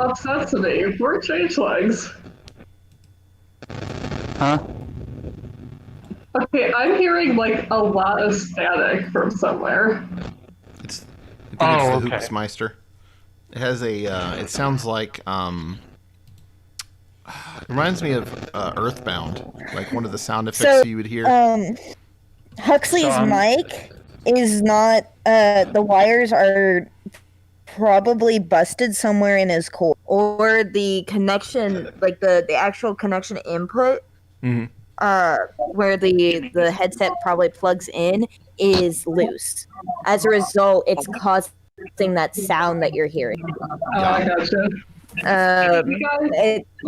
upsets me. We're changelings. Huh? Okay, I'm hearing like a lot of static from somewhere. I think it's Oh, the okay. Hoopsmeister. It has a. It sounds like. It reminds me of Earthbound, like one of the sound effects So, you would hear. Huxley's So, mic is not, the wires are probably busted somewhere in his core. Or the connection, like the actual connection input, Mhm. where the headset probably plugs in, is loose. As a result, it's causing that sound that you're hearing. Oh, I gotcha.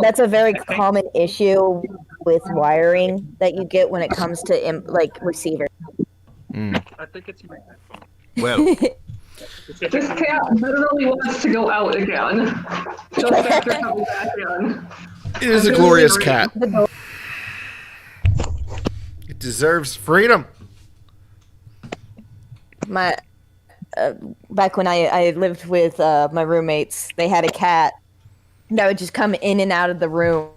That's a very common issue with wiring that you get when it comes to like receivers. Mm. I think it's my Well, This cat literally wants to go out again. Just after coming back in. it is a glorious cat. It deserves freedom. My back when I lived with my roommates, they had a cat that would just come in and out of the room,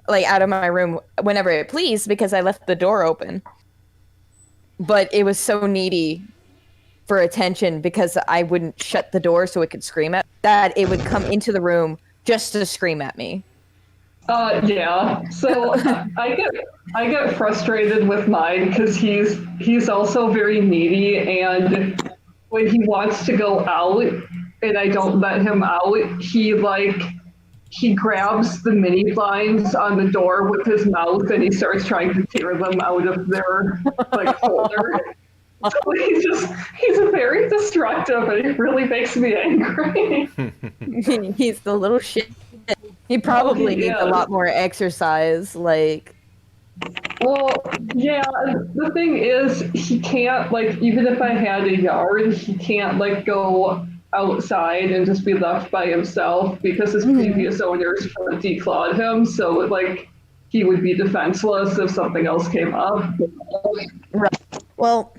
like out of my room whenever it pleased, because I left the door open. But it was so needy for attention because I wouldn't shut the door so it could scream at that it would come into the room just to scream at me. Yeah. So I get frustrated with mine because he's also very needy, and when he wants to go out and I don't let him out, he grabs the mini blinds on the door with his mouth and he starts trying to tear them out of their like holder. So he's very destructive and it really makes me angry. He's the little shit. He probably needs a is. lot more exercise. Like, Well, yeah, the thing is, he can't, like, even if I had a yard, he can't, like, go outside and just be left by himself because his previous owners declawed him, so, like, he would be defenseless if something else came up. well,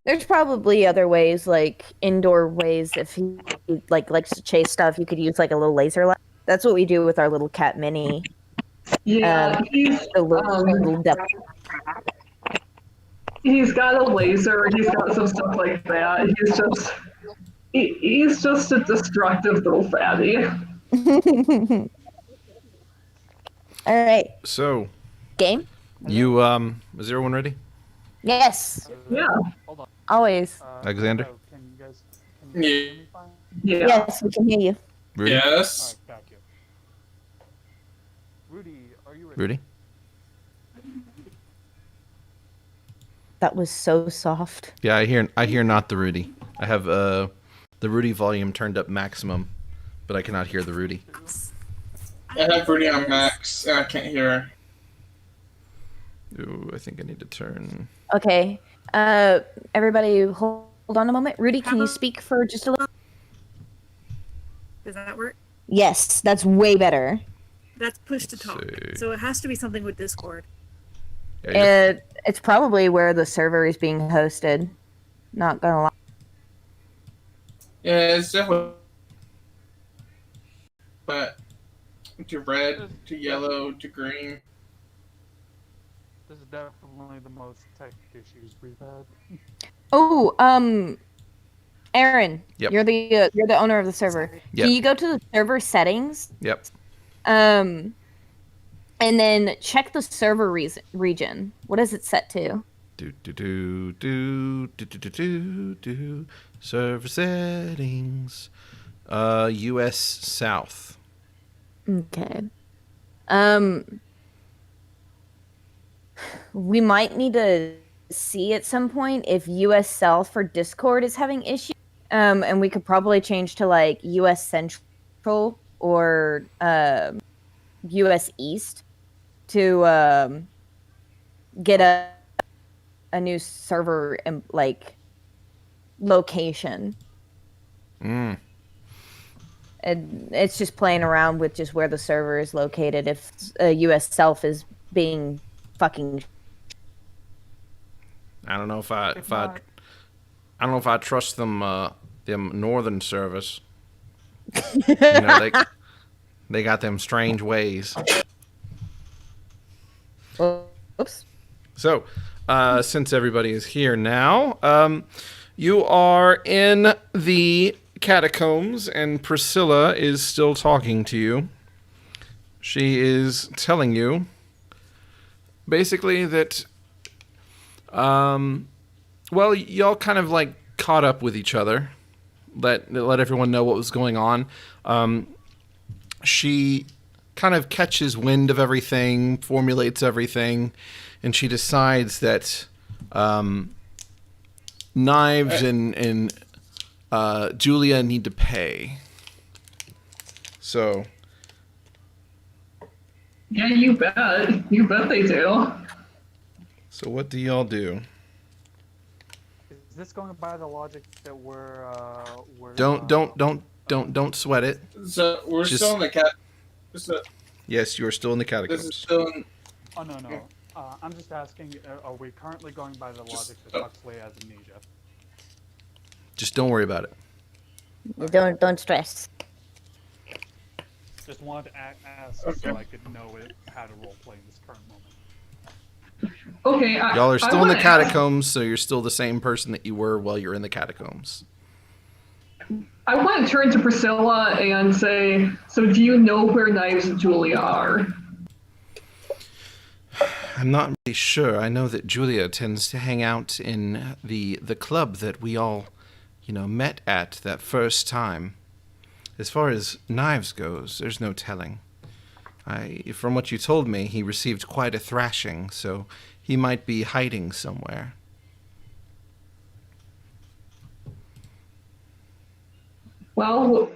there's probably other ways, like indoor ways. If he like likes to chase stuff, you could use like a little laser light. That's what we do with our little cat Minnie. Yeah, he's got a laser, he's got some stuff like that. He's just a destructive little fatty. All right. So, Game? you is everyone ready? Yes. Yeah. Hold on. Always. Alexander? Can you hear me fine? Yeah. Yes, we can hear you. Rudy? Yes. Alright, thank you. Rudy, are you ready? Rudy? That was so soft. Yeah, I hear not the Rudy. I have the Rudy volume turned up maximum, but I cannot hear the Rudy. I have Rudy on max, and I can't hear her. Ooh, I think I need to turn. Okay. Everybody hold on a moment. Rudy, can you speak for just a little? Does that work? Yes, that's way better. That's push to talk. see. So it has to be something with Discord. Yeah, It's probably where the server is being hosted. Not gonna lie. Yeah, it's definitely. But to red, to yellow, to green. This is definitely the most tech issues we've had. Oh, Aaron, Yep. you're the owner of the server. Yep. Can you go to the server settings? Yep. And then check the server region. What is it set to? Do. Server settings. U.S. South. Okay. We might need to see at some point if US South for Discord is having issues. And we could probably change to like US Central or US East to get a new server like location. Mm. And it's just playing around with just where the server is located. If US South is being fucking, I don't know if I don't know if I trust them northern service, You know, they got them strange ways. Oops. So, since everybody is here now, you are in the catacombs, and Priscilla is still talking to you. She is telling you, basically, that, well, y'all kind of, like, caught up with each other. Let everyone know what was going on. She kind of catches wind of everything, formulates everything, and she decides that Knives and Julia need to pay. So... Yeah, you bet. You bet they do. So what do y'all do? Is this going by the logic that we're Don't sweat it. So we're Just- still in the cat. So Yes, you are still in the this is catacombs. still in. Oh no. I'm just asking. Are we currently going by the logic that Huxley has amnesia? Just don't worry about it. Don't stress. Just wanted to ask so I could know how to roleplay in this current moment. Okay. Y'all are still in the wanna ask- catacombs, so you're still the same person that you were while you're in the catacombs. I want to turn to Priscilla and say, so do you know where Knives and Julia are? I'm not really sure. I know that Julia tends to hang out in the club that we all, met at that first time. As far as Knives goes, there's no telling. From what you told me, he received quite a thrashing, so he might be hiding somewhere. Well,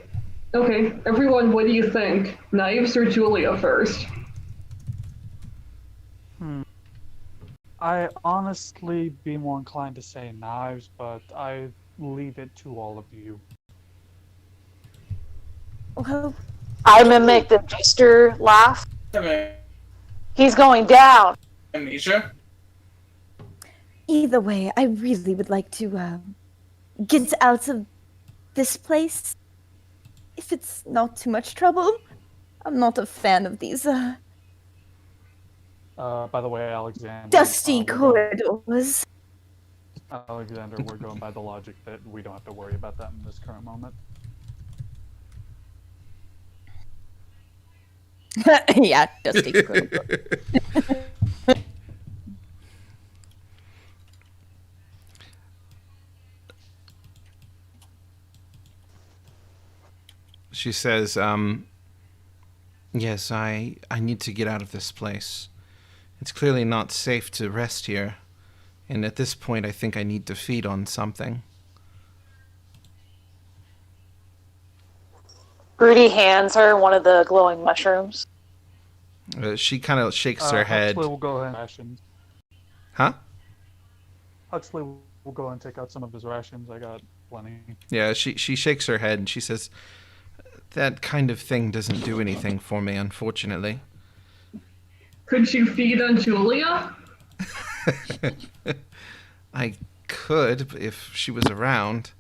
okay. Everyone, what do you think? Knives or Julia first? I honestly be more inclined to say Knives, but I leave it to all of you. Well, I mimic the jester laugh. Am He's going down. amnesia? either way, I really would like to get out of this place. If it's not too much trouble. I'm not a fan of these By the way, Alexander. dusty we're going- corridors. Alexander, we're going by the logic that we don't have to worry about that in this current moment. Yeah, dusty corridors. She says, yes, I need to get out of this place. It's clearly not safe to rest here, and at this point I think I need to feed on something. Rudy hands her one of the glowing mushrooms. She kind of shakes her head. Huxley will go ahead and rations. Huh? Huxley will go and take out some of his rations. I got plenty. Yeah, she shakes her head and she says, that kind of thing doesn't do anything for me, unfortunately. Could you feed on Julia? I could if she was around.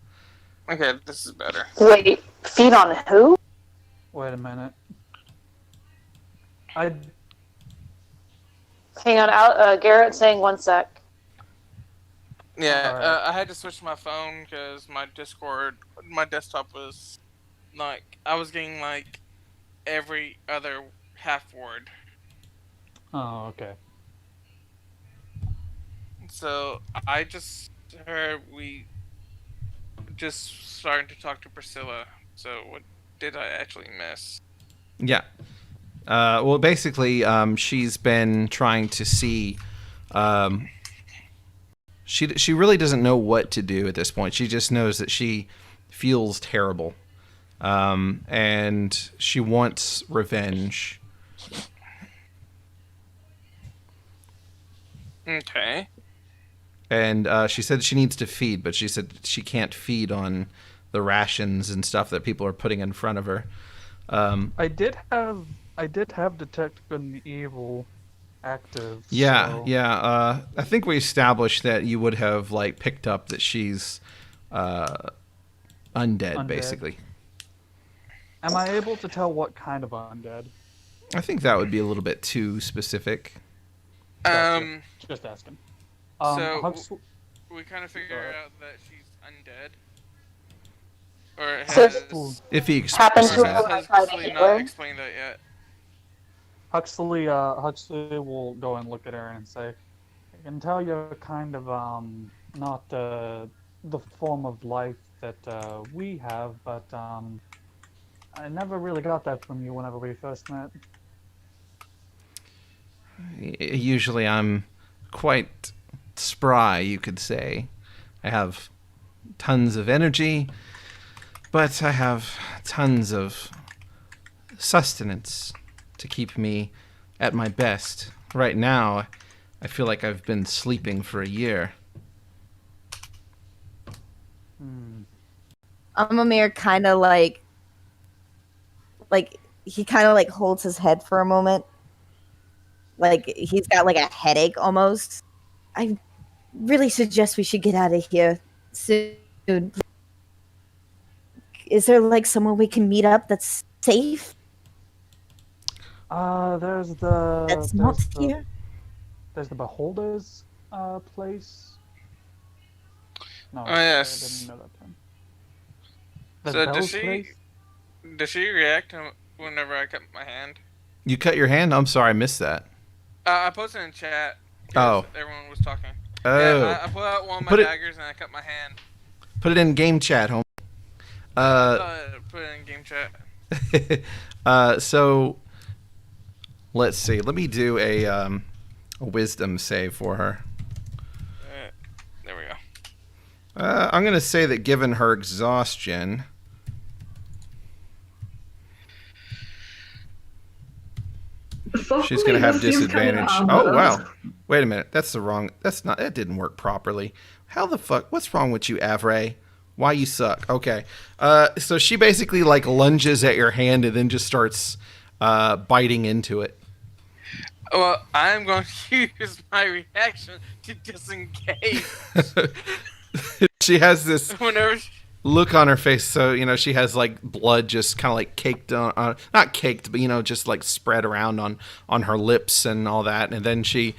Okay, this is better. Wait, feed on who? Wait a minute. Hang on, Garrett's saying 1 sec. Yeah, Alright. I had to switch my phone because my desktop was like, I was getting like every other half word. Oh, okay. So I just heard we just starting to talk to Priscilla. So what did I actually miss? Yeah. Well, basically, she's been trying to see. She really doesn't know what to do at this point. She just knows that she feels terrible, and she wants revenge. Okay. And she said she needs to feed, but she said she can't feed on the rations and stuff that people are putting in front of her. I did have detect good and evil active. Yeah, so... yeah. I think we established that you would have like picked up that she's undead, Undead. basically. Am I able to tell what kind of undead? I think that would be a little bit too specific. Um, Just asking. so Huxley, we kind of figure out that she's undead, or So- has If he Happens expresses to that. have- Huxley not explained that yet? Huxley will go and look at her and say, "I can tell you're kind of not the form of life that we have, but I never really got that from you whenever we first met." Usually I'm quite spry, you could say. I have tons of energy, but I have tons of sustenance to keep me at my best. Right now, I feel like I've been sleeping for a year. Amamir kind of like he kind of like holds his head for a moment, like he's got like a headache almost. I really suggest we should get out of here soon. Is there like somewhere we can meet up that's safe? There's the That's not there's the here. there's the Beholder's place. No, Oh, yes. I didn't know that term. The So Bell's place? does she react whenever I cut my hand? You cut your hand? I'm sorry, I missed that. I posted in chat. 'Cause Oh. everyone was talking. Oh. Yeah, I pulled out one of my Put it- daggers and I cut my hand. Put it in game chat, home. Put it in game chat. So let's see. Let me do a wisdom save for her. There we go. I'm gonna say that given her exhaustion, she's gonna have disadvantage. Oh wow! Wait a minute. That's the wrong. That's not. That didn't work properly. How the fuck? What's wrong with you, Avray? Why you suck? Okay. So she basically like lunges at your hand and then just starts biting into it. Well, I'm going to use my reaction to disengage. She has this Whenever look on her face, so she has like blood just kind of like caked on, not caked, but just like spread around on her lips and all that. And then she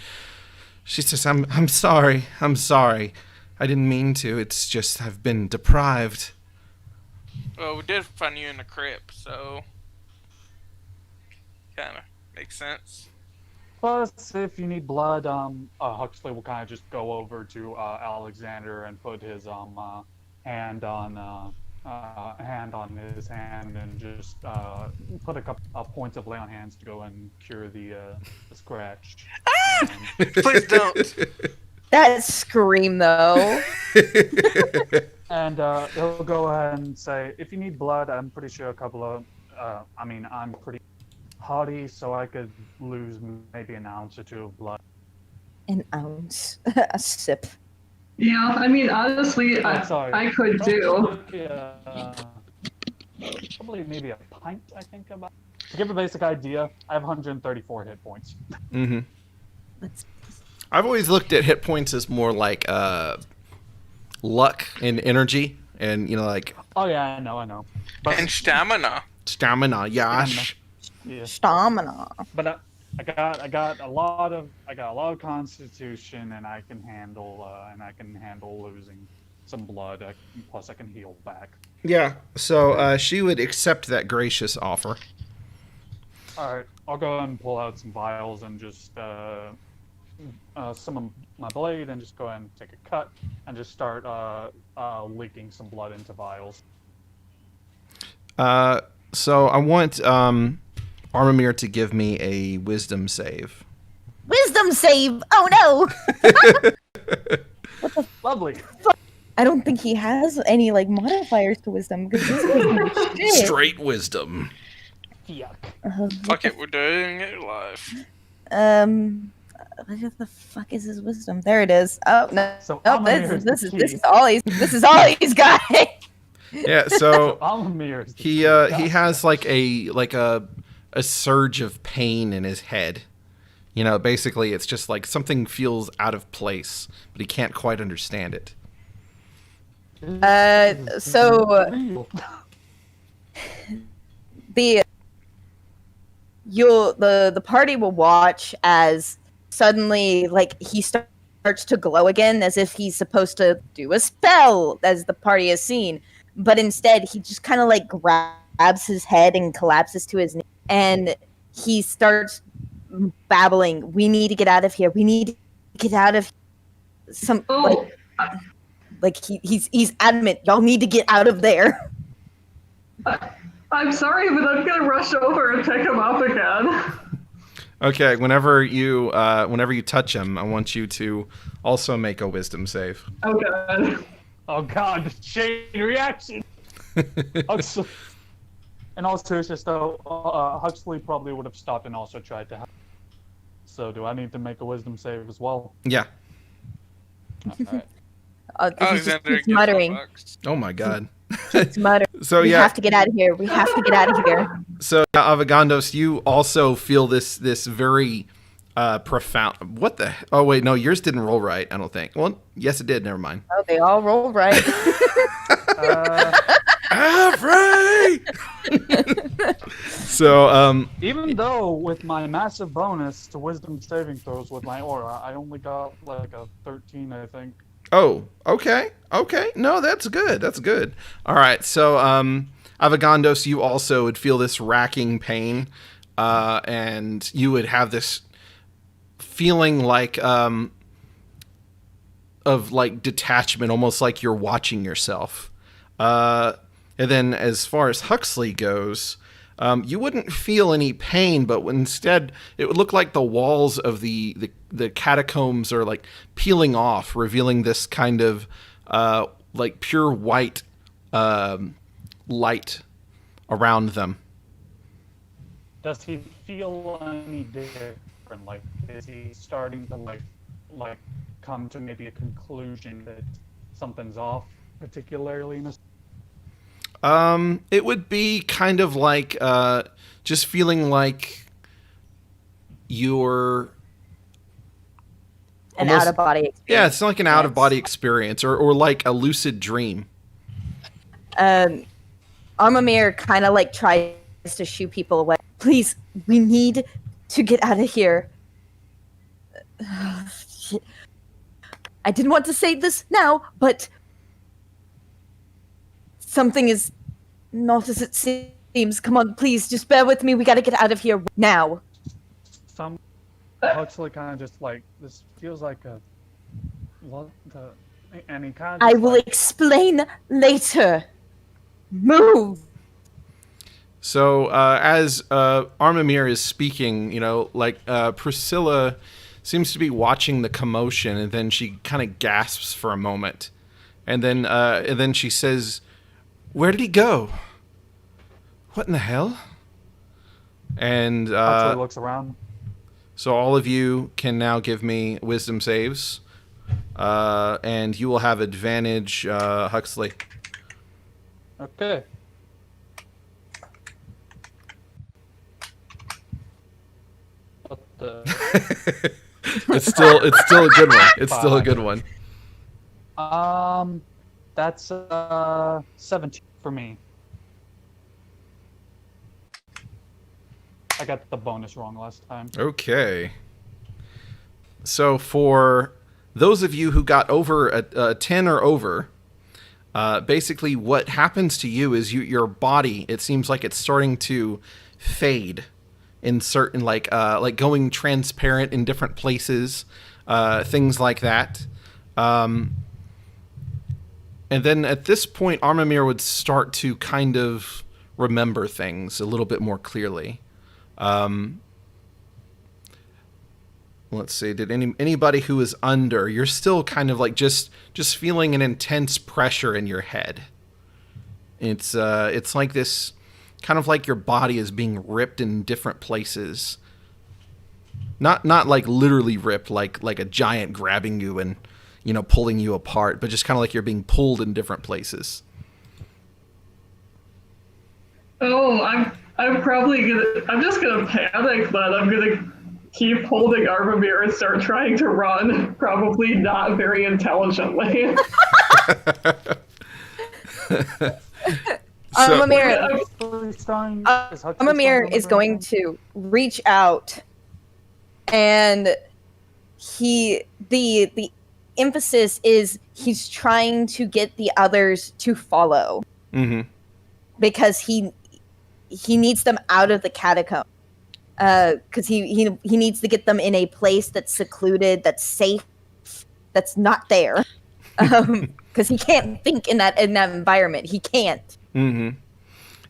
says, I'm sorry, I didn't mean to. It's just I've been deprived. well, we did find you in the crypt, so kind of makes sense. Plus, if you need blood, Huxley will kind of just go over to Alexander and put his hand on his hand and just put a couple points of lay on hands to go and cure the scratch. Please don't. That scream though. And he'll go ahead and say, if you need blood, I'm pretty sure a couple of, I'm pretty hardy, so I could lose maybe an ounce or two of blood. An ounce, a sip. Yeah, I mean, honestly, Sorry. I could do. Probably maybe a pint, I think about. To give a basic idea, I have 134 hit points. Mm-hmm. Let's. I've always looked at hit points as more like luck and energy, and like. Oh yeah, I know. But And stamina. Stamina, yash. yeah. Stamina. But I got a lot of constitution, and I can handle losing some blood. Plus, I can heal back. Yeah. So she would accept that gracious offer. All right, I'll go and pull out some vials and just some of my blade and just go ahead and take a cut and just start leaking some blood into vials. So I want Armamir to give me a wisdom save. Wisdom save. Oh no. Lovely. I don't think he has any like modifiers to wisdom because this wisdom is shit. Straight wisdom. Yuck. Fuck it, we're doing it live. What the fuck is his wisdom? There it is. Oh no. So Nope, Amamir's this the is key. all he's got. Yeah. So Amamir's the he key. has like a surge of pain in his head. Basically it's just like something feels out of place, but he can't quite understand it. So Real. the party will watch as suddenly like he starts to glow again, as if he's supposed to do a spell, as the party has seen, but instead he just kind of like grabs his head and collapses to his knee, and he starts babbling, "We need to get out of here. We need to get out of here." Some Oh, like he's adamant, "Y'all need to get out of there." I'm sorry, but I'm gonna rush over and pick him up again. Okay, whenever you touch him, I want you to also make a wisdom save. Oh god. Oh god, chain reaction. Huxley. And also, just though, Huxley probably would have stopped and also tried to help. So, do I need to make a wisdom save as well? Yeah. Alright. He just Alexander keeps gives muttering. $1. Oh my god. Keeps muttering. So We yeah. have to get out of here. We have to get out of here. So Avagandos, you also feel this very profound. What the? Oh wait, no, yours didn't roll right. I don't think. Well, yes, it did. Never mind. Oh, they all roll right. Afraid. So Even though with my massive bonus to wisdom saving throws with my aura, I only got like a 13, I think. Oh, okay. No, that's good. That's good. All right. So, Avagandos, you also would feel this racking pain, and you would have this feeling like of like detachment, almost like you're watching yourself. And then, as far as Huxley goes, you wouldn't feel any pain, but instead it would look like the walls of the catacombs are like peeling off, revealing this kind of like pure white light around them. Does he feel any different? Like, is he starting to like come to maybe a conclusion that something's off, particularly in his? It would be kind of like just feeling like you're An almost- out of body experience. Yeah, it's like an out of body experience, or like a lucid dream. Armamir kind of like tries to shoo people away. Please, we need to get out of here. I didn't want to say this now, but something is not as it seems. Come on, please, just bear with me. We gotta get out of here now. Some Huxley kind of just like, this feels like a what the, and he kind of. I will explain later. Move. So as Armamir is speaking, you know, like Priscilla seems to be watching the commotion, and then she kind of gasps for a moment, and then she says, "Where did he go? What in the hell?" And Huxley looks around. so all of you can now give me wisdom saves, and you will have advantage, Huxley. Okay. What the? It's still a good one. It's still a good one. That's 17 for me. I got the bonus wrong last time. Okay. So for those of you who got over a 10 or over, basically what happens to you is your body, it seems like it's starting to fade in certain, like going transparent in different places, things like that. And then at this point, Armamir would start to kind of remember things a little bit more clearly. Let's see. Did anybody who is under? You're still kind of like just feeling an intense pressure in your head. It's like this, kind of like your body is being ripped in different places. Not like literally ripped, like a giant grabbing you and pulling you apart, but just kind of like you're being pulled in different places. Oh, I'm just gonna panic, but I'm gonna keep holding Armamir and start trying to run, probably not very intelligently. So- Amamir, Amamir is going to reach out, and the emphasis is he's trying to get the others to follow Mm-hmm. because he needs them out of the catacomb. Because he needs to get them in a place that's secluded, that's safe, that's not there. Because he can't think in that environment. He can't. Mm-hmm.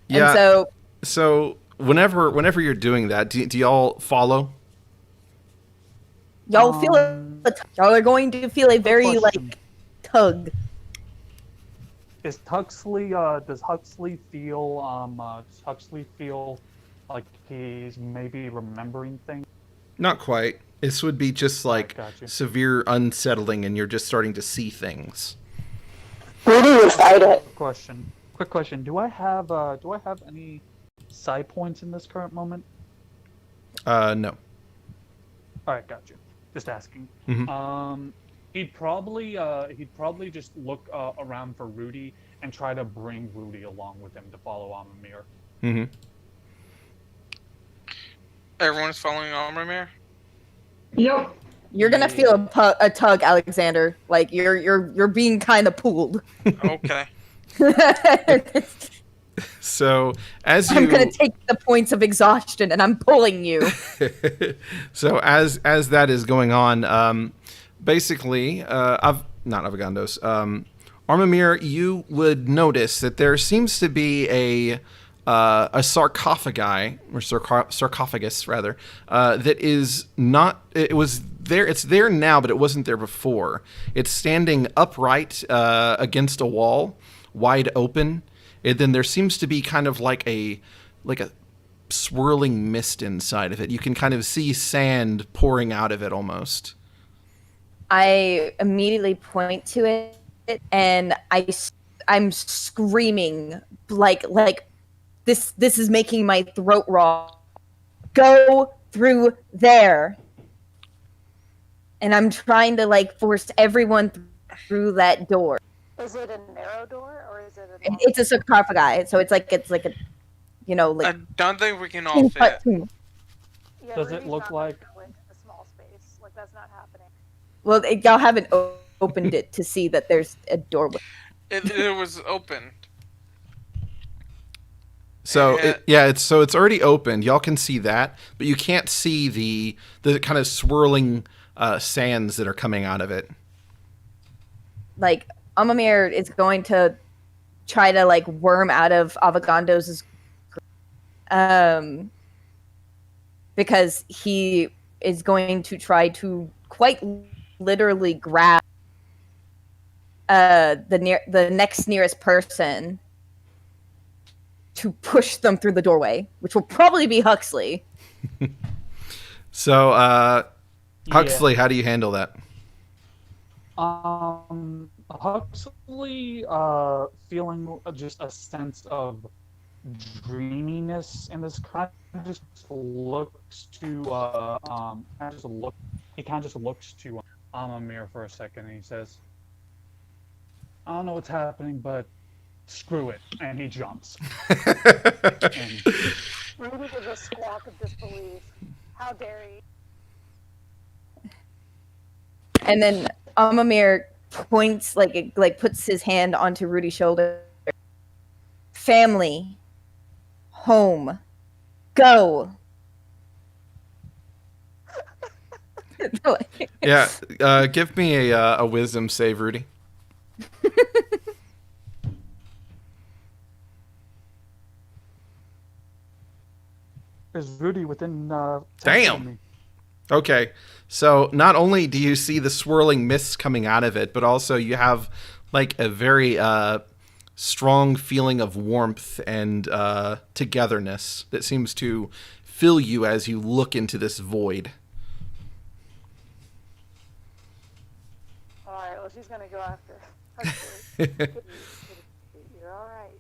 Yeah. And so whenever you're doing that, do y'all follow? Y'all feel y'all are going to feel a very tug. Is Huxley? Does Huxley feel like he's maybe remembering things? Not quite. This would be just like severe unsettling, and you're just starting to see things. Rudy would fight it. Quick question. Do I have any side points in this current moment? No. All right, got you. Just asking. Mm-hmm. He'd probably just look around for Rudy and try to bring Rudy along with him to follow Amamir. Mm-hmm. Everyone's following Amamir? Yep. You're gonna feel a tug, Alexander. Like you're being kind of pulled. Okay. So as I'm gonna take the points of exhaustion and I'm pulling you. So as that is going on, basically, not Avogandos, Armamir, you would notice that there seems to be a sarcophagi or sarcophagus rather that is not. It was there. It's there now, but it wasn't there before. It's standing upright against a wall, wide open. And then there seems to be kind of like a swirling mist inside of it. You can kind of see sand pouring out of it almost. I immediately point to it, and I'm screaming like this is making my throat raw. Go through there. And I'm trying to force everyone through that door. Is it a narrow door or is it a? It's a sarcophagi, so it's like a, I don't think we can all fit. Yeah, Does it look like a small space? Like that's not happening. Well, y'all haven't opened it to see that there's a doorway. It was open. So it's already opened. Y'all can see that, but you can't see the kind of swirling sands that are coming out of it. Amamir is going to try to worm out of Avogandos' because he is going to try to quite literally grab the next nearest person to push them through the doorway, which will probably be Huxley. So Huxley, how do you handle that? Huxley feeling just a sense of dreaminess in this kind of just looks to he kind of just looks to Amamir for a second and he says, I don't know what's happening, but screw it, and he jumps. Rudy gives a squawk of disbelief. How dare you? And then Amamir points, puts his hand onto Rudy's shoulder. Family. Home. Go. Yeah, give me a wisdom save, Rudy. Is Rudy within 10 Damn. of me? Okay, so not only do you see the swirling mists coming out of it, but also you have a very strong feeling of warmth and togetherness that seems to fill you as you look into this void. All right, well, she's gonna go after. You're all right.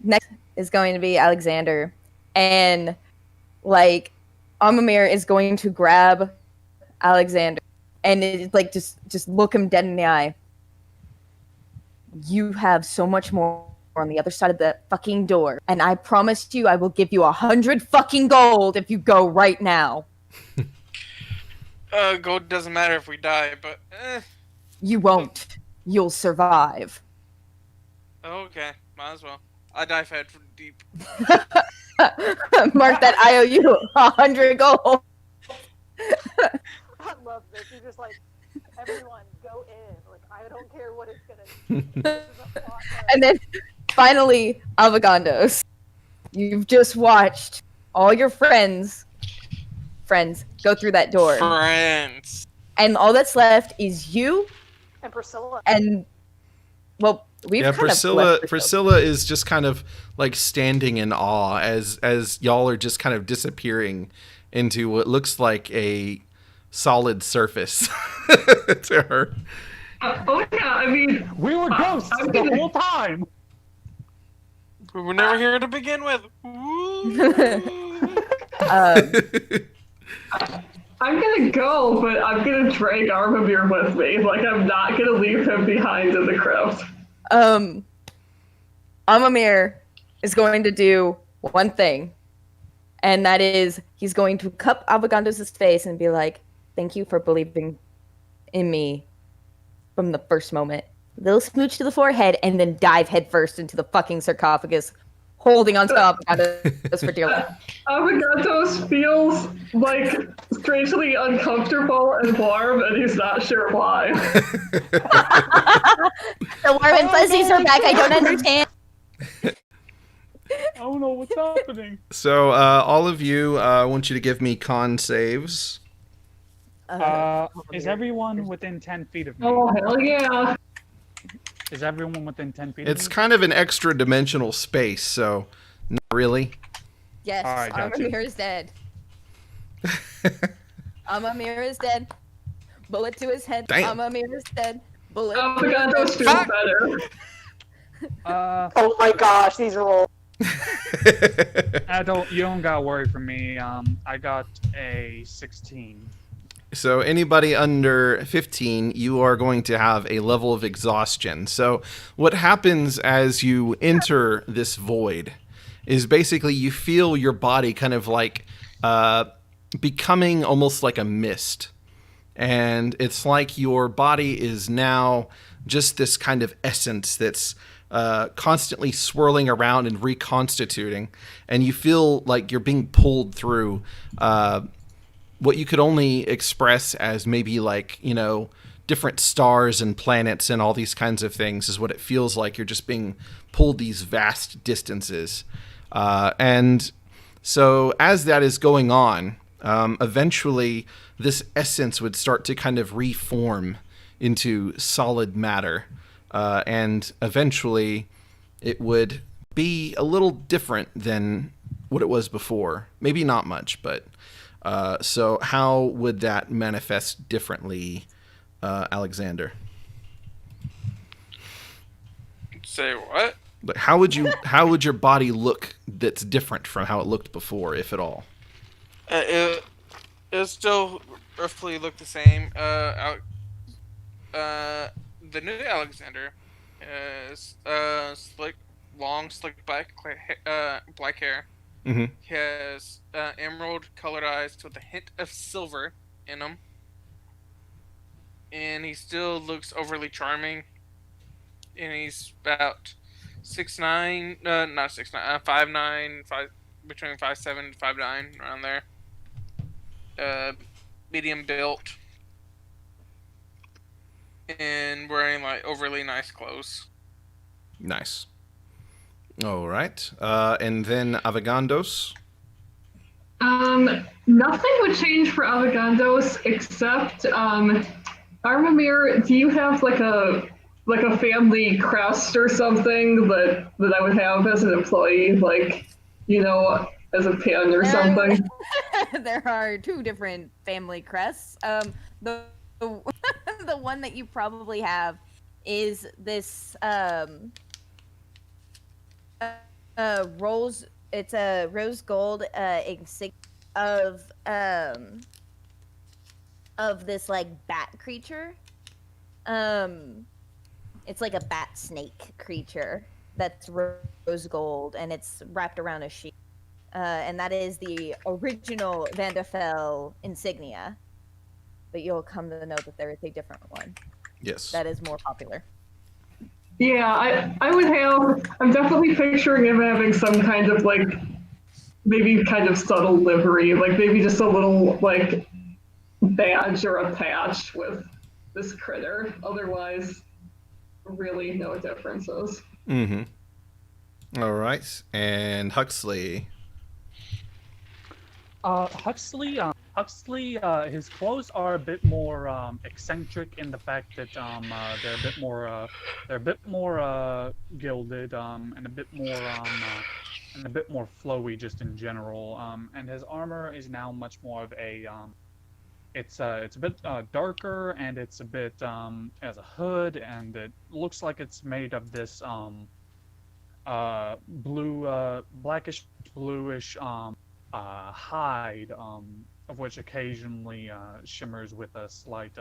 Next is going to be Alexander, and Amamir is going to grab Alexander and just look him dead in the eye. You have so much more on the other side of the fucking door, and I promise you I will give you 100 fucking gold if you go right now. Gold doesn't matter if we die, but You won't. You'll survive. okay, might as well. I dive head from deep. Mark that I owe you 100 gold. I love this. You're just like, everyone go in. Like, I don't care what it's gonna be. This is a plot line. And then finally, Avogandos. You've just watched all your friends go through that door. Friends. And all that's left is you And Priscilla. and well, we've kind Priscilla. of left Priscilla is just kind of like standing in awe as y'all are just kind of disappearing into what looks like a solid surface to her. Oh yeah, I mean, We were ghosts I'm the gonna- whole time. We were never here to begin with. I'm gonna go, but I'm gonna drag Armamir with me. Like, I'm not gonna leave him behind in the crypt. Amamir is going to do one thing, and that is he's going to cup Avogandos' face and be like, "Thank you for believing in me from the first moment." Little smooch to the forehead, and then dive headfirst into the fucking sarcophagus, holding onto Avogandos for dear life. Avogatos feels like strangely uncomfortable and warm, and he's not sure why. The warm and fuzzies are back. I don't understand. I don't know what's happening. So all of you, I want you to give me con saves. Is everyone within 10 feet of me? Oh, hell yeah. Is everyone within 10 feet It's of me? kind of an extra dimensional space, so not really. Yes, All right, gotcha. Amamir is dead. Amamir is dead. Bullet to his head. Damn. Amamir is dead. Bullet to his Avogatos head. feels better. Oh my gosh, these rolls. You don't gotta worry for me. I got a 16. So anybody under 15, you are going to have a level of exhaustion. So what happens as you enter this void is basically you feel your body kind of like becoming almost like a mist. And it's like your body is now just this kind of essence that's constantly swirling around and reconstituting. And you feel like you're being pulled through what you could only express as maybe like, you know, different stars and planets and all these kinds of things is what it feels like. You're just being pulled these vast distances. And so as that is going on, eventually this essence would start to kind of reform into solid matter. And eventually it would be a little different than what it was before. Maybe not much, but so how would that manifest differently, Alexander? Say what? But how would your body look that's different from how it looked before, if at all? It'll still roughly look the same. The new Alexander is long, slick black hair. Mm-hmm. He has emerald-colored eyes with a hint of silver in them, and he still looks overly charming. And he's about 6'9", not 6'9", 5'9", between 5'7" and 5'9", around there. Medium built, and wearing like overly nice clothes. Nice. All right. And then Avogandos. Nothing would change for Avogandos except, Armamir, do you have like a family crest or something that I would have as an employee, like, you know, as a pin or something? There are two different family crests. The the one that you probably have is this rose. It's a rose gold insignia of this like bat creature. It's like a bat snake creature that's rose gold, and it's wrapped around a sheet. And that is the original Vanderfell insignia. But you'll come to know that there is a different one Yes. that is more popular. Yeah, I would have. I'm definitely picturing him having some kind of like, maybe kind of subtle livery, like maybe just a little like badge or a patch with this critter. Otherwise, really no differences. Mm-hmm. All right. And Huxley. Huxley, his clothes are a bit more eccentric in the fact that they're a bit more gilded and a bit more flowy just in general. And his armor is now much more of a it's a bit darker, and it's a bit has a hood, and it looks like it's made of this blackish bluish hide, of which occasionally shimmers with a slight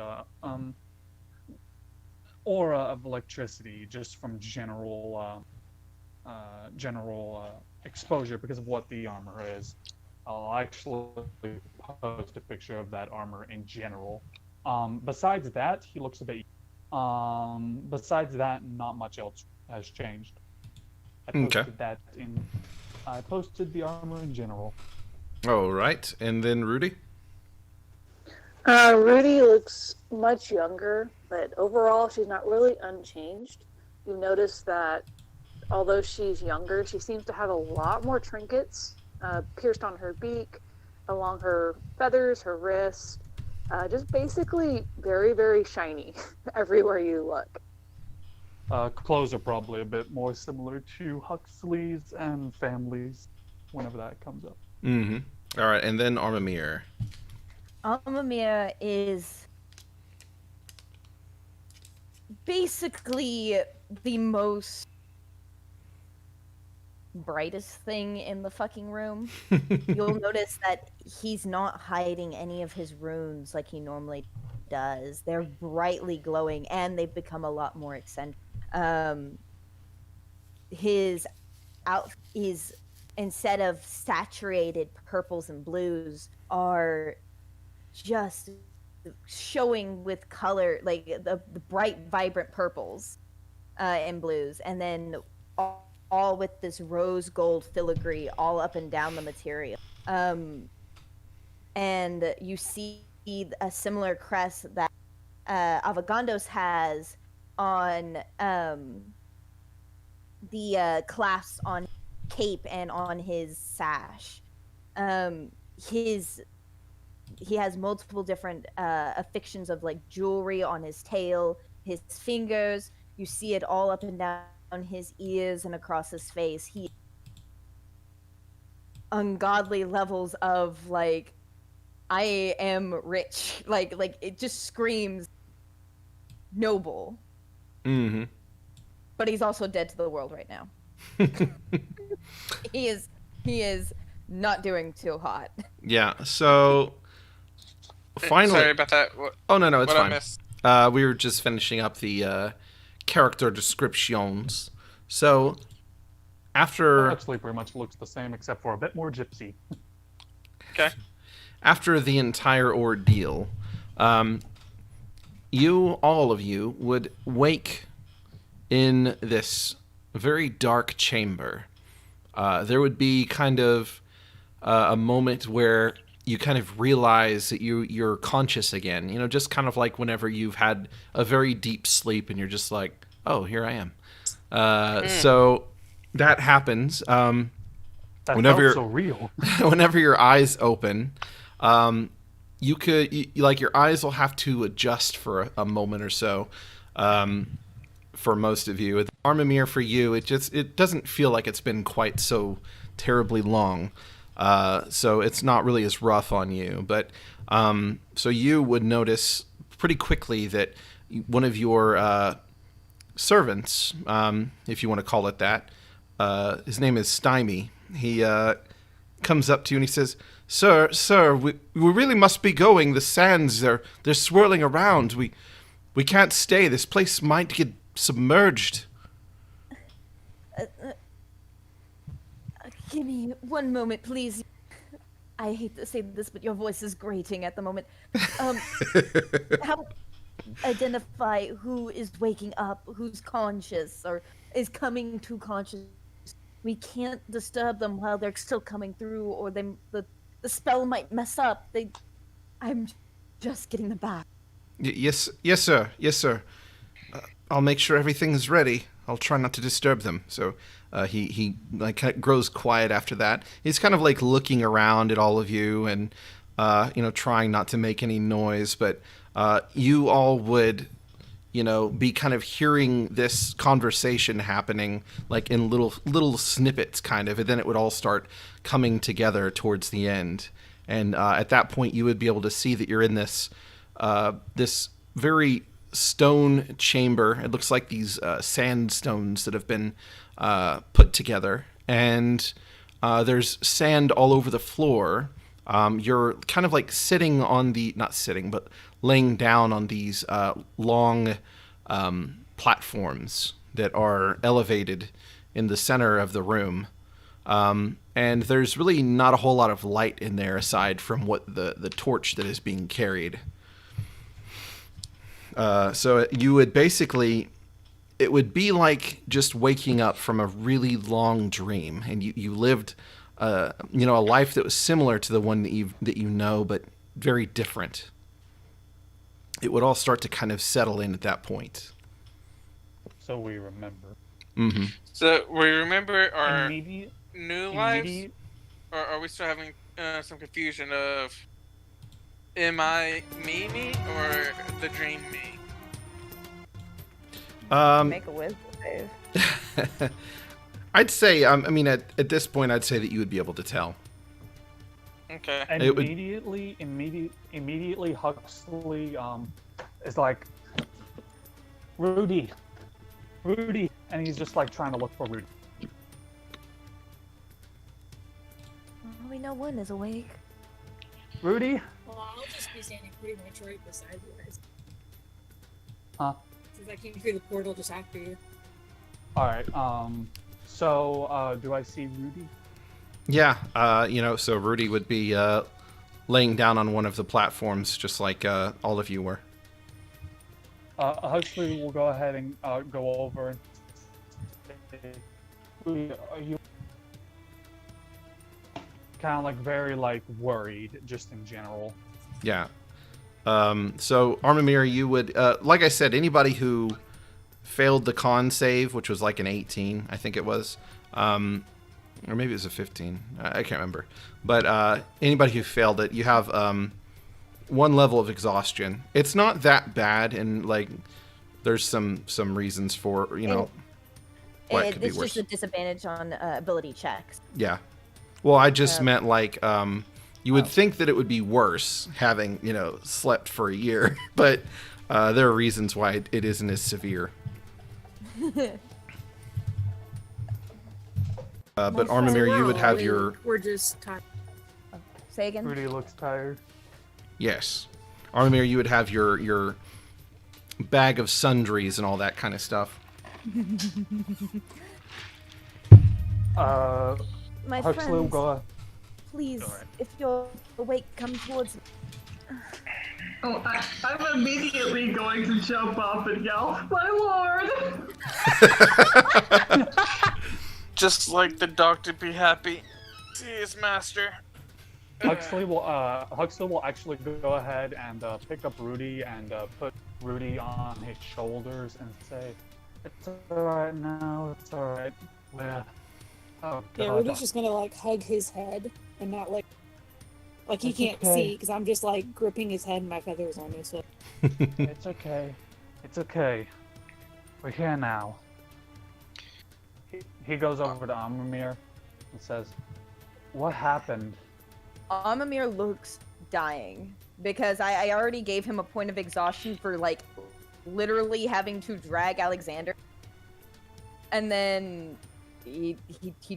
aura of electricity, just from general exposure because of what the armor is. I'll actually post a picture of that armor in general. Besides that, he looks a bit. Besides that, not much else has changed. I posted the armor in general. All right. And then Rudy? Rudy looks much younger, but overall she's not really unchanged. You notice that although she's younger, she seems to have a lot more trinkets pierced on her beak, along her feathers, her wrist, just basically very, very shiny everywhere you look. Clothes are probably a bit more similar to Huxley's and Family's whenever that comes up. Mm-hmm. All right. And then Armamir. Armamir is basically the most brightest thing in the fucking room. You'll notice that he's not hiding any of his runes like he normally does. They're brightly glowing, and they've become a lot more eccentric. His outfit is, instead of saturated purples and blues, are just showing with color, like the bright, vibrant purples and blues, and then all with this rose gold filigree all up and down the material. And you see a similar crest that Avogandos has on the clasps on cape and on his sash. He has multiple different affixtions of like jewelry on his tail, his fingers. You see it all up and down his ears and across his face. He ungodly levels of like, I am rich. Like it just screams noble. Mm-hmm. But he's also dead to the world right now. He is not doing too hot. Yeah. So finally. Sorry about that. What, oh no, it's what I fine. missed? We were just finishing up the character descriptions. So after Huxley pretty much looks the same except for a bit more gypsy. Okay. after the entire ordeal, all of you would wake in this very dark chamber. There would be kind of a moment where you kind of realize that you're conscious again. You know, just kind of like whenever you've had a very deep sleep and you're just like, oh, here I am. So that happens. That Whenever felt so real. whenever your eyes open, you like your eyes will have to adjust for a moment or so. For most of you, Armamir, for you, it doesn't feel like it's been quite so terribly long. So it's not really as rough on you. But so you would notice pretty quickly that one of your servants, if you want to call it that, his name is Stymie. He comes up to you and he says, Sir, we really must be going. The sands, they're swirling around. We can't stay. This place might get submerged. Give me one moment, please. I hate to say this, but your voice is grating at the moment. How identify who is waking up, who's conscious, or is coming to conscious? We can't disturb them while they're still coming through, or the spell might mess up. I'm just getting them back. Yes, sir. Yes, sir. I'll make sure everything's ready. I'll try not to disturb them. So he like kind of grows quiet after that. He's kind of like looking around at all of you and trying not to make any noise. But you all would be kind of hearing this conversation happening like in little snippets, kind of, and then it would all start coming together towards the end. And at that point, you would be able to see that you're in this very stone chamber. It looks like these sandstones that have been put together, and there's sand all over the floor. You're kind of like sitting on not sitting, but laying down on these long platforms that are elevated in the center of the room. And there's really not a whole lot of light in there aside from what the torch that is being carried. So you would basically, it would be like just waking up from a really long dream, and you lived, a life that was similar to the one that you know, but very different. It would all start to kind of settle in at that point. So we remember. Mm-hmm. So we remember our Immediate, new lives, or are we still having some confusion of am I me or the dream me? Make a wisdom save. I'd say, at this point, I'd say that you would be able to tell. Okay. And It would- immediately Huxley is like, Rudy, and he's just like trying to look for Rudy. Well, we know one is awake. Rudy? Well, I'll just be standing pretty much right beside you guys. Huh? Since I came through the portal just after you. Alright, so, do I see Rudy? Yeah, so Rudy would be laying down on one of the platforms, just like all of you were. Huxley will go ahead and go over and say, Rudy, are you kind of like very like worried just in general? Yeah. So Armamir, you would, like I said, anybody who failed the con save, which was like an 18, I think it was, or maybe it was a 15, I can't remember. But anybody who failed it, you have one level of exhaustion. It's not that bad, and like there's some reasons for why it could be It's worse. just a disadvantage on ability checks. Yeah. Well, I just meant like you would think that it would be worse having slept for a year, but there are reasons why it isn't as severe. But Armamir, you would have your We're just tired. Say again. Rudy looks tired. yes, Armamir, you would have your bag of sundries and all that kind of stuff. My Huxley will friends, go. please, Alright. if you're awake, come towards me. Oh, I'm immediately going to jump up and yell, "My lord!" Just like the doctor be happy. See his master. Huxley will actually go ahead and pick up Rudy and put Rudy on his shoulders and say, "It's alright now. It's alright." Well, oh Yeah, God, Rudy's just gonna like hug his head and not like he It's can't okay. see because I'm just like gripping his head and my feathers on his head. it's okay. It's okay. We're here now. He goes over to Amramir and says, "What happened?" Amamir looks dying because I already gave him a point of exhaustion for like literally having to drag Alexander, and then he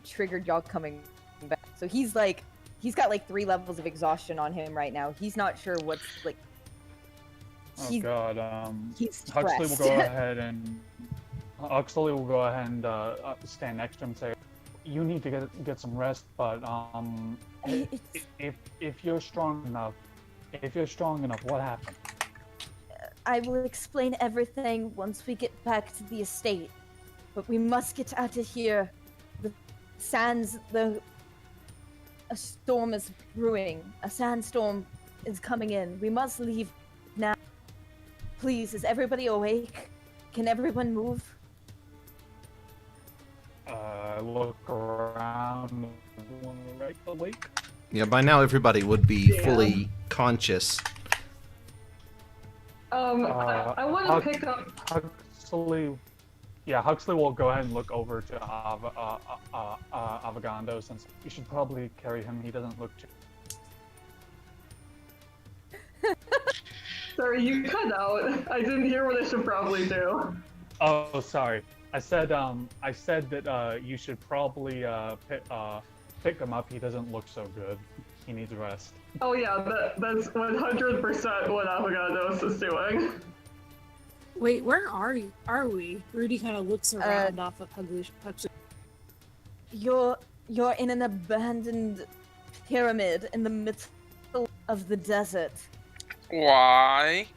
triggered y'all coming back. So he's got like 3 levels of exhaustion on him right now. He's not sure what's like. Oh He's- God. He's Huxley will stressed. go ahead and Huxley will go ahead and stand next to him and say, "You need to get some rest, but if you're strong enough, what happened?" I will explain everything once we get back to the estate. But we must get out of here. The sands, a storm is brewing. A sandstorm is coming in. We must leave now. Please, is everybody awake? Can everyone move? Look around. Right awake. Yeah, by now everybody would be fully conscious. I want to pick up. Huxley will go ahead and look over to Avogando, since you should probably carry him. He doesn't look too... Sorry, you cut out. I didn't hear what I should probably do. Oh, sorry. I said that you should probably pick him up. He doesn't look so good. He needs rest. Oh yeah, that's 100% what Avogados is doing. Wait, where are we? Rudy kind of looks around off of Huxley. You're in an abandoned pyramid in the middle of the desert. Why?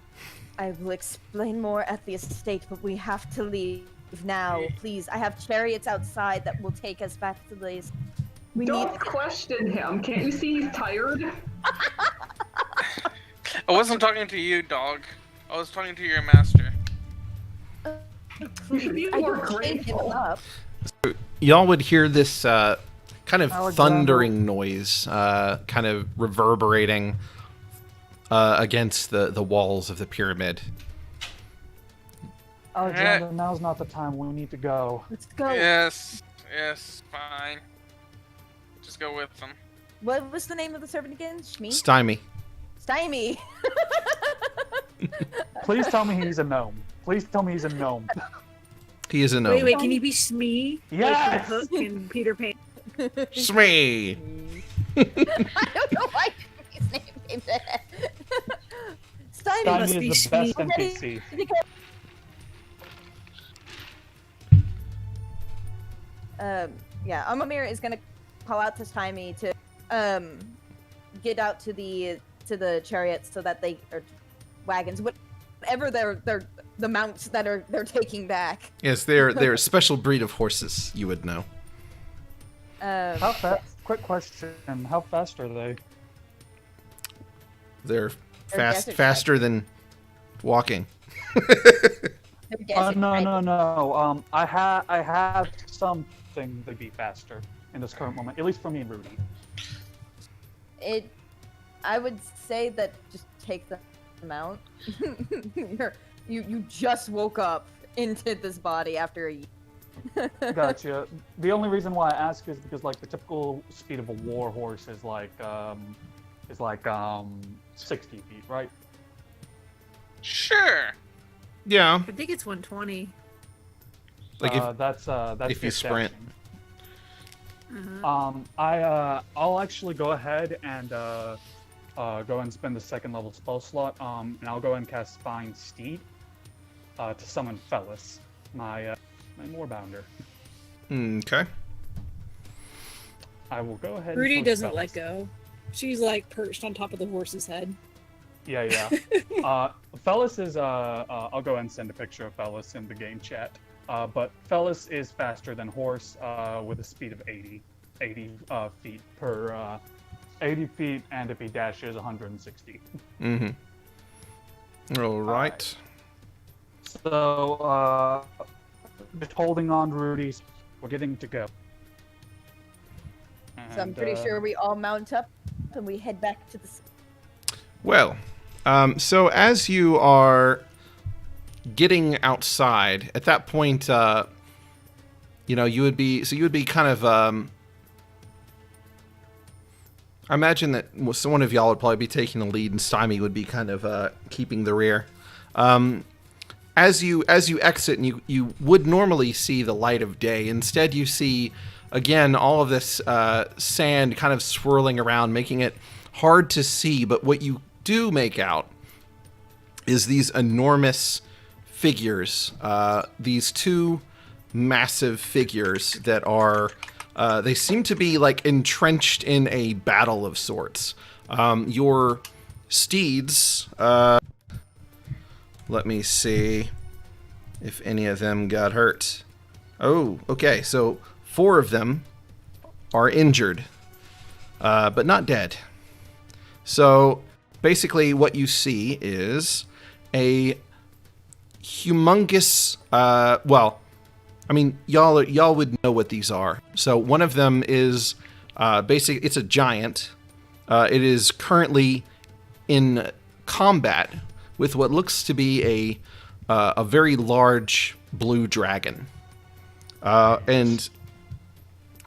I will explain more at the estate, but we have to leave now. Please, I have chariots outside that will take us back to the... Don't question him. Can't you see he's tired? I wasn't talking to you, dog. I was talking to your master. You should be I more don't chain him grateful. up. Y'all would hear this kind of Alexander. thundering noise, kind of reverberating against the walls of the pyramid. Alexander, now's not the time. We need to go. Let's go. Yes, fine. Just go with them. What was the name of the servant again? Shmi? Stymie. Stymie. Please tell me he's a gnome. Please tell me he's a gnome. He is a gnome. Wait, can he be Smee? Yes! Like the Hook and Peter Pan. Smee! I don't know why his name came to that. Stymie. must Stymie be is the best Shmi. NPC. Yeah, Amamir is gonna call out to Stymie to get out to the chariots so that they or wagons, whatever the mounts that they're taking back. Yes, they're a special breed of horses, you would know. How fast? Quick question. How fast are they? They're desert faster than walking. They're desert No. riders. I have something to be faster in this current moment, at least for me and Rudy. I would say that just take them out. You just woke up into this body after a year. Gotcha. The only reason why I ask is because, like, the typical speed of a war horse is like 60 feet, right? Sure. Yeah, I think it's 120. like That's if you just sprint. dashing. Uh-huh. I'll actually go ahead and go and spend the second level spell slot. And I'll go and cast Find Steed to summon Fellis, my Moorbounder. Okay. I will go ahead. Rudy and push doesn't let Fellis. go. She's like perched on top of the horse's head. Yeah. Fellis is I'll go ahead and send a picture of Fellis in the game chat. But Fellis is faster than horse with a speed of 80 feet per 80 feet, and if he dashes 160. Mm-hmm. All right. So just holding on, Rudy. We're getting to go. So I'm pretty sure we all mount up and we head back to the... Well, so as you are getting outside, at that point, you would be kind of, I imagine that one of y'all would probably be taking the lead and Stymie would be kind of keeping the rear. As you exit, and you would normally see the light of day, instead you see, again, all of this sand kind of swirling around, making it hard to see, but what you do make out is these enormous figures. These two massive figures that are, they seem to be like entrenched in a battle of sorts. Your steeds, let me see if any of them got hurt. Oh, okay, so 4 of them are injured, but not dead. So basically what you see is a humongous, well, I mean, y'all would know what these are. So one of them is basically, it's a giant. It is currently in combat with what looks to be a very large blue dragon. And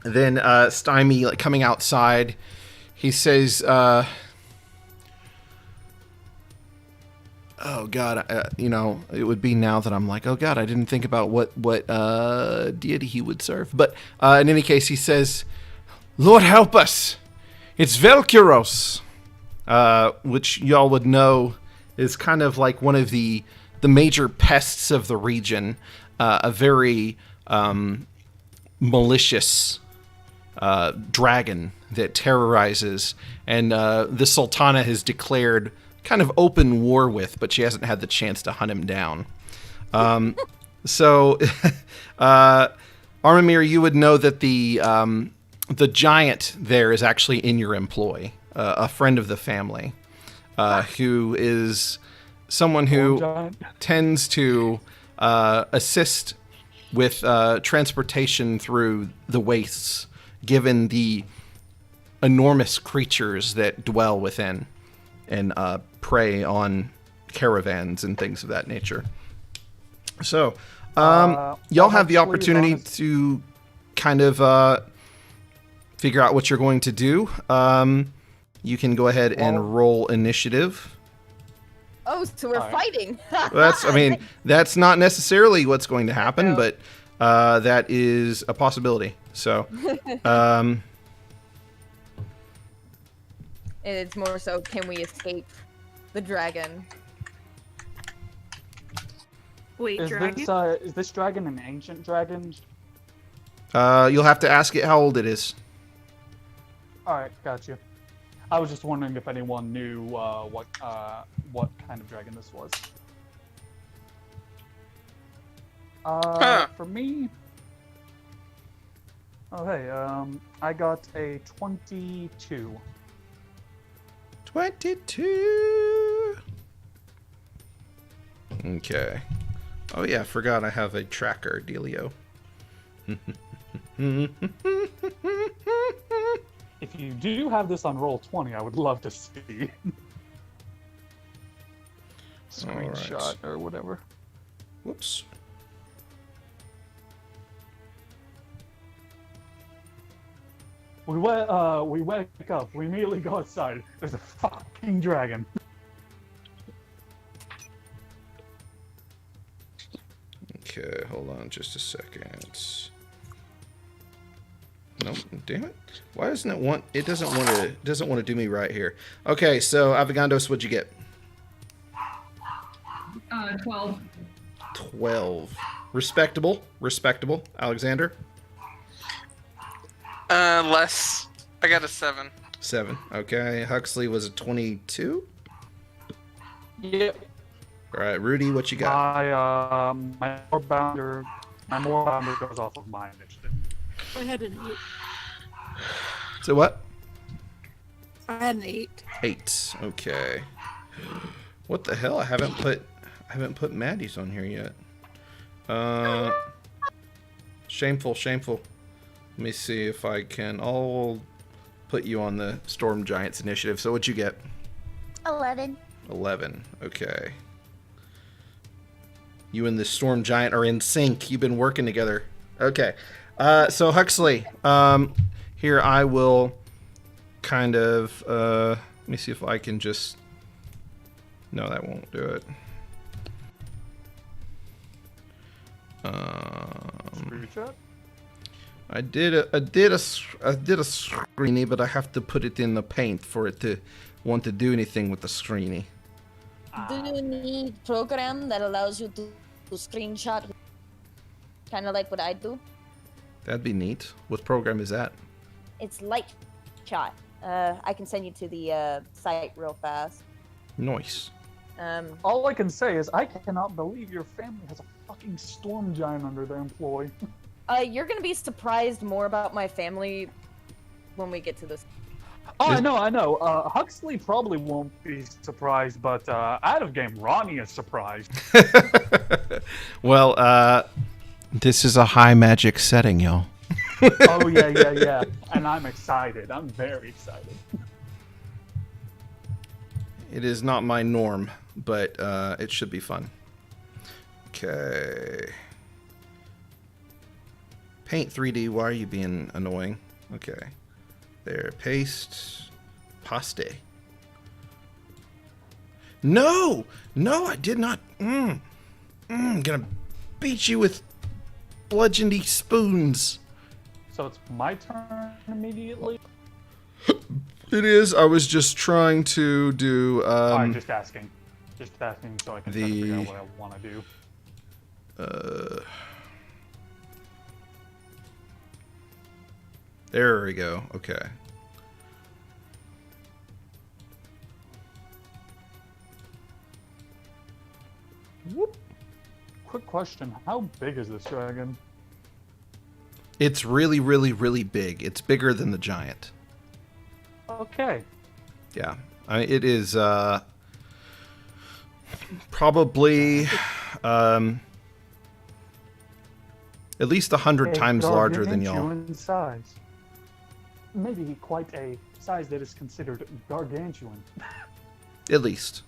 then Stymie, like, coming outside, he says, oh God, you know, it would be now that I'm like, oh God, I didn't think about what deity he would serve. But in any case, he says, Lord help us, it's Velkyros, which y'all would know is kind of like one of the major pests of the region, a very malicious dragon that terrorizes, and the Sultana has declared kind of open war with, but she hasn't had the chance to hunt him down. So, Armamir, you would know that the giant there is actually in your employ, a friend of the family, who is someone who tends to assist with transportation through the wastes, given the enormous creatures that dwell within and prey on caravans and things of that nature. So, y'all have the opportunity to kind of figure out what you're going to do. You can go ahead and roll initiative. Oh, so we're fighting. That's not necessarily what's going to happen, but that is a possibility. So, it's more so, can we escape the dragon? Wait, Is this dragon an ancient dragon? You'll have to ask it how old it is. Alright, got you. I was just wondering if anyone knew what kind of dragon this was. For me... Oh, hey, I got a 22. 22. Okay. Oh yeah, I forgot I have a tracker, Delio. If you do have this on Roll20, I would love to see. Screenshot or whatever. Whoops. We wake up, we immediately go outside. There's a fucking dragon. Okay, hold on just a second. Nope, damn it. Why doesn't it want, it doesn't want to do me right here. Okay, so Avogandos, what'd you get? 12. 12. Respectable. Alexander? Less. I got a 7. 7. Okay, Huxley was a 22. Yep. All right, Rudy, what you got? My more bounder goes off of my initiative. I had an 8. So what? I had an 8. 8. Okay. What the hell? I haven't put Maddie's on here yet. Shameful. Let me see if I can. I'll put you on the Storm Giants initiative. So what'd you get? 11. 11. Okay. You and the Storm Giant are in sync. You've been working together. Okay. So Huxley, here I will kind of, let me see if I can just, no, that won't do it. Screenshot? I did a screeny, but I have to put it in the paint for it to want to do anything with the screeny. Do you need program that allows you to screenshot? Kind of like what I do. That'd be neat. What program is that? It's light shot. I can send you to the site real fast. Nice. All I can say is I cannot believe your family has a fucking storm giant under their employ. You're gonna be surprised more about my family when we get to this. Oh, I know. Huxley probably won't be surprised, but out of game, Ronnie is surprised. Well, this is a high magic setting, y'all. Oh, yeah. And I'm excited. I'm very excited. It is not my norm, but it should be fun. Okay. Paint 3D, why are you being annoying? Okay. There, paste. Paste. No! No, I did not. I'm gonna beat you with bludgeony spoons. So it's my turn immediately? It is. I was just trying to do. Alright, just asking. Just asking so I can try to figure out what I want to do. There we go. Okay. Whoop. Quick question. How big is this dragon? It's really, really, really big. It's bigger than the giant. Okay. Yeah. It is probably at least 100 times larger than y'all. Gargantuan size. Maybe quite a size that is considered gargantuan. At least.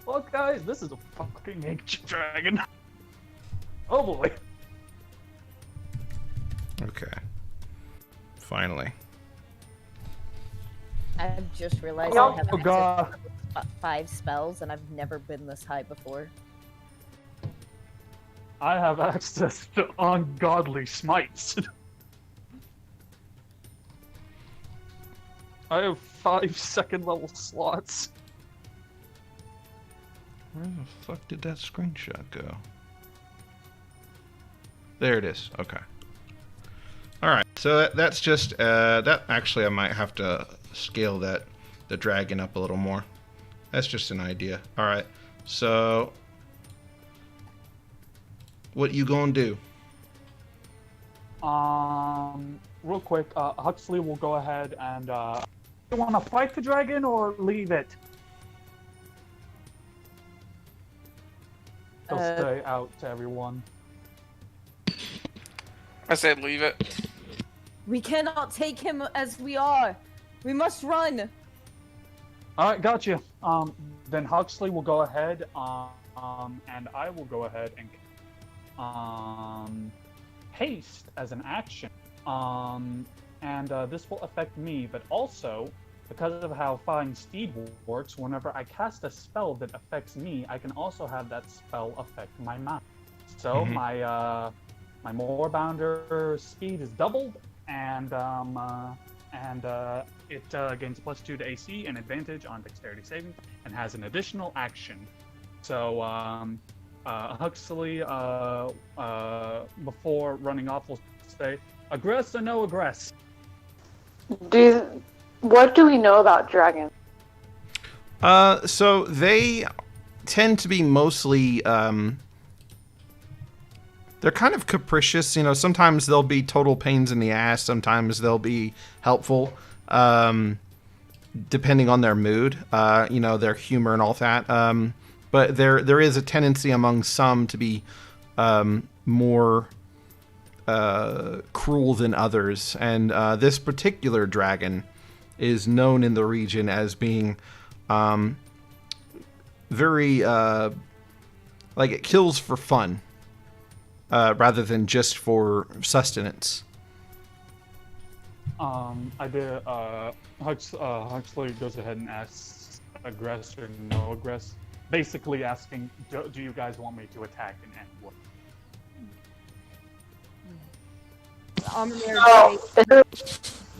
Well, guys, this is a fucking ancient dragon. Oh boy. Okay. Finally. I've just realized Oh, I have access God. to 5 spells, and I've never been this high before. I have access to ungodly smites. I have 5 second level slots. Where the fuck did that screenshot go? There it is. Okay. All right. So that's just that. Actually, I might have to scale the dragon up a little more. That's just an idea. All right. So, what you gonna do? Real quick, Huxley will go ahead and you want to fight the dragon or leave it? He'll say out to everyone. I said leave it. We cannot take him as we are. We must run. All right, gotcha. Then Huxley will go ahead, and I will go ahead and haste as an action. And this will affect me, but also because of how Flying Steed works, whenever I cast a spell that affects me, I can also have that spell affect my mount. So my Moorbounder speed is doubled, and it gains +2 to AC and advantage on Dexterity saving, and has an additional action. So Huxley, before running off, will say, "Aggress or no aggress?" What do we know about dragons? So they tend to be mostly they're kind of capricious. You know, sometimes they'll be total pains in the ass. Sometimes they'll be helpful, depending on their mood. You know, their humor and all that. But there is a tendency among some to be more cruel than others. And this particular dragon is known in the region as being very like it kills for fun. Rather than just for sustenance. Huxley goes ahead and asks aggress or no aggress, basically asking, do you guys want me to attack and end war?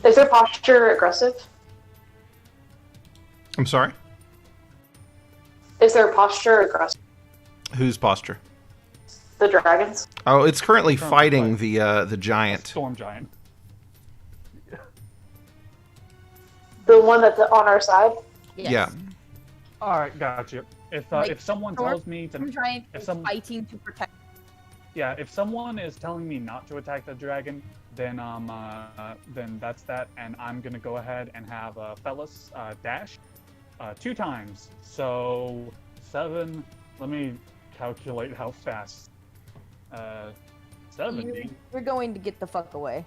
Is their posture aggressive? I'm sorry? Is their posture aggressive? Whose posture? The dragons? Oh, it's currently Currently fighting the giant. Storm giant. The one that's on our side? Yes. Yeah. All right, gotcha. Like, If someone Storm- tells me Storm to, giant if is some- fighting to protect. yeah, if someone is telling me not to attack the dragon, then that's that, and I'm gonna go ahead and have Fellas dash 2 times. So 7. Let me calculate how fast. 70. You're going to get the fuck away.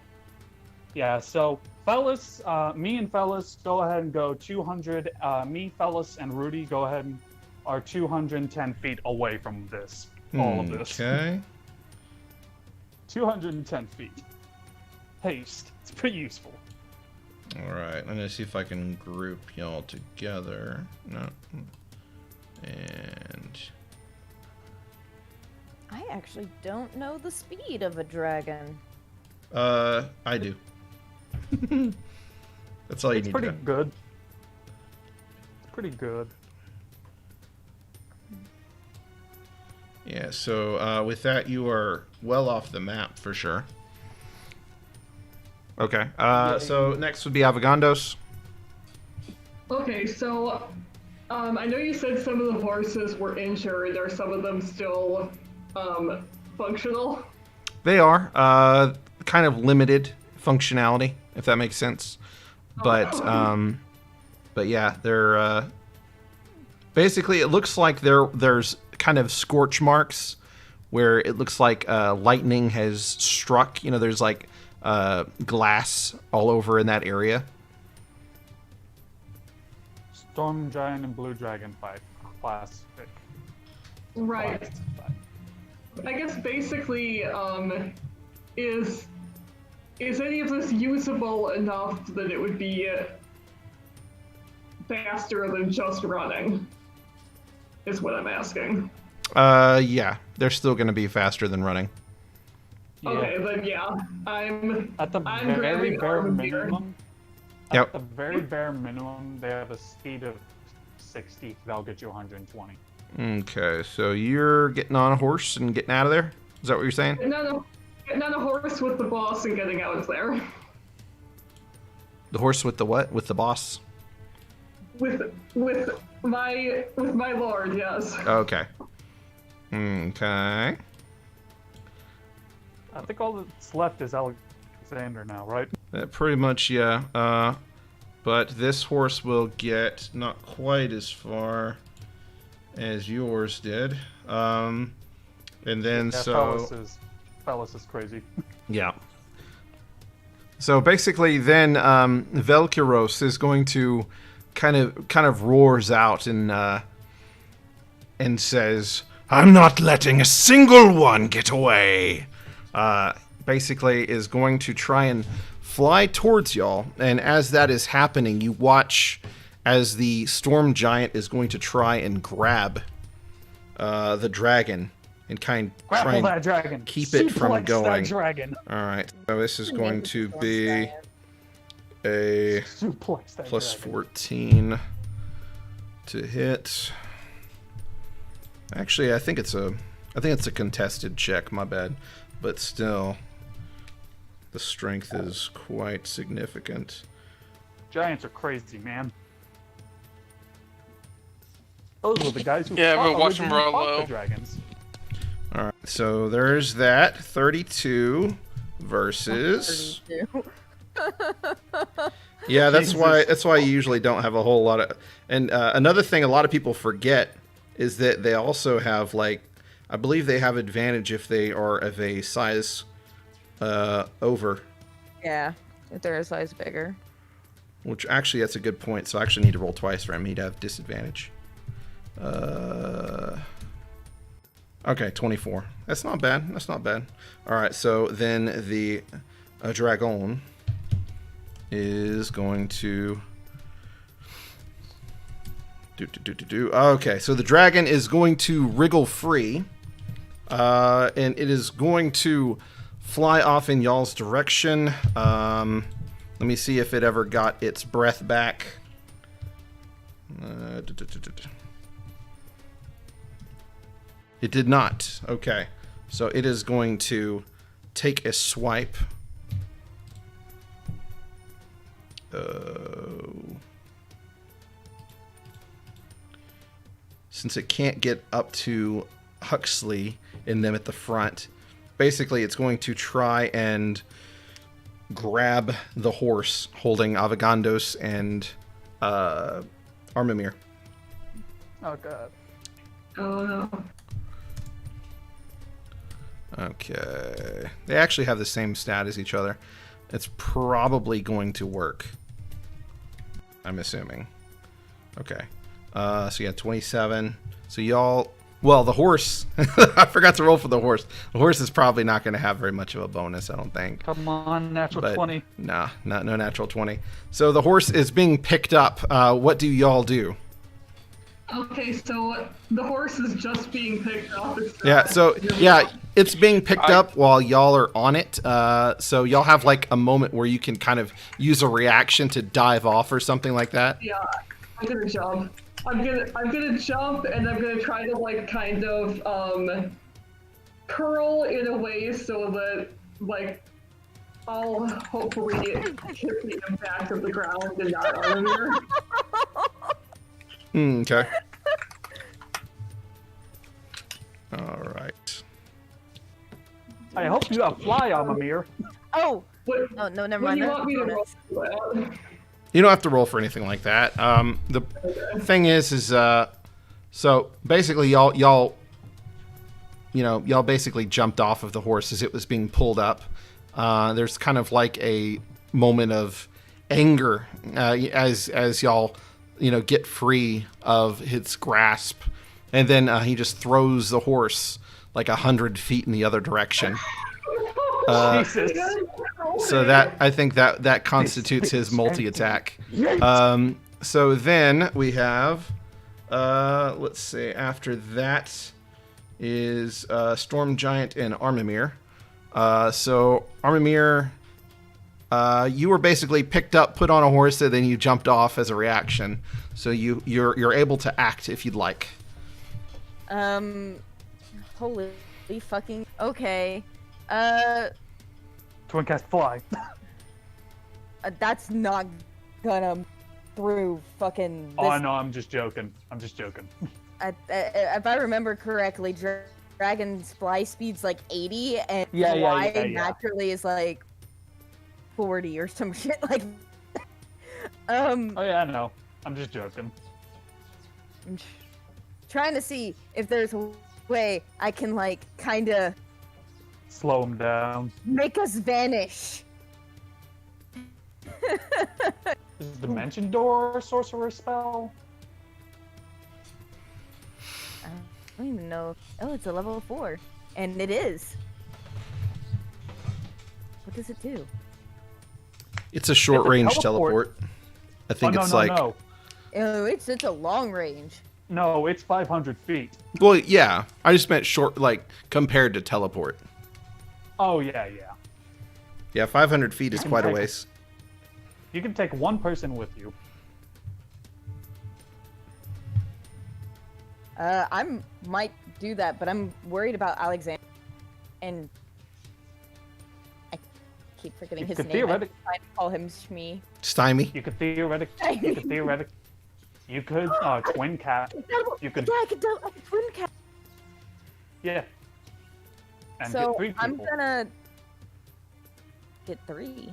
Yeah, so Fellas, me and Fellas go ahead and go 200. Me, Fellas, and Rudy go ahead and are 210 feet away from this. All of this. Okay. 210 feet. Haste. It's pretty useful. All right. I'm gonna see if I can group y'all together. No. And I actually don't know the speed of a dragon. I do. That's all you It's need pretty to know. good. It's pretty good. Yeah. So with that, you are well off the map for sure. Okay. So next would be Avogandos. Okay, so I know you said some of the horses were injured. Are some of them still functional? They are kind of limited functionality, if that makes sense. But yeah, they're basically, it looks like there's kind of scorch marks where it looks like lightning has struck. You know, there's like glass all over in that area. Storm giant and blue dragon fight. Classic. Right. Classic fight. I guess basically, is any of this usable enough that it would be faster than just running? Is what I'm asking. Yeah, they're still going to be faster than running. Yeah. Okay, then yeah, I'm At the I'm very grabbing bare Armor minimum. Yep. At the very bare minimum, they have a speed of 60. That'll get you 120. Okay, so you're getting on a horse and getting out of there? Is that what you're saying? getting on a horse with the boss and getting out of there. The horse with the what? With the boss? With my lord, yes. Okay. Okay. I think all that's left is Alexander now, right? Pretty much, yeah. But this horse will get not quite as far as yours did. And then Yeah, so... Fellas is crazy. Yeah. So basically, then Velkyros is going to kind of roars out and says, "I'm not letting a single one get away." Basically, is going to try and fly towards y'all, and as that is happening, you watch as the storm giant is going to try and grab the dragon and try Grapple and that dragon. keep it from Suplex going. That dragon. All right, so this is going to be a Suplex that plus dragon. 14 to hit. Actually, I think it's a contested check. My bad, but still, the strength is quite significant. Giants are crazy, man. Those were the guys who Yeah, but watch them originally roll fought low. the dragons. All right, so there's that 32 versus. 32. Yeah, that's Jesus. why you usually don't have a whole lot of. And another thing a lot of people forget is that they also have, like, I believe they have advantage if they are of a size over. Yeah, if they're a size bigger. Which actually, that's a good point. So I actually need to roll twice for me to have disadvantage. Okay, 24. That's not bad. That's not bad. All right, so then the dragon is going to do. Okay, so the dragon is going to wriggle free, and it is going to fly off in y'all's direction. Let me see if it ever got its breath back. It did not. Okay. So it is going to take a swipe. Since it can't get up to Huxley and them at the front, basically it's going to try and grab the horse holding Avogandos and Armamir. Oh god. Oh no. Okay. They actually have the same stat as each other. It's probably going to work. I'm assuming. Okay. So yeah, 27. So y'all... Well, the horse... I forgot to roll for the horse. The horse is probably not going to have very much of a bonus, I don't think. Come on, natural But 20. Nah, no natural 20. So the horse is being picked up. What do y'all do? Okay, so the horse is just being picked up. Yeah, so yeah, it's being picked up while y'all are on it. So y'all have like a moment where you can kind of use a reaction to dive off or something like that. Yeah, I'm gonna jump. I'm gonna jump, and I'm gonna try to like kind of curl in a way so that like I'll hopefully hit the impact of the ground and not Armor. Okay. All right. I hope you have fly, Amamir. Oh! What, Oh, no, never what mind. do you That's want me to roll bonus. for that? You don't have to roll for anything like that. The thing is so basically y'all basically jumped off of the horse as it was being pulled up. There's kind of like a moment of anger as y'all get free of his grasp, and then he just throws the horse like 100 feet in the other direction. Jesus. So that I think that constitutes his multi-attack. So then we have, let's see. After that is Storm Giant and Armamir. So Armamir, you were basically picked up, put on a horse, and then you jumped off as a reaction. So you're able to act if you'd like. Holy fucking... Okay. Twin cast fly. That's not gonna through fucking this. Oh no, I'm just joking. If I remember correctly, Dragon's fly speed's like 80, and Yeah, fly naturally is like 40 or some shit like that. Oh yeah, no. I'm just joking. I'm trying to see if there's a way I can like kind of Slow him down. make us vanish. Is Dimension Door a sorcerer spell? I don't even know. Oh, it's a level 4, and it is. What does it do? It's a short range teleport. teleport. I think it's no. Oh, it's a long range. No, it's 500 feet. Well, yeah. I just meant short, like compared to teleport. Oh yeah. Yeah, 500 feet is quite a ways. You can take one person with you. I might do that, but I'm worried about Alexander. And I keep forgetting his name. I'm trying to call him Shmi. Stymie. You could twin cat. You could. Yeah, I could twin cat. Yeah. And So get 3 people. I'm gonna get 3.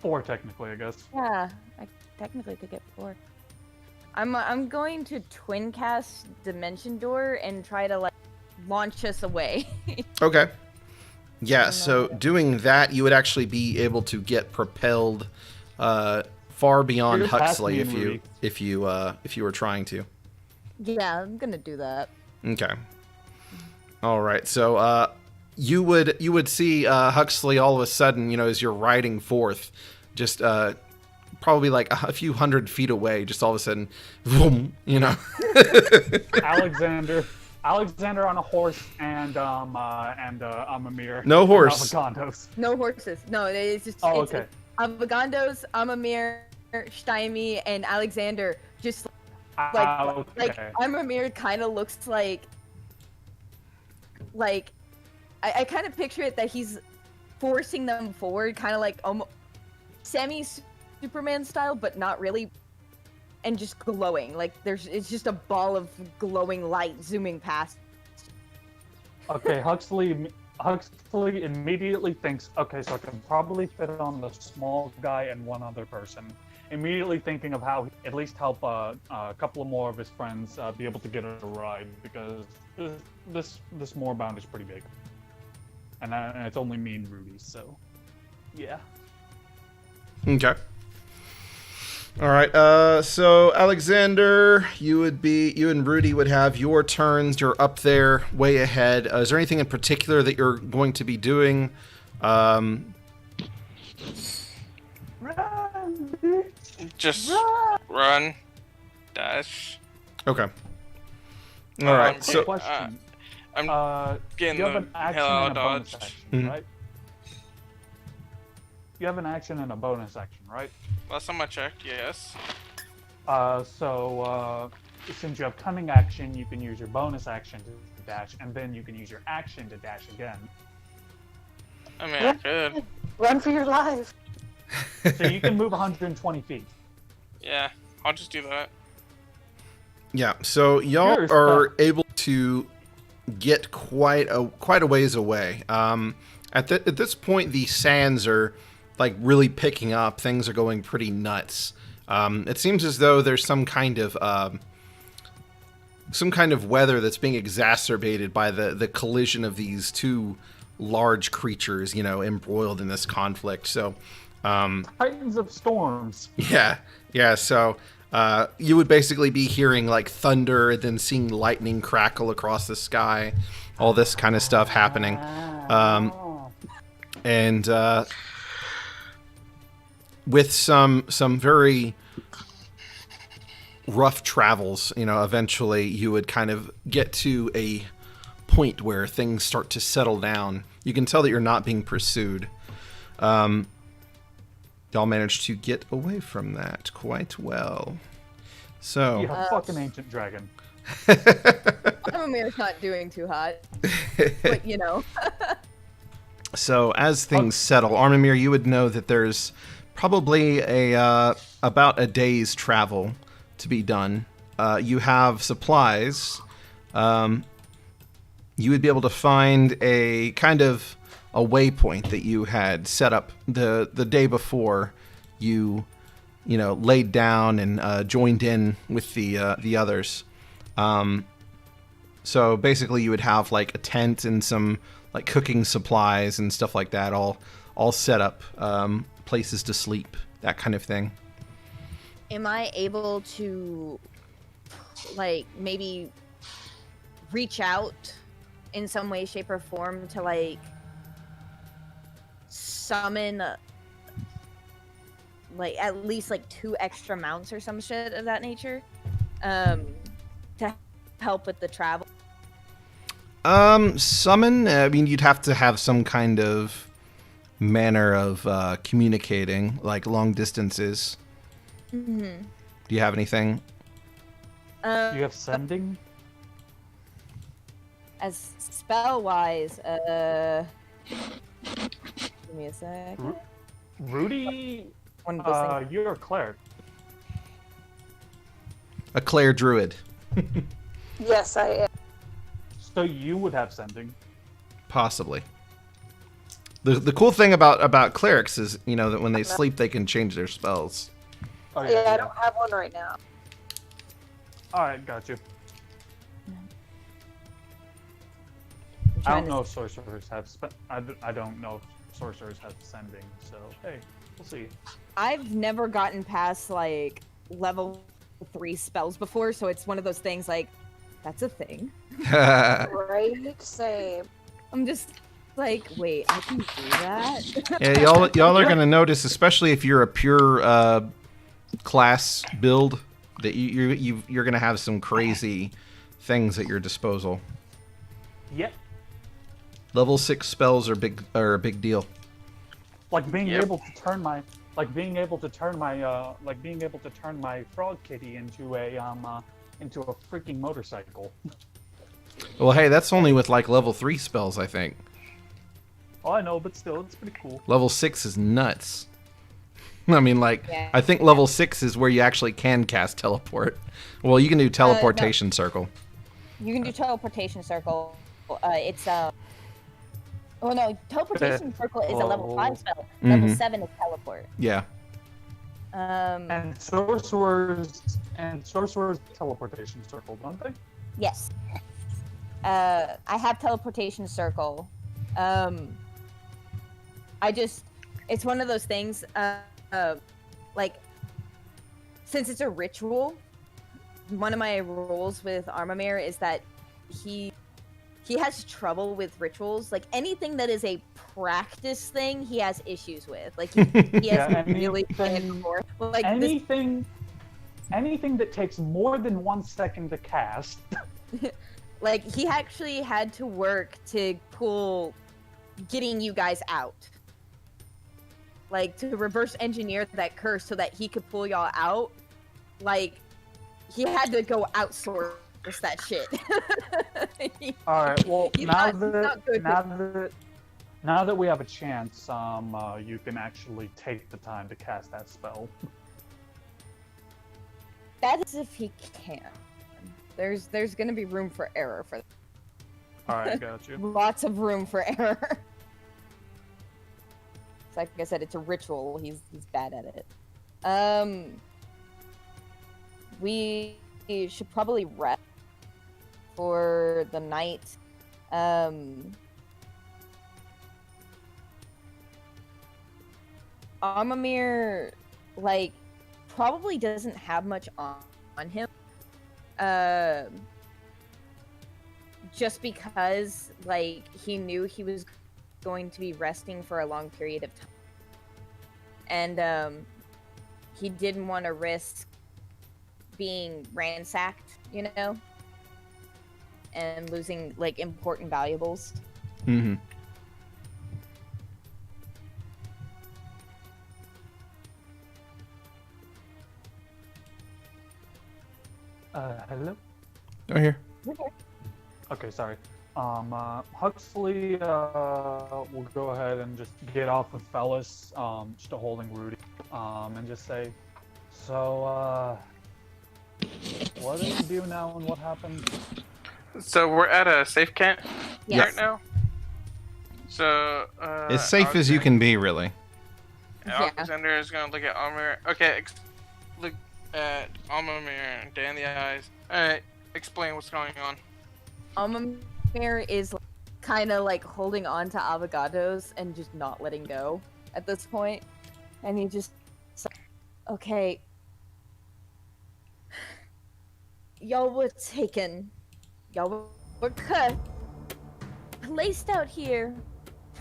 4 technically, I guess. Yeah, I technically could get 4. I'm going to twin cast Dimension Door and try to like launch us away. Okay. Yeah, so doing that, you would actually be able to get propelled far beyond You're past Huxley me and Rudy. if you were trying to. Yeah, I'm gonna do that. Okay. All right. So you would see Huxley all of a sudden, as you're riding forth, just probably like a few hundred feet away, just all of a sudden, boom, Alexander on a horse and Amamir. No horse. Avogandos. No horses. No, it's just Oh, it's okay. Avogandos, Amamir, Stymie, and Alexander. Just like Okay. Amamir kind of looks like like, I kind of picture it that he's forcing them forward, kind of like almost semi-Superman style, but not really, and just glowing. Like it's just a ball of glowing light zooming past. Okay, Huxley immediately thinks, okay, so I can probably fit on the small guy and one other person. Immediately thinking of how at least help a couple of more of his friends be able to get a ride, because this moorbound is pretty big, and it's only me and Rudy, so yeah. Okay. All right. So Alexander, you and Rudy would have your turns. You're up there, way ahead. Is there anything in particular that you're going to be doing? Just run, dash. Okay. All right. So So Question. I'm getting You have the an action hell out and of a bonus Dodge. action, Mhm. right? You have an action and a bonus action, right? Last time I checked, yes. So since you have cunning action, you can use your bonus action to dash, and then you can use your action to dash again. I mean, I could. Run for your life. So you can move 120 feet. Yeah, I'll just do that. yeah. So y'all Here's are able to get quite a ways away. At this point, the sands are like really picking up. Things are going pretty nuts. It seems as though there's some kind of weather that's being exacerbated by the collision of these two large creatures, embroiled in this conflict. So, Titans of storms. yeah. So, you would basically be hearing like thunder, and then seeing lightning crackle across the sky, all this kind of stuff happening, and with some very rough travels, eventually you would kind of get to a point where things start to settle down. You can tell that you're not being pursued. Y'all managed to get away from that quite well. So, You have fucking ancient dragon. Amamir's not doing too hot, but so as things settle, Armamir, you would know that there's probably about a day's travel to be done. You have supplies. You would be able to find a kind of a waypoint that you had set up the day before you laid down and joined in with the others. So basically you would have like a tent and some like cooking supplies and stuff like that all set up, places to sleep, that kind of thing. Am I able to, like, maybe reach out in some way, shape, or form to, like, summon, like, at least, like, 2 extra mounts or some shit of that nature, to help with the travel? Summon, I mean, you'd have to have some kind of manner of communicating, like long distances. Mm-hmm. Do you have anything? Do you have sending? As spell-wise, give me a sec. Rudy, One of those things. you're a cleric. A Claire Druid. Yes, I am. So you would have sending. Possibly. The cool thing about clerics is, that when they sleep, they can change their spells. Oh, Yeah, I don't have one right now. Alright, got you. I'm I trying don't to know if sorcerers have I don't know if sorcerers have sending, so hey, we'll see. I've never gotten past like level 3 spells before, so it's one of those things like that's a thing. Right? Same. I'm just like, wait, I can do that? Yeah, y'all are gonna notice, especially if you're a pure class build, that you're gonna have some crazy things at your disposal. Yep. Level 6 spells are a big deal. Like being Yep. able to turn my frog kitty into a freaking motorcycle. Well, hey, that's only with like level 3 spells, I think. Oh, I know, but still, it's pretty cool. Level 6 is nuts. I mean, like, Yeah. I think level 6 is where you actually can cast teleport. Well, you can do teleportation circle. You can do teleportation circle. It's Oh no, teleportation circle is a level 5 spell. Level 7 is teleport. Yeah. And sorcerers teleportation circle, don't they? Yes. I have teleportation circle. It's one of those things, like, since it's a ritual, one of my rules with Armamir is that he has trouble with rituals. Like, anything that is a practice thing, he has issues with. Like, he has really played it before. Like, anything that takes more than 1 second to cast. Like, he actually had to work to pull getting you guys out. Like, to reverse engineer that curse so that he could pull y'all out. Like, he had to go outsource that shit. Alright, well, now that we have a chance, you can actually take the time to cast that spell. That is if he can. There's gonna be room for error for that. Alright, got you. Lots of room for error. So like I said, it's a ritual. He's bad at it. We should probably rest for the night. Amamir, like, probably doesn't have much on him. Just because, like, he knew he was going to be resting for a long period of time. And, he didn't want to risk being ransacked, you know? And losing, like, important valuables. Mm-hmm. Hello? Oh, here. Okay, sorry. Huxley will go ahead and just get off with Fellas, just holding Rudy, and just say, so, what do you do now and what happened? So we're at a safe camp Yes. right now. So As safe as you can be, really. Yeah. Alexander is gonna look at Almir. Okay, look at Almir and Dan in the eyes. All right, explain what's going on. Amamir is kind of like holding on to avocados and just not letting go at this point. And he just, okay. Y'all were taken. Y'all were cut. Placed out here.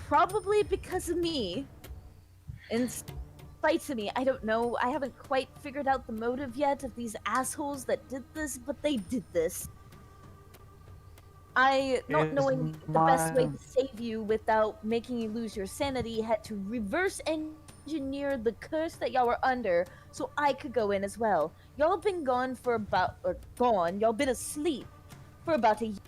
Probably because of me. In spite of me. I don't know. I haven't quite figured out the motive yet of these assholes that did this, but they did this. Not knowing the best way to save you without making you lose your sanity, had to reverse engineer the curse that y'all were under so I could go in as well. Y'all been gone for y'all been asleep for about a year.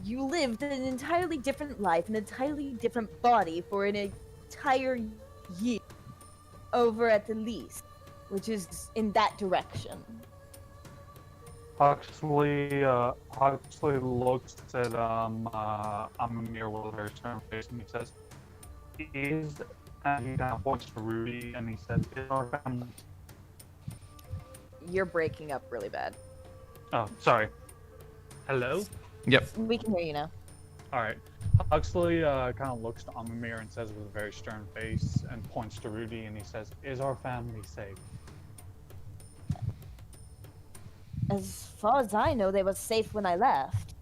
You lived an entirely different life, an entirely different body for an entire year over at the least, which is in that direction. Huxley looks at Amamir with a very stern face and he says, and he kind of points to Rudy and he says, is our family... You're breaking up really bad. Oh, sorry. Hello? Yep. We can hear you now. Alright. Huxley kind of looks to Amamir and says with a very stern face and points to Rudy and he says, is our family safe? As far as I know, they were safe when I left.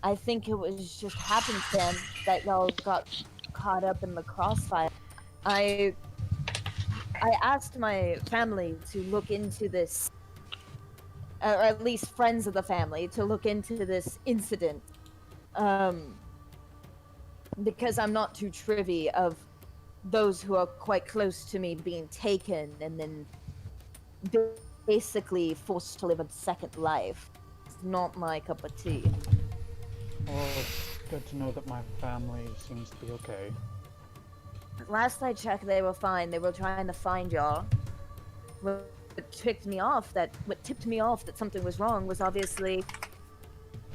I think it was just happenstance that y'all got caught up in the crossfire. I asked my family to look into this, or at least friends of the family, to look into this incident. Because I'm not too privy of those who are quite close to me being taken and then basically forced to live a second life. It's not my cup of tea. Well, it's good to know that my family seems to be okay. Last I checked, they were fine. They were trying to find y'all. What tipped me off that something was wrong was obviously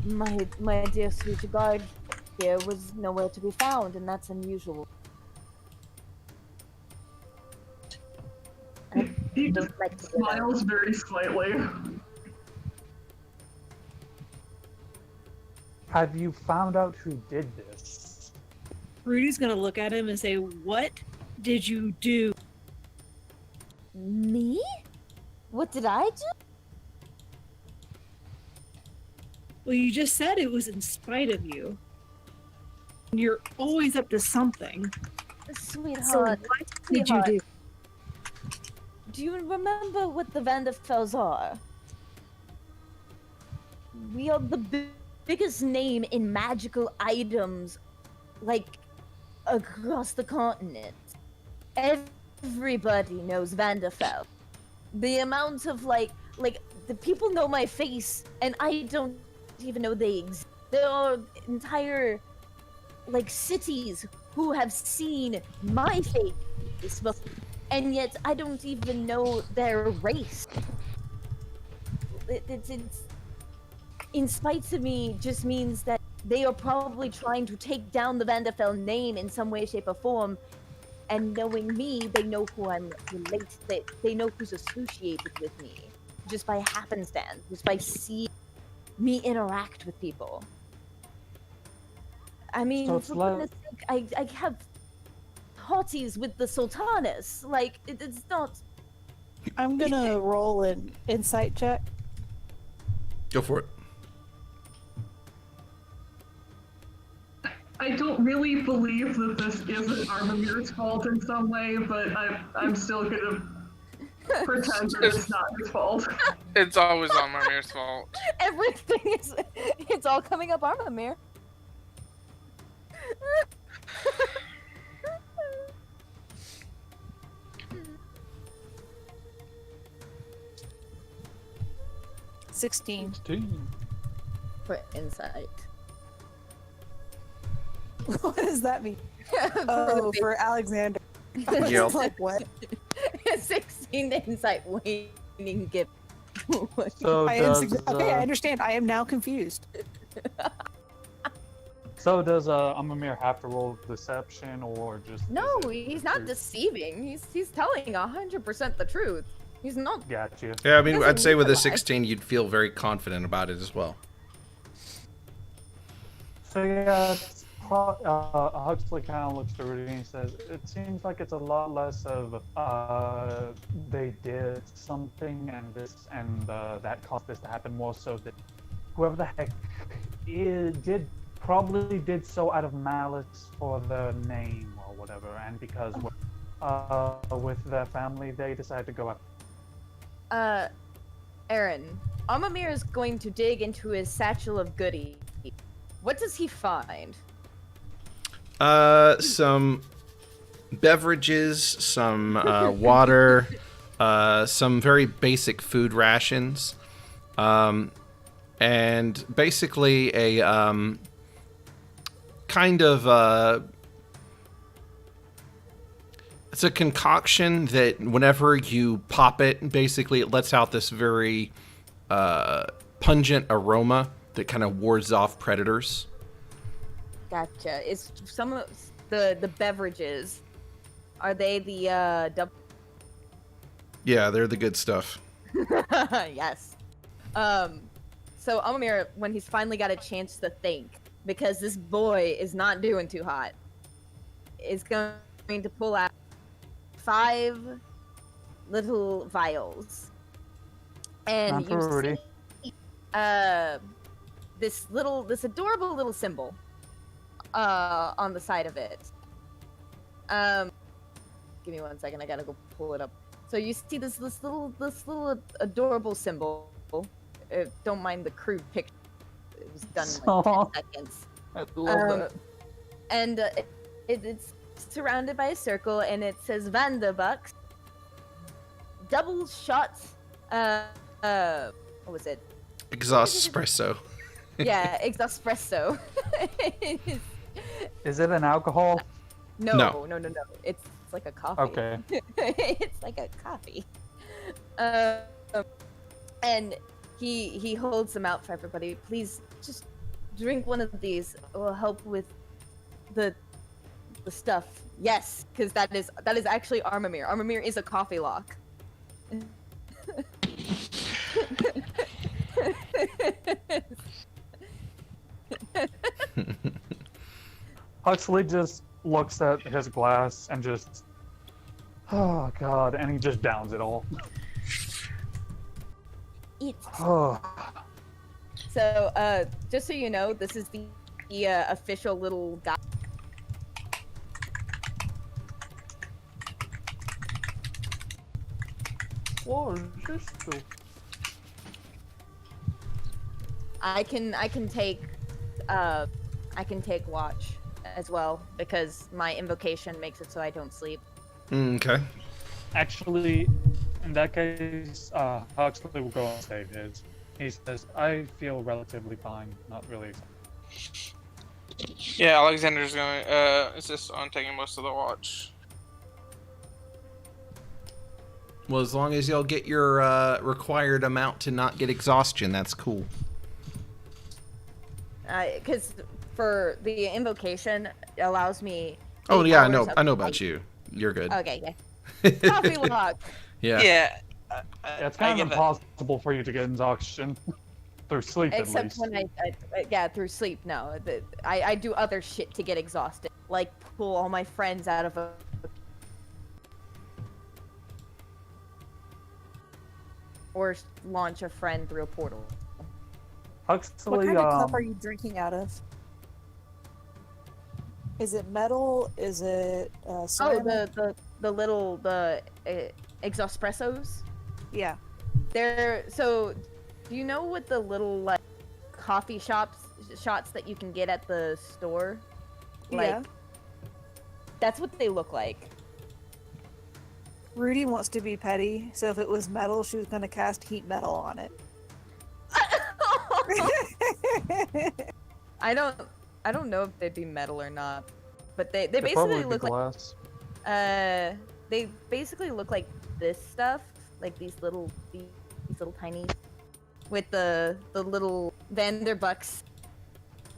my dear sweet guard here was nowhere to be found, and that's unusual. He just smiles very slightly. Have you found out who did this? Rudy's gonna look at him and say, "What did you do?" Me? What did I do? Well, you just said it was in spite of you. You're always up to something. Sweetheart, So what did you do? Do you remember what the Vanderfells are? We are the biggest name in magical items, like, across the continent. Everybody knows Vanderfell. The amount of, like, the people know my face, and I don't even know they exist. There are entire, like, cities who have seen my face before, and yet I don't even know their race. It's in spite of me just means that they are probably trying to take down the Vanderfell name in some way, shape, or form. And knowing me, they know who I'm related to. They know who's associated with me. Just by happenstance. Just by seeing me interact with people. I mean, So it's for like- goodness sake, I have parties with the Sultanas. Like, it's not... I'm gonna roll an insight check. Go for it. I don't really believe that this isn't Armamir's fault in some way, but I'm still gonna pretend that it's not his fault. It's always on Marmir's fault. Everything is... It's all coming up Armamir. 16. 16. For insight. What does that mean? For Oh, the for Alexander. I was Yep. like, what? 16 insight waning gift. So I am does, okay, I understand. I am now confused. so does Amamir have to roll deception or just? No, is it he's not truth? deceiving. He's telling 100% the truth. He's not. Gotcha. Yeah, I mean, Doesn't I'd say with a lie. 16, you'd feel very confident about it as well. So yeah, Huxley kind of looks to Rudy and says, "It seems like it's a lot less of they did something and that caused this to happen, more so that whoever the heck probably did so out of malice for the name or whatever, and because with their family they decided to go up." Aaron, Amamir is going to dig into his satchel of goodies. What does he find? Some beverages, some water, some very basic food rations, and basically a kind of it's a concoction that whenever you pop it, basically it lets out this very pungent aroma that kind of wards off predators. Gotcha. Is some of the beverages, are they the Yeah, they're the good stuff. yes. So Amamir, when he's finally got a chance to think, because this boy is not doing too hot, is going to pull out 5 little vials. And Not for Rudy. see this adorable little symbol on the side of it. Give me 1 second, I gotta go pull it up. So you see this little adorable symbol. Don't mind the crude picture. It was done in like Aw. 10 seconds. I love it. And it's surrounded by a circle, and it says Vanderbucks. Double shot. What was it? Exhaust espresso. Yeah, exospresso. Is it an alcohol? No. It's like a coffee. Okay. It's like a coffee. Um, and he holds them out for everybody. Please just drink one of these. It will help with the stuff. Yes, because that is actually Armamir. Armamir is a coffee lock. Huxley just looks at his glass and just, oh god, and he just downs it all. Oh. So, just so you know, this is the official little guy. What is this do? I can take watch as well because my invocation makes it so I don't sleep. Okay. Actually, in that case, Huxley will go and save his. He says, I feel relatively fine, not really. Yeah, Alexander's going to insist on taking most of the watch. Well, as long as y'all get your required amount to not get exhaustion, that's cool. Because for the invocation it allows me. Oh 8 yeah, hours of I know light. about you. You're good. Okay, yeah. Coffee lock. Yeah. Yeah. It's kind of impossible for you to get exhaustion through sleep, at Except least. when I through sleep. No, I do other shit to get exhausted, like pull all my friends out of a. Or launch a friend through a portal. Huxley, What kind of cup are you drinking out of? Is it metal? Is it ceramic? The little exospressos. Yeah. They're so. Do you know what the little like coffee shots that you can get at the store? Like, Yeah. that's what they look like. Rudy wants to be petty, so if it was metal, she was going to cast heat metal on it. I don't know if they'd be metal or not, but they Could basically probably be look like glass. they basically look like this stuff, like these little tiny, with the little Vanderbucks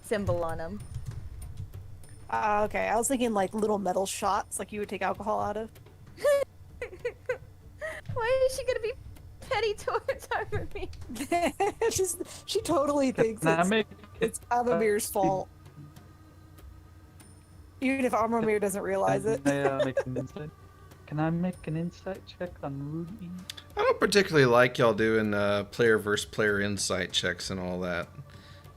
symbol on them. Okay, I was thinking like little metal shots, like you would take alcohol out of. Why is she gonna be petty towards Armamir? She totally thinks it's Amamir's fault. Even if Amramir doesn't realize it. Can I make an insight check on Rudy? I don't particularly like y'all doing player versus player insight checks and all that.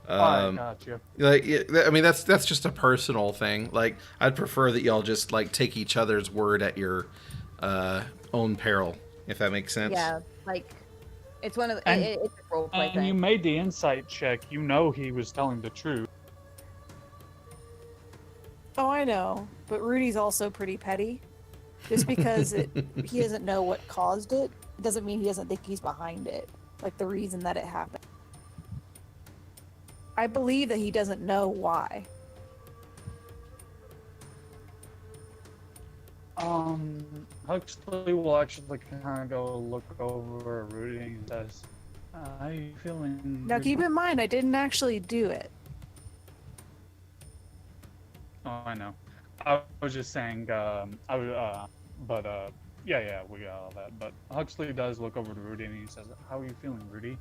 I got you. Like, I mean, that's just a personal thing. Like, I'd prefer that y'all just like take each other's word at your own peril, if that makes sense. Yeah, like it's one of the, And- it's a role play And thing. you made the insight check. You know he was telling the truth. Oh, I know, but Rudy's also pretty petty. Just because he doesn't know what caused it, doesn't mean he doesn't think he's behind it. Like the reason that it happened. I believe that he doesn't know why. Huxley will actually kind of go look over Rudy and says, "How you feeling?" Now keep in mind, I didn't actually do it. Oh, I know. I was just saying, yeah, we got all that. But Huxley does look over to Rudy and he says, "How are you feeling, Rudy?"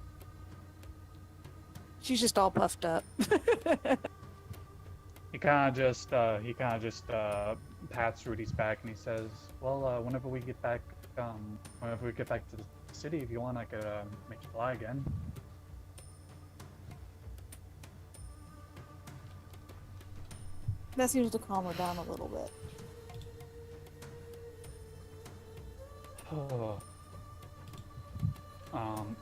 She's just all puffed up. He kind of just pats Rudy's back and he says, "Well, whenever we get back to the city, if you want, I could make you fly again." That seems to calm her down a little bit.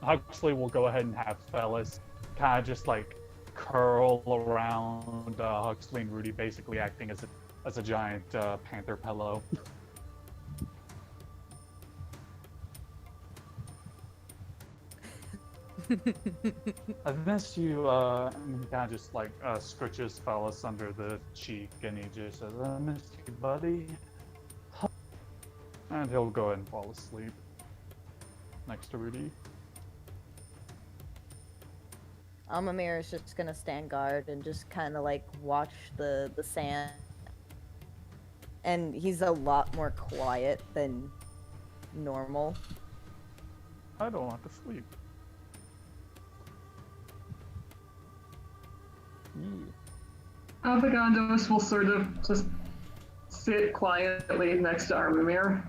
Huxley will go ahead and have Fellas kind of just like curl around Huxley and Rudy, basically acting as a giant panther pillow. I've missed you, and he kind of just like scratches Fellas under the cheek, and he just says, I missed you, buddy. And he'll go ahead and fall asleep next to Rudy. Amamir is just gonna stand guard and just kind of like watch the sand. And he's a lot more quiet than normal. I don't want to sleep. Avogandos will sort of just sit quietly next to Armamir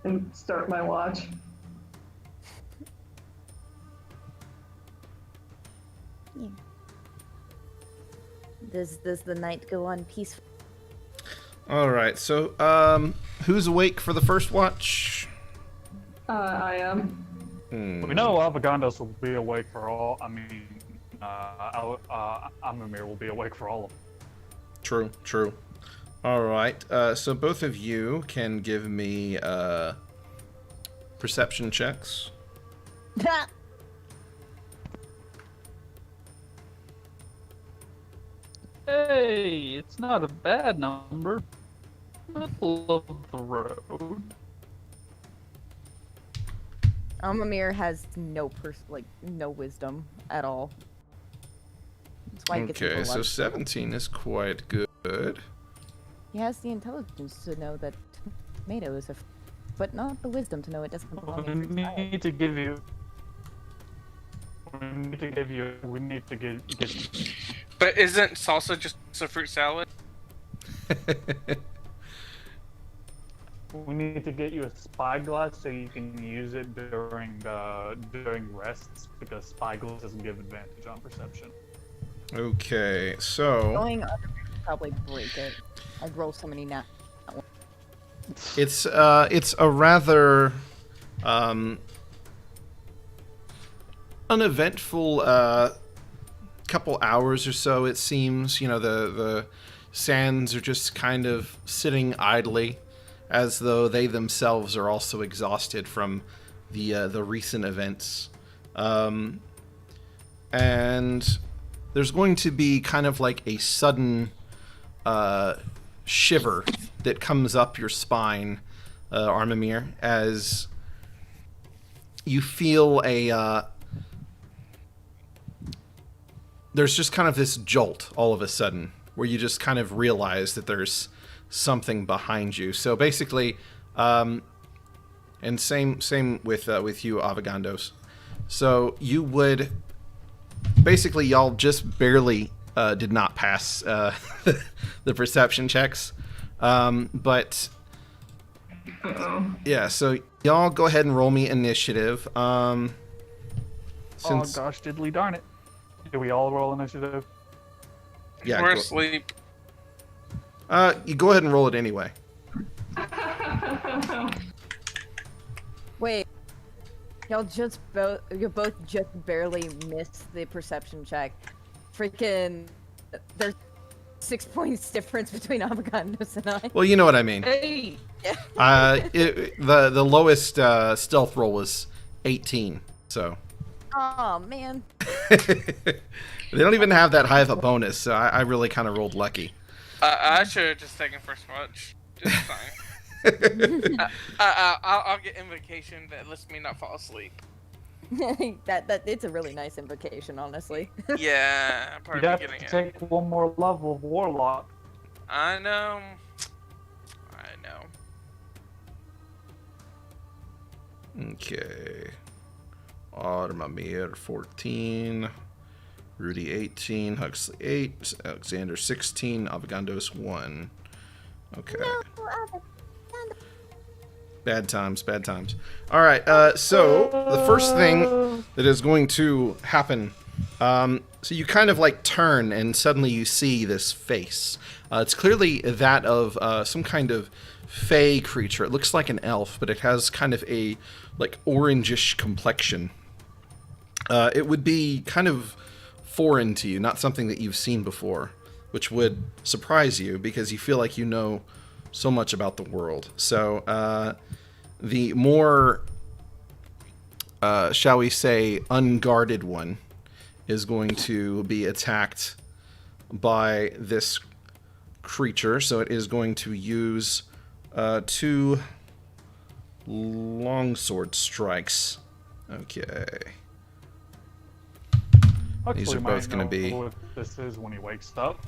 and start my watch. Does the night go on peaceful? All right. So, who's awake for the first watch? I am. We know Avogandos will be awake for all. I mean, Amamir will be awake for all of them. True. True. All right. So both of you can give me perception checks. Hey, it's not a bad number. Middle of the road. Amamir has no wisdom at all. That's why he gets Okay, into so lunch. 17 is quite good. He has the intelligence to know that tomato is but not the wisdom to know it doesn't belong We in fruit salad. need to give you. We need to get. But isn't salsa just a fruit salad? We need to get you a spyglass so you can use it during rests, because spyglass doesn't give advantage on perception. Okay, so Going under would probably break it. I'd roll so many now. it's a rather uneventful couple hours or so. It seems, you know, the sands are just kind of sitting idly, as though they themselves are also exhausted from the recent events. And there's going to be kind of like a sudden shiver that comes up your spine, Armamir, as you feel there's just kind of this jolt all of a sudden, where you just kind of realize that there's something behind you. So basically, and same with you, Avogandos. So you would basically, y'all just barely did not pass the perception checks, but yeah. So y'all go ahead and roll me initiative. Oh gosh, diddly darn it! Do we all roll initiative? Yeah, We're go- asleep. you go ahead and roll it anyway. Wait. You both just barely missed the perception check. Freaking there's 6 points difference between Avogandos and I. Well, you know what I mean. Hey! The lowest stealth roll was 18. So Oh man. they don't even have that high of a bonus. So I really kind of rolled lucky. I should have just taken first watch. It's fine. I'll get invocation that lets me not fall asleep. that it's a really nice invocation, honestly. Yeah, I'm You probably have getting to it. take one more level of Warlock. I know. Okay. Armamir 14, Rudy 18, Huxley 8, Alexander 16, Avogandos 1. Okay. Bad times, bad times. All right, so the first thing that is going to happen, so you kind of like turn and suddenly you see this face. It's clearly that of some kind of fey creature. It looks like an elf, but it has kind of a like orangish complexion. It would be kind of foreign to you, not something that you've seen before, which would surprise you because you feel like you know so much about the world. So the more shall we say, unguarded one is going to be attacked by this creature. So it is going to use 2 longsword strikes. Okay. These are both going to be... What this is when he wakes up.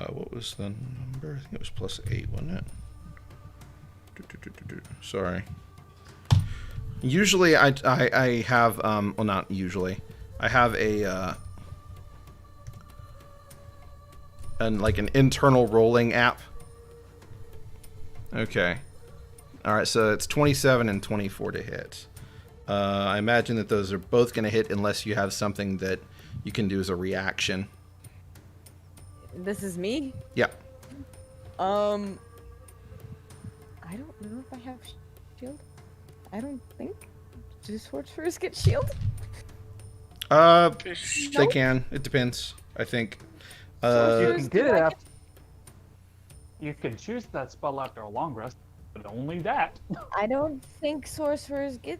What was the number? I think it was +8, wasn't it? Sorry. Usually I have, well, not usually. I have like an internal rolling app. Okay. Alright, so it's 27 and 24 to hit. I imagine that those are both going to hit unless you have something that you can do as a reaction. This is me? Yeah. I don't know if I have shield. I don't think. Do sorcerers get shield? They can. It depends, I think. You can get it after. You can choose that spell after a long rest, but only that. I don't think sorcerers get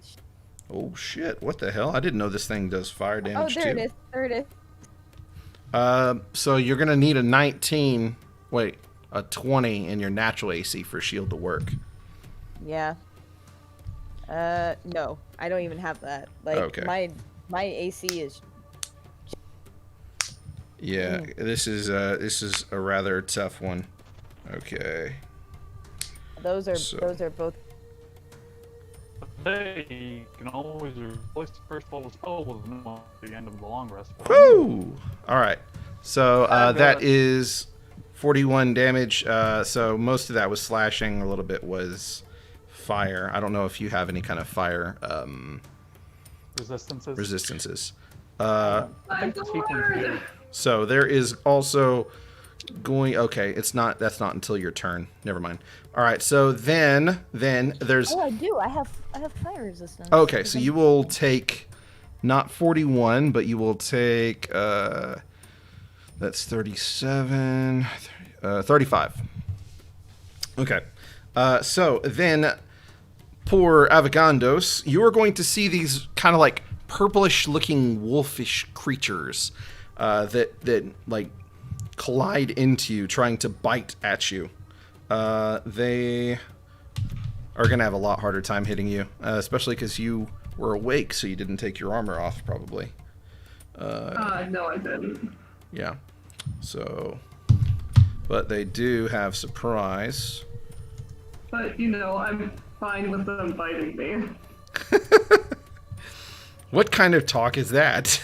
Oh shit, what the hell? I didn't know this thing does fire damage too. Oh, there it is. There it is. So you're gonna need a 19, a 20 in your natural AC for shield to work. Yeah. No, I don't even have that. Like, okay. my AC is... Yeah, this is a rather tough one. Okay. Those are both... They can always replace the first level spell with a new one at the end of the long rest. Woo! Alright. So that is 41 damage. So most of that was slashing, a little bit was fire. I don't know if you have any kind of fire resistances. So there is also okay, that's not until your turn. Never mind. All right, so then there's... Oh, I do. I have fire resistance. Okay, so you will take not 41, but you will take that's 37, 35. Okay. So then, poor Avogandos, you are going to see these kind of like purplish-looking wolfish creatures that like collide into you, trying to bite at you. They are going to have a lot harder time hitting you, especially because you were awake, so you didn't take your armor off, probably. No, I didn't. Yeah. So, but they do have surprise. But, I'm fine with them biting me. What kind of talk is that?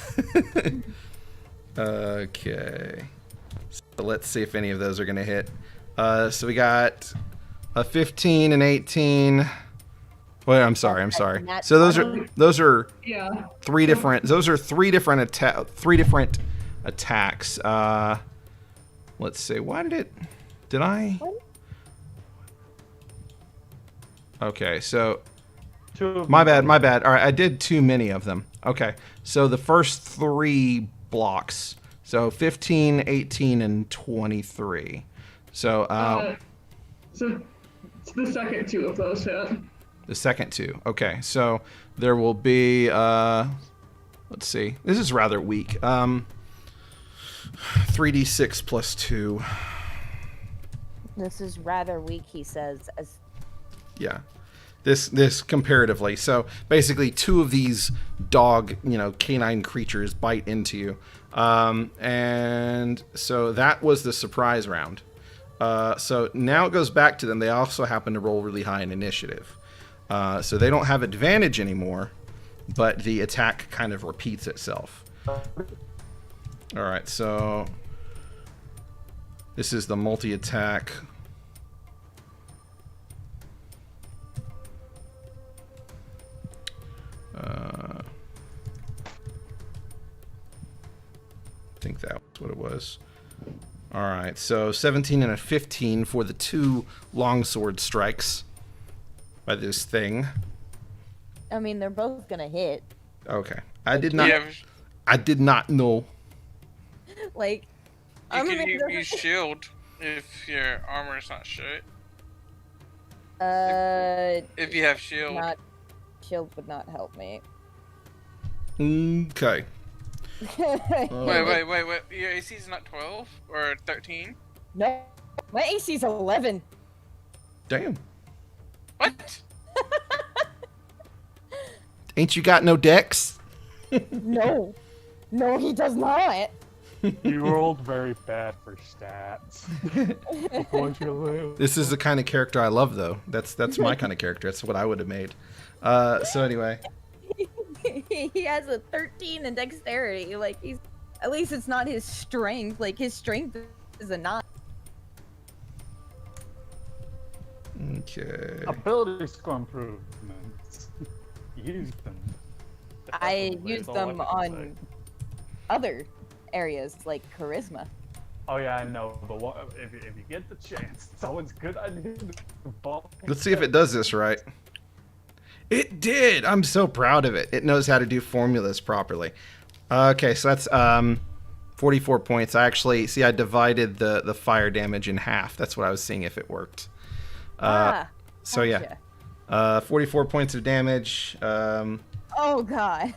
Okay. So let's see if any of those are going to hit. So we got a 15 and 18. Wait, I'm sorry. So those are Yeah. three different attacks. Let's see. Did I? Okay, so my bad. All right, I did too many of them. Okay, so the first 3 blocks. So 15, 18, and 23. So So the second 2 of those hit. the second 2. Okay, so there will be let's see. This is rather weak. 3d6 plus 2. This is rather weak, he says. Yeah. This comparatively. So basically 2 of these dog, canine creatures bite into you. And so that was the surprise round. So now it goes back to them. They also happen to roll really high in initiative. So they don't have advantage anymore, but the attack kind of repeats itself. All right, so this is the multi-attack. I think that was what it was. All right, so 17 and a 15 for the 2 longsword strikes by this thing. I mean, they're both gonna hit. Okay, I did not know. Like, I'm can gonna- use shield if your armor is not shit. If you have shield. not shield would not help me. Okay. Wait. Your AC is not 12 or 13? No, my AC's 11. Damn. What? Ain't you got no dex? No, no, he does not. You rolled very bad for stats. Unfortunately. This is the kind of character I love, though. That's my kind of character. That's what I would have made. So anyway, He has a 13 in dexterity. Like he's, at least it's not his strength. Like his strength is a 9. okay. Ability score improvements. Use them. I Definitely use is all them I can say. on other areas like charisma. Oh yeah, I know, but if you get the chance, it's always a good idea to ball. Let's see if it does this right. It did! I'm so proud of it. It knows how to do formulas properly. Okay, so that's 44 points. I actually, see, I divided the fire damage in half. That's what I was seeing if it worked. So yeah, 44 points of damage. Oh god.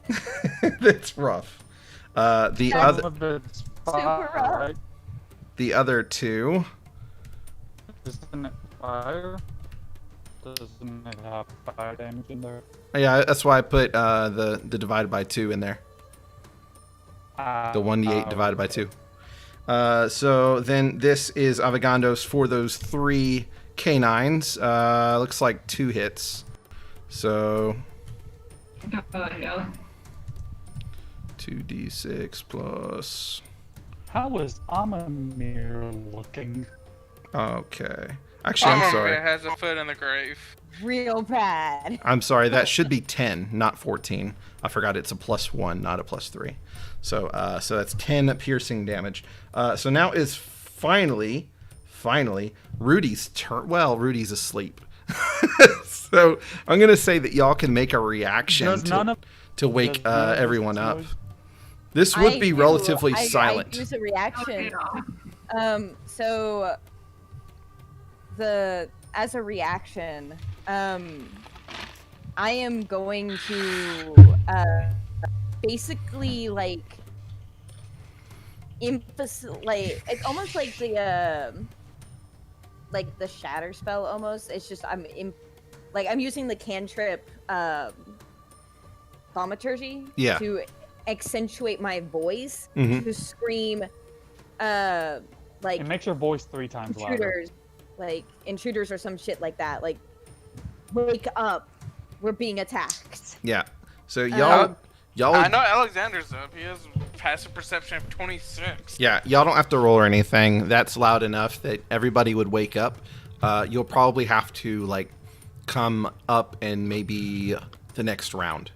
That's rough. The That's other, super rough. Right? the other two. Isn't it fire? Doesn't it have fire damage in there? Yeah, that's why I put the divided by 2 in there. The 1d8 divided by 2. So then this is Avogandos for those 3 canines. Looks like 2 hits. So Yeah. 2d6 plus. How is Amamir looking? Okay. Actually, I'm Armor sorry. has a foot in the grave. Real bad. I'm sorry. That should be 10, not 14. I forgot it's a +1, not a +3. So that's 10 piercing damage. So now is finally Rudy's turn. Well, Rudy's asleep. So I'm gonna say that y'all can make a reaction Does none of to wake does none of everyone this up. noise- This would I be do. relatively I silent. use a reaction. Yeah. So as a reaction, I am going to basically like emphasize, like it's almost like the shatter spell almost. It's just I'm using the cantrip thaumaturgy Yeah. to accentuate my voice Mhm. to scream like It makes your voice 3 times louder. intruders or some shit like that. Like, wake up, we're being attacked. Yeah. So Um, y'all I know Alexander's up. He has passive perception of 26. Yeah, y'all don't have to roll or anything. That's loud enough that everybody would wake up. You'll probably have to like come up in maybe the next round.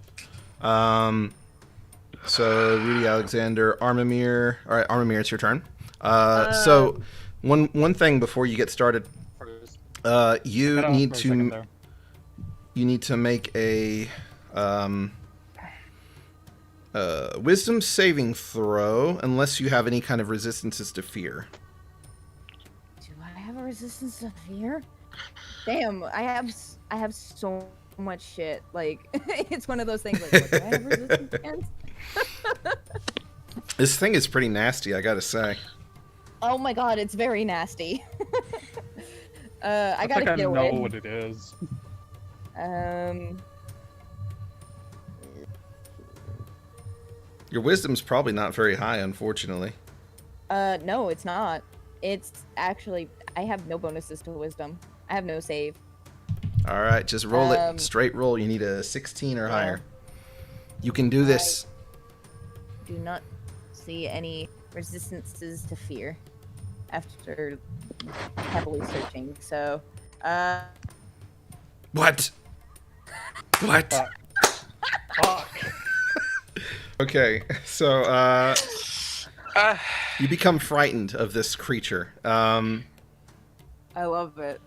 So Rudy, Alexander, Armamir. All right, Armamir, it's your turn. So one thing before you get started, you Cut off need for a second to there. make a wisdom saving throw, unless you have any kind of resistances to fear. Do I have a resistance to fear? Damn, I have so much shit. Like, it's one of those things. Like, what do I have resistance against? This thing is pretty nasty, I gotta say. Oh my god, it's very nasty. I I gotta think I get know away. what it is. Your wisdom's probably not very high, unfortunately. No, it's not. It's actually, I have no bonuses to wisdom. I have no save. All right, just roll it. Um, Straight roll. You need a 16 or yeah. higher. You can do this. Do not see any resistances to fear after heavily searching. So, What? What? Fuck. Okay, so Uh, you become frightened of this creature. I love it.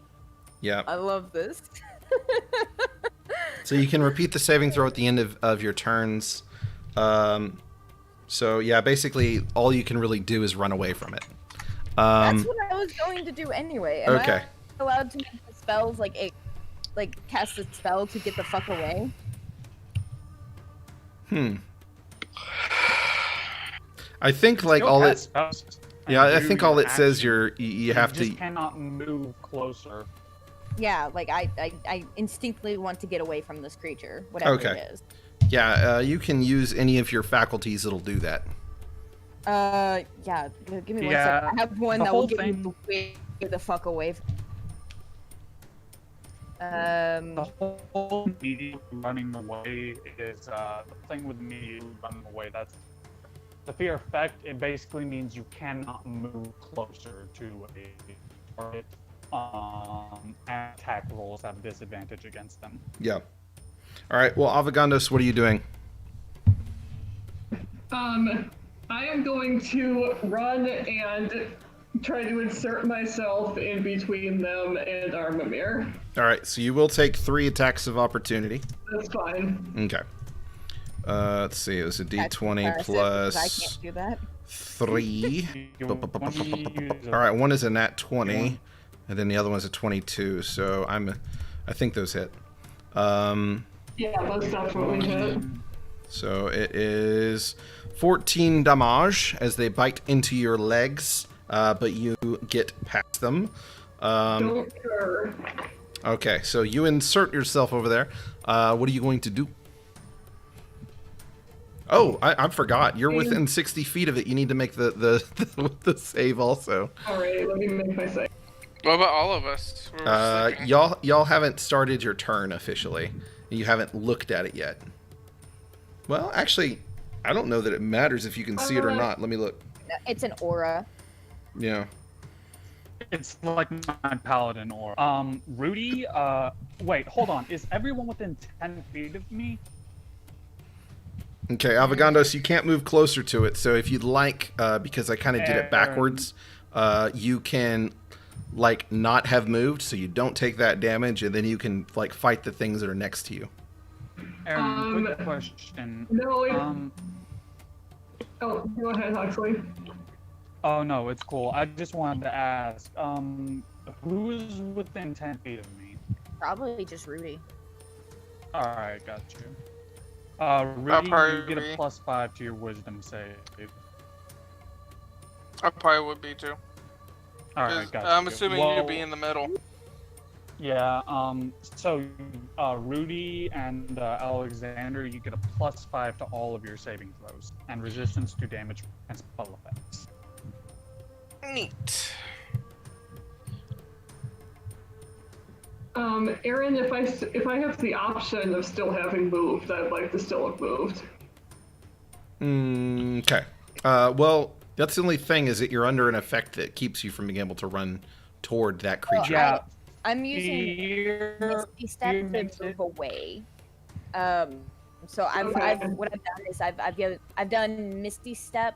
Yeah. I love this. So you can repeat the saving throw at the end of your turns. So yeah, basically all you can really do is run away from it. That's what I was going to do anyway. Am Okay. I allowed to make the spells cast a spell to get the fuck away? I think like Still all cast it. spells and Yeah, I do think all your it says action. you have just to. cannot move closer. Yeah, like I instinctively want to get away from this creature, whatever Okay. it is. Yeah, you can use any of your faculties that'll do that. Yeah, give me one Yeah, second. I have one the that will whole get thing- me way the fuck away. The whole immediately running away is the thing with immediately running away. That's the fear effect. It basically means you cannot move closer to a target. And attack rolls have disadvantage against them. Yeah. All right. Well, Avogandos, what are you doing? I am going to run and try to insert myself in between them and Armamir. All right. So you will take 3 attacks of opportunity. That's fine. Okay. Let's see. It was a That's D20 impressive, 'cause I plus can't do that. 3. You wanna use a- All right. One is a nat 20, and then the other one's a 22. So I think those hit. Yeah, those definitely hit. So it is 14 damage as they bite into your legs, but you get past them. Don't care. Okay, so you insert yourself over there. What are you going to do? Oh, I forgot. You're within 60 feet of it. You need to make the save also. All right, let me make my save. What about all of us? We're sleeping. Y'all haven't started your turn officially. You haven't looked at it yet. Well, actually, I don't know that it matters if you can see it or not. Let me look. It's an aura. Yeah. It's like my paladin or Rudy. Wait, hold on. Is everyone within 10 feet of me? Okay, Avogandos, you can't move closer to it. So if you'd like, because I kind of did it backwards, you can like not have moved, so you don't take that damage, and then you can like fight the things that are next to you. Aaron, quick question. No, Um, oh, go ahead, Huxley. oh no, it's cool. I just wanted to ask, who's within 10 feet of me? Probably just Rudy. Alright, got you. Rudy, you get probably- a +5 to your wisdom save. I probably would be too. Alright, 'Cause got I'm you. assuming Well, you'd be in the middle. Yeah, so Rudy and Alexander, you get a +5 to all of your saving throws, and resistance to damage and spell effects. Neat. Aaron, if I have the option of still having moved, I'd like to still have moved. Okay. Well, that's the only thing is that you're under an effect that keeps you from being able to run toward that creature. Yeah, I'm using you're- Misty Step you to makes move it- away. So Okay. what I've done is I've done Misty Step,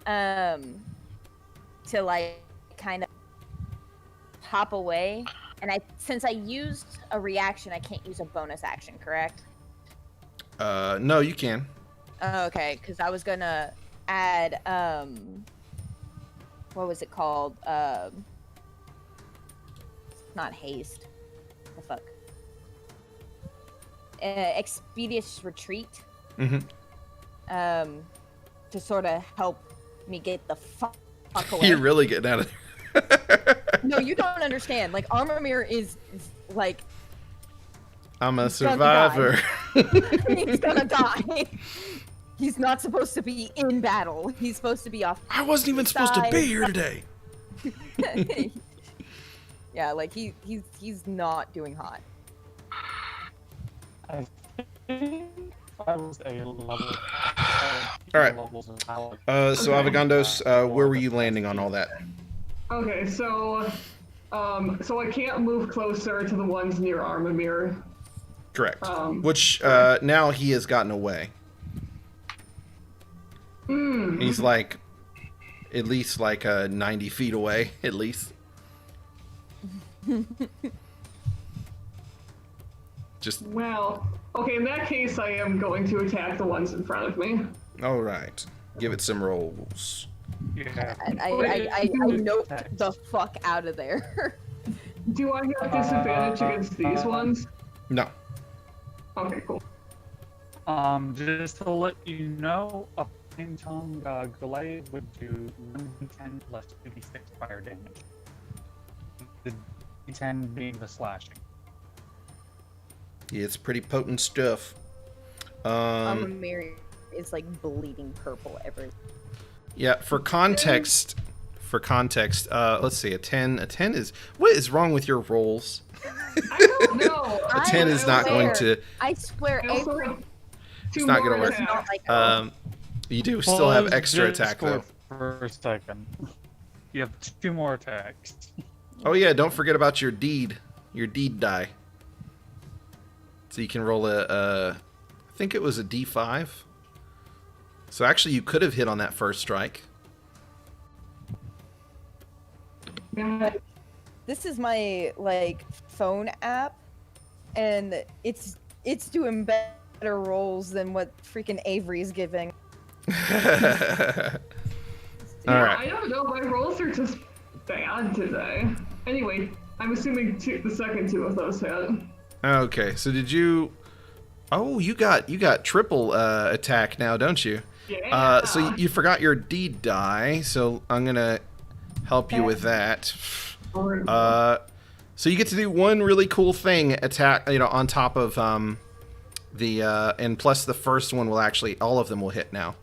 to like kind of hop away, and since I used a reaction, I can't use a bonus action, correct? No, you can. Oh, okay, because I was gonna add what was it called? Not haste. The fuck. Expeditious retreat. Mm-hmm. To sort of help me get the fuck away. You're really getting out of there. No, you don't understand. Like Armamir is like I'm a He's gonna die. survivor. he's gonna die. He's not supposed to be in battle. He's supposed to be off. I wasn't even supposed to be Side. here today. Yeah, like he's not doing hot. I think I was a level. All right. Levels of power. So Avogandos, where were you landing on all that? Okay, so I can't move closer to the ones near Armamir. Correct. Um, Which now he has gotten away. He's like at least like 90 feet away, at least. Just Well, okay, in that case, I am going to attack the ones in front of me. all right. Give it some rolls. Yeah. And I noped the fuck out of there. Do I have disadvantage against these ones? No. Okay, cool. Just to let you know, a plain tongue glaive would do 1d10 plus 2d6 fire damage. The d10 being the slashing. Yeah, it's pretty potent stuff. Mary is like bleeding purple every. Yeah, for context, let's see, a 10 is, what is wrong with your rolls? I don't know. A 10 is not going to, I swear, I also April have it's two not more gonna work. does not attacks. like You do still have extra Pause attack though. Discord for a second. You have 2 more attacks. Oh yeah, don't forget about your deed die. So you can roll I think it was a D5. So actually you could have hit on that first strike. Yeah. This is my like phone app, and it's doing better rolls than what freaking Avery's giving. All Yeah, right. I don't know. My rolls are just bad today. Anyway, I'm assuming the second 2 of those hit. Okay, so did you? Oh, you got triple attack now, don't you? Yeah. So you forgot your deed die, so I'm gonna help you with that. So you get to do one really cool thing, attack, on top of and plus the first one will actually, all of them will hit now.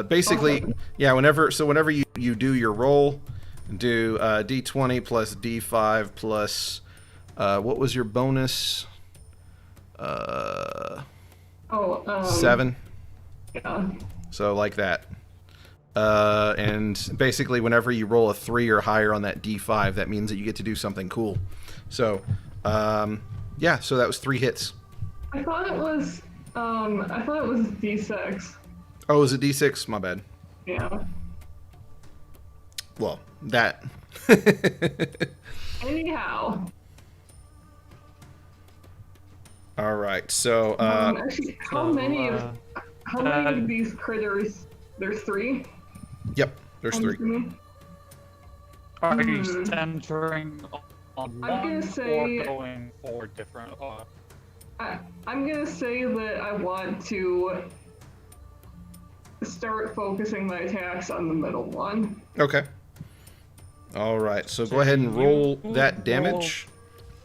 Basically, yeah. Whenever you do your roll, do D20 plus D5 plus what was your bonus? 7. Yeah. So like that. And basically whenever you roll a 3 or higher on that D5, that means that you get to do something cool. So, yeah, so that was 3 hits. I thought it was D6. Oh, was it D6? My bad. Yeah. Well, that. Anyhow. All right, so, Actually, how many of these critters? There's 3. yep, there's 3. Are you centering on I'm gonna one say- or going for different? I'm gonna say that I want to start focusing my attacks on the middle one. Okay. All right, so go ahead and roll that damage.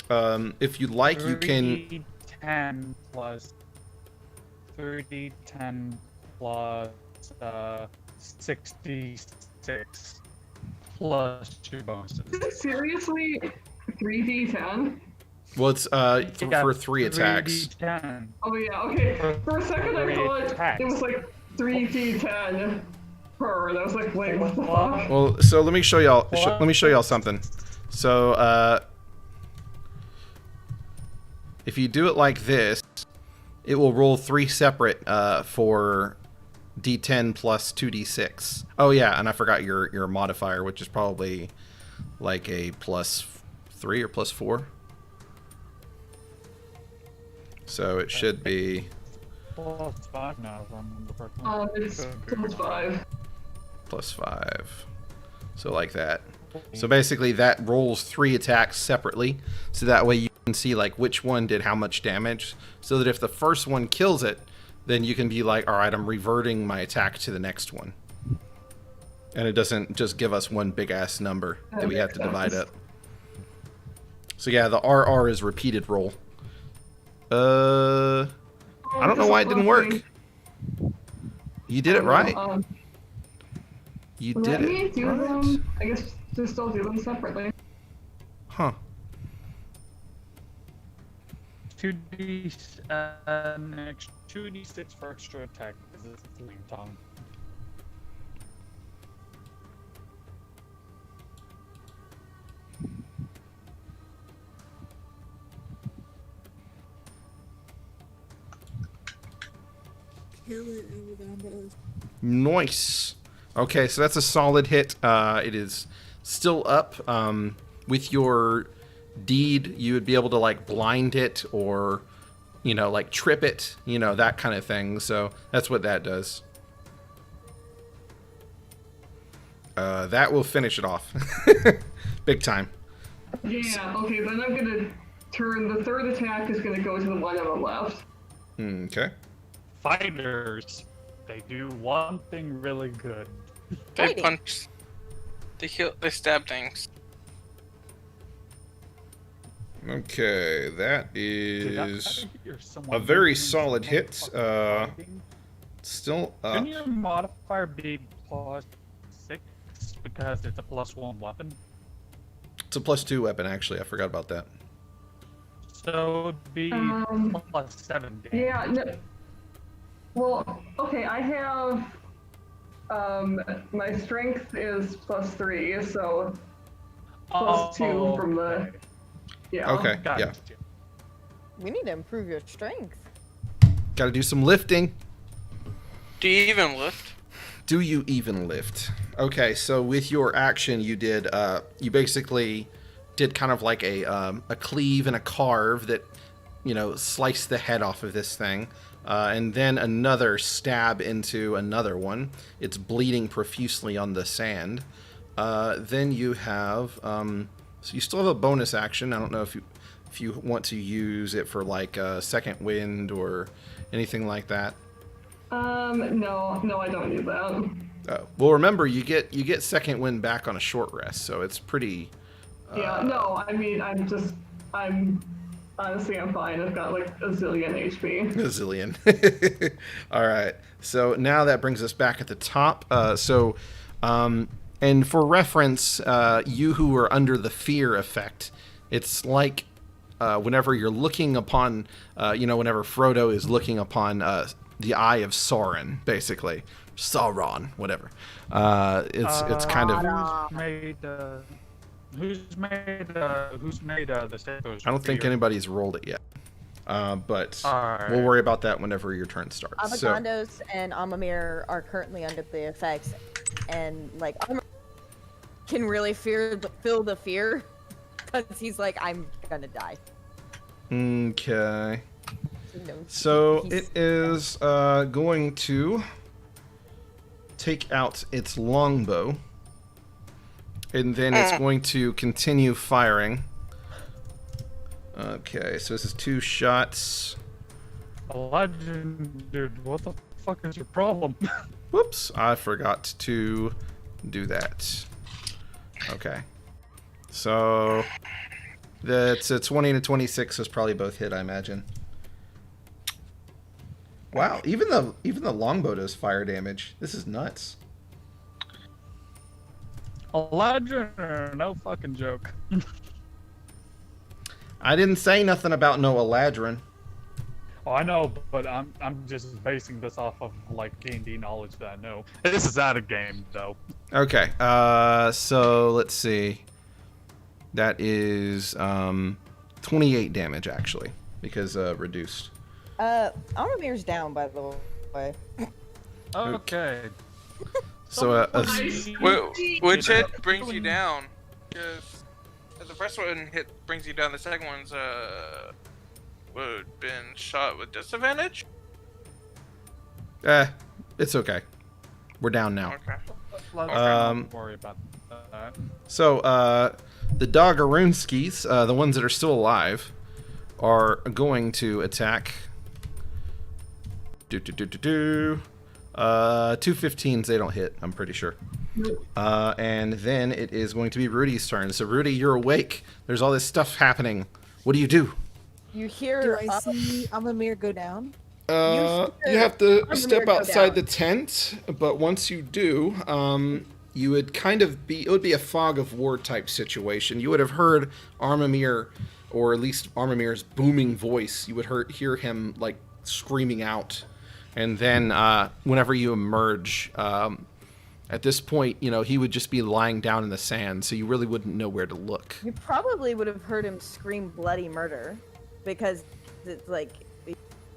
If you'd like, you can... 3d10 plus 3d10 plus 66 plus 2 bonuses. Seriously? 3d10? Well, it's for 3 attacks. 3d10. Oh yeah, okay. For a second I Three thought attacks. it was like 3d10 per. And I was like, wait, what the fuck? Well, so let me show y'all something. So, if you do it like this, it will roll 3 separate for D10 plus 2d6. Oh yeah, and I forgot your modifier, which is probably like a plus 3 or plus 4. So it should be Plus 5 now, if I remember correctly. It's plus 5. plus 5. So like that. So basically that rolls 3 attacks separately, so that way you can see like which one did how much damage, so that if the first one kills it, then you can be like, all right, I'm reverting my attack to the next one. And it doesn't just give us one big ass number that we have to divide up. So yeah, the RR is repeated roll. I don't know why it didn't work. You did it right. You did Let me it do right. them. I guess just I'll do them separately. Huh. 2d6 for extra attack because it's a flame tongue. Nice. Okay, so that's a solid hit. It is still up. With your deed, you would be able to like blind it or, like trip it, that kind of thing. So that's what that does. That will finish it off. Big time. Yeah, okay, then I'm gonna turn, the third attack is gonna go to the one on the left. Okay. Fighters, they do one thing really good. They Fighting. punch. They stab things. Okay, that Did I is hear someone a very doing solid some hit. motherfucking fighting? Still up. Shouldn't your modifier be +6 because it's a +1 weapon? It's a +2 weapon, actually. I forgot about that. So it'd be +7 damage. Yeah, no, well, okay, I have, my strength is +3, so +2 from the, okay. yeah. Okay, Gotcha. yeah. We need to improve your strength. Gotta do some lifting. Do you even lift? Do you even lift? Okay, so with your action, you did, you basically did kind of like a cleave and a carve that, sliced the head off of this thing. And then another stab into another one. It's bleeding profusely on the sand. Then you have, so you still have a bonus action. I don't know if you want to use it for like a second wind or anything like that. No, I don't need that. Oh, well, remember you get second wind back on a short rest, so it's pretty. Yeah, no, I mean, honestly, I'm fine. I've got like a zillion HP. A zillion. All right. So now that brings us back at the top. And for reference, you who are under the fear effect, it's like whenever you're looking upon, whenever Frodo is looking upon the eye of Sauron, basically. Sauron, whatever. It's kind of. Who's made the Sethos? I don't think anybody's rolled it yet. But Alright. we'll worry about that whenever your turn starts. So, Amagandos and Amamir are currently under the effects, and like Amamir can really feel the fear because he's like, I'm gonna die. okay. You know, So he's- it is going to take out its longbow, and then it's going to continue firing. Okay, so this is 2 shots. Legend, dude, what the fuck is your problem? Whoops, I forgot to do that. Okay. So that's a 20 and a 26 is probably both hit, I imagine. Wow, even the longbow does fire damage. This is nuts. Legend, no fucking joke. I didn't say nothing about no Eladrin. Oh, I know, but I'm just basing this off of like D&D knowledge that I know. This is out of game though. Okay, so let's see. That is 28 damage actually, because reduced. Amamir's down, by the way. Okay. So Which hit brings you down? Because the first one hit brings you down. The second one's would have been shot with disadvantage. it's okay. We're down now. Okay. Let's not worry about that. So the Doggerunskis, the ones that are still alive, are going to attack. 2 15s, they don't hit, I'm pretty sure. And then it is going to be Rudy's turn. So Rudy, you're awake. There's all this stuff happening. What do you do? You Do hear I see Amamir go down? You have to I'm step gonna go outside down. the tent, but once you do, you would it would be a fog of war type situation. You would have heard Armamir, or at least Armamir's booming voice. You would hear him like screaming out. And then whenever you emerge, at this point, he would just be lying down in the sand, so you really wouldn't know where to look. You probably would have heard him scream bloody murder, because it's like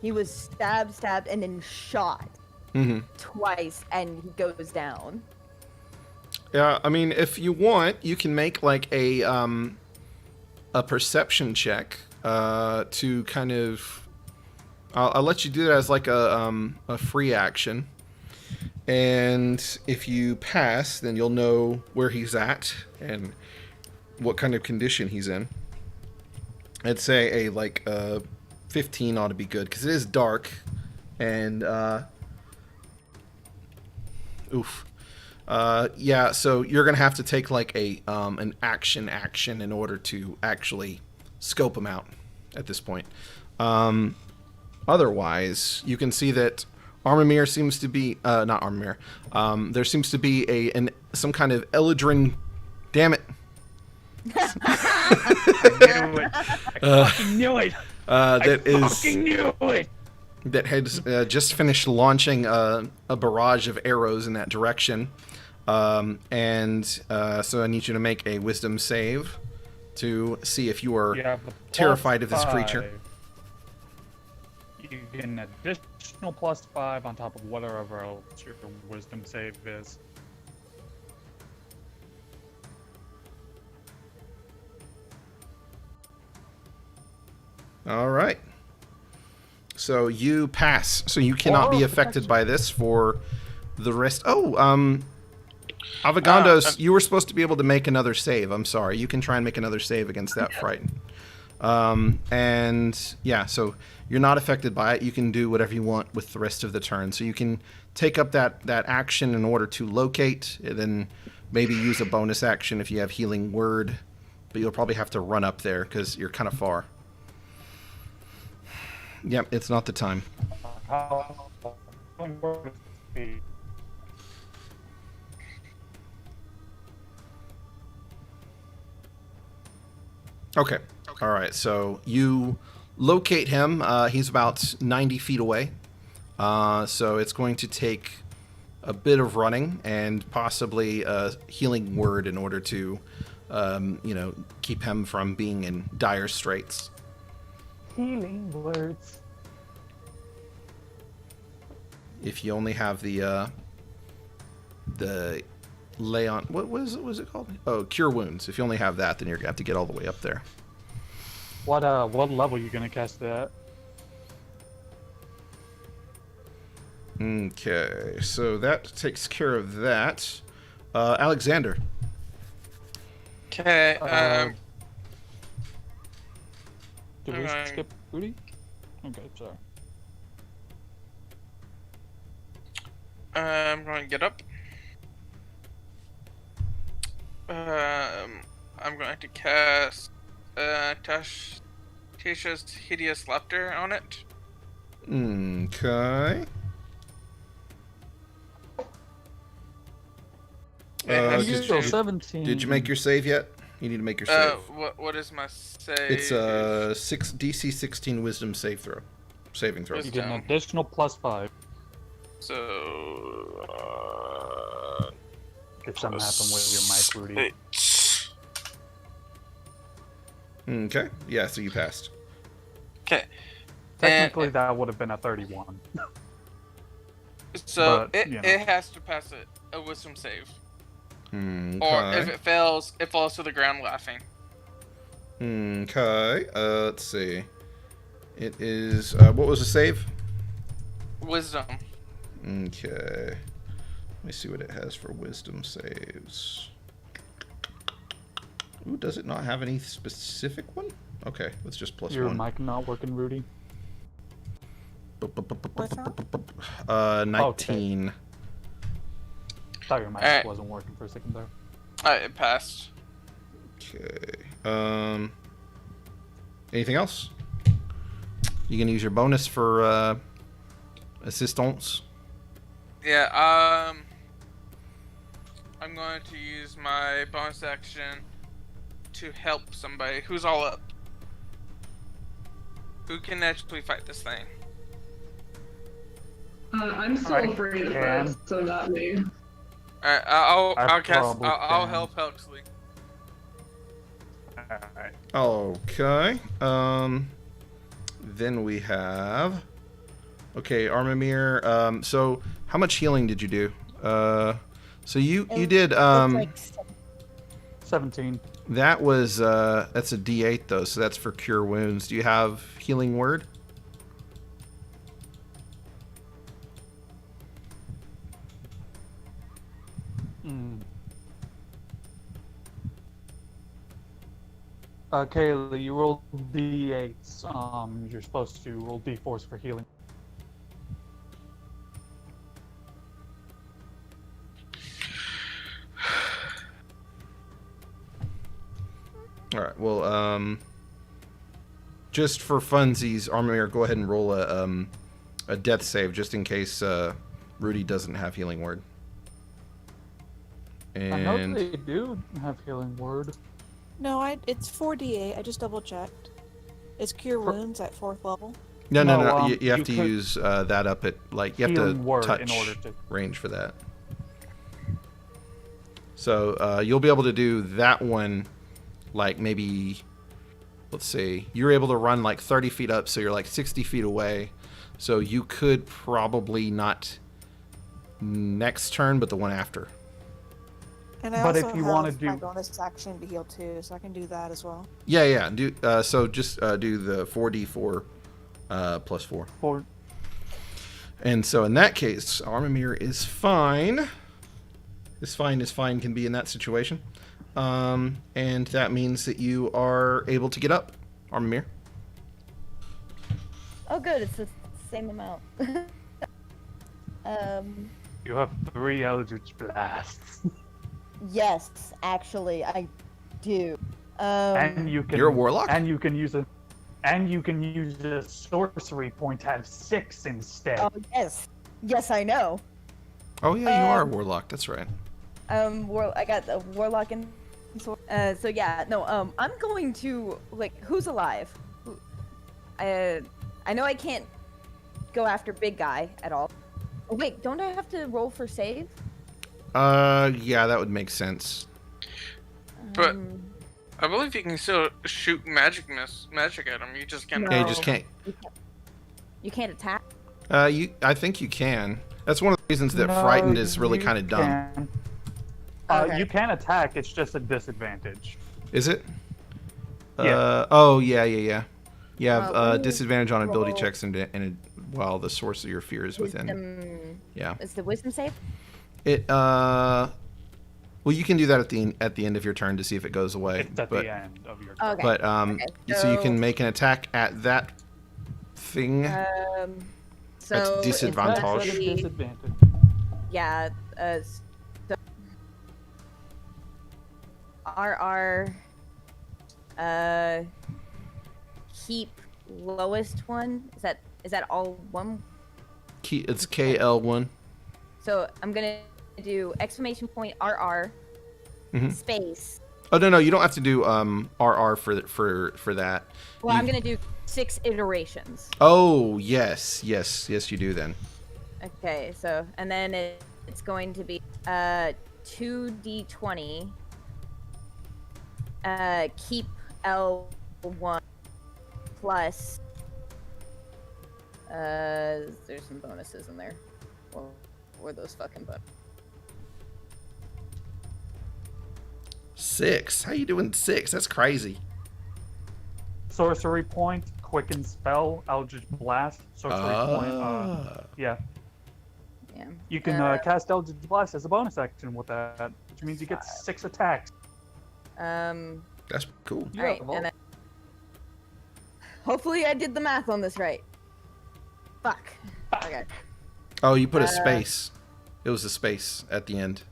he was stabbed, and then shot twice, and he goes down. Yeah, I mean, if you want, you can make like a perception check to kind of. I'll let you do that as like a free action, And if you pass, then you'll know where he's at and what kind of condition he's in. I'd say a 15 ought to be good because it is dark, and yeah. So you're gonna have to take like an action in order to actually scope him out at this point. Otherwise, you can see that Armamir seems to be not Armamir. There seems to be some kind of Eladrin. Damn it. I knew it. I fucking knew it. That had just finished launching a barrage of arrows in that direction. So I need you to make a wisdom save to see if you are terrified of this creature. You get an additional +5 on top of whatever else your wisdom save is. All right. So you pass. So you cannot be affected by this for the rest. Oh, Avogandos, you were supposed to be able to make another save. I'm sorry. You can try and make another save against that fright. And yeah, so you're not affected by it. You can do whatever you want with the rest of the turn. So you can take up that action in order to locate, and then maybe use a bonus action if you have healing word. But you'll probably have to run up there because you're kind of far. Yep, it's not the time. Okay. All right. So you locate him. He's about 90 feet away. So it's going to take a bit of running and possibly a healing word in order to, keep him from being in dire straits. Healing words. If you only have the lay on, what was it called? Oh, cure wounds. If you only have that, then you're gonna have to get all the way up there. What level are you gonna cast that? Okay, so that takes care of that. Alexander. Okay. Did we skip Rudy? Okay, sorry. I'm going to get up. I'm going to cast Tasha's Hideous Laughter on it. Okay. It 17. Did you make your save yet? You need to make your save. What is my save? It's DC 16 Wisdom saving throw. You get an additional +5. So if something happened with your mic, Rudy. 8. Okay. Yeah. So you passed. Okay. Technically, that would have been a 31. So but, it has to pass a wisdom save. Okay. Or if it fails, it falls to the ground laughing. Okay. Let's see. It is. What was the save? Wisdom. Okay. Let me see what it has for wisdom saves. Ooh, does it not have any specific one? Okay, let's just plus Your 1. mic not working, Rudy? 19. Thought your mic wasn't working for a second there. It passed. Okay. Anything else? You can use your bonus for assistance. Yeah. I'm going to use my bonus action to help somebody who's all up. Who can actually fight this thing? I'm still afraid of it, so not me. Alright, I'll help Huxley. Alright. Okay. Then we have. Okay, Armamir. So how much healing did you do? So you did. Like 17. That was that's a D8 though, so that's for cure wounds. Do you have healing word? Kaylee, you roll d8s. You're supposed to roll d4s for healing. All right. Well, just for funsies, Armamir, go ahead and roll a death save just in case Rudy doesn't have healing word. I know And they do have healing word. No, it's 4d8. I just double checked. It's cure wounds at 4th level. no. No, You have you to could- use that up at you have to Healing word touch in order to. range for that. So you'll be able to do that one, like maybe, let's see, you're able to run like 30 feet up, so you're like 60 feet away. So you could probably not next turn, but the one after. And I But also if you have wanna do- my bonus action to heal too, so I can do that as well. Yeah. Do so. Just do the 4d4 plus 4. For And so in that case, Armamir is fine. As fine as fine can be in that situation. And that means that you are able to get up, Armamir. Oh, good. It's the same amount. you have 3 Eldritch Blasts. Yes, actually, I do. And you can. You're a warlock? And you can use a. And you can use a sorcery point to have 6 instead. Oh, yes. Yes, I know. Oh yeah, you are a warlock. That's right. I got the warlock and so yeah, no, I'm going to, like, who's alive? I know I can't go after big guy at all. Oh, wait, don't I have to roll for save? Yeah, that would make sense. But Um, I believe you can still shoot magic at him. You just can't. No. Yeah, you just can't. you can't attack. I think you can. That's one of the reasons that No, frightened is really you kind of dumb. can. Okay. You can attack. It's just a disadvantage. Is it? Yeah. Oh yeah. You have let me disadvantage on ability roll. checks and while the source of your fear is within. Wisdom, Yeah. is the wisdom save? It well, you can do that at the end of your turn to see if it goes away. It's at but the end of your turn. Okay. but Okay, so you so- can make an attack at that thing. So That's it's disadvantage. gonna That's at a be- disadvantage. Yeah, so RR, keep lowest one. Is that all one? It's KL1. So I'm gonna do exclamation point RR Mhm. space. Oh no, you don't have to do RR for that. Well, You- I'm gonna do 6 iterations. Oh yes, you do then. Okay, so and then it's going to be 2d20. Keep L1 plus. There's some bonuses in there. Or those fucking buttons. 6. How you doing 6? That's crazy. Sorcery point, quicken spell, Eldritch Blast. Sorcery point. Yeah. Yeah. You can cast Eldritch Blast as a bonus action with that, which means you get 6 attacks. That's cool. Yeah, Alright, well, and then hopefully I did the math on this right. Fuck. Okay. Oh, you put a space. It was a space at the end.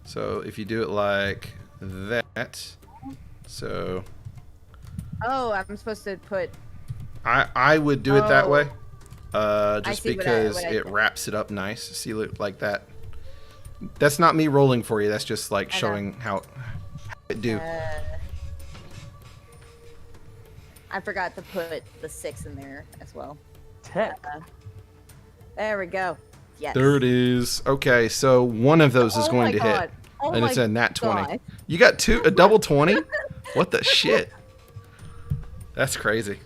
So if you do it like that, so Oh, I'm supposed to put. I would do it that Oh. way, just see what because I it did. wraps it up nice. See, look like that. That's not me rolling for you. That's just like I know. showing how it do. I forgot to put the 6 in there as well. Tech. There we go. Yes. There it is. Okay, so one of those is Oh going my to God. hit, Oh and my it's a nat 20. God. You got a double 20? What the shit? That's crazy.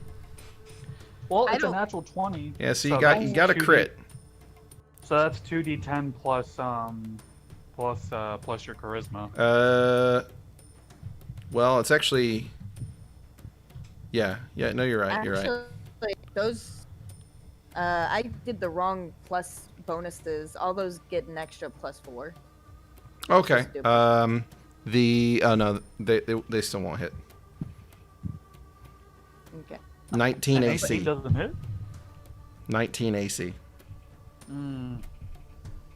Well, I it's a don't- natural 20. Yeah, so you so got that's a crit. So that's 2d10 plus plus your charisma. Well, it's actually. Yeah. No, you're right. You're right. Actually, those. I did the wrong plus bonuses. All those get an extra +4. Okay. Just do- No, they still won't hit. Okay. 19 And AC. 18 doesn't hit? 19 AC.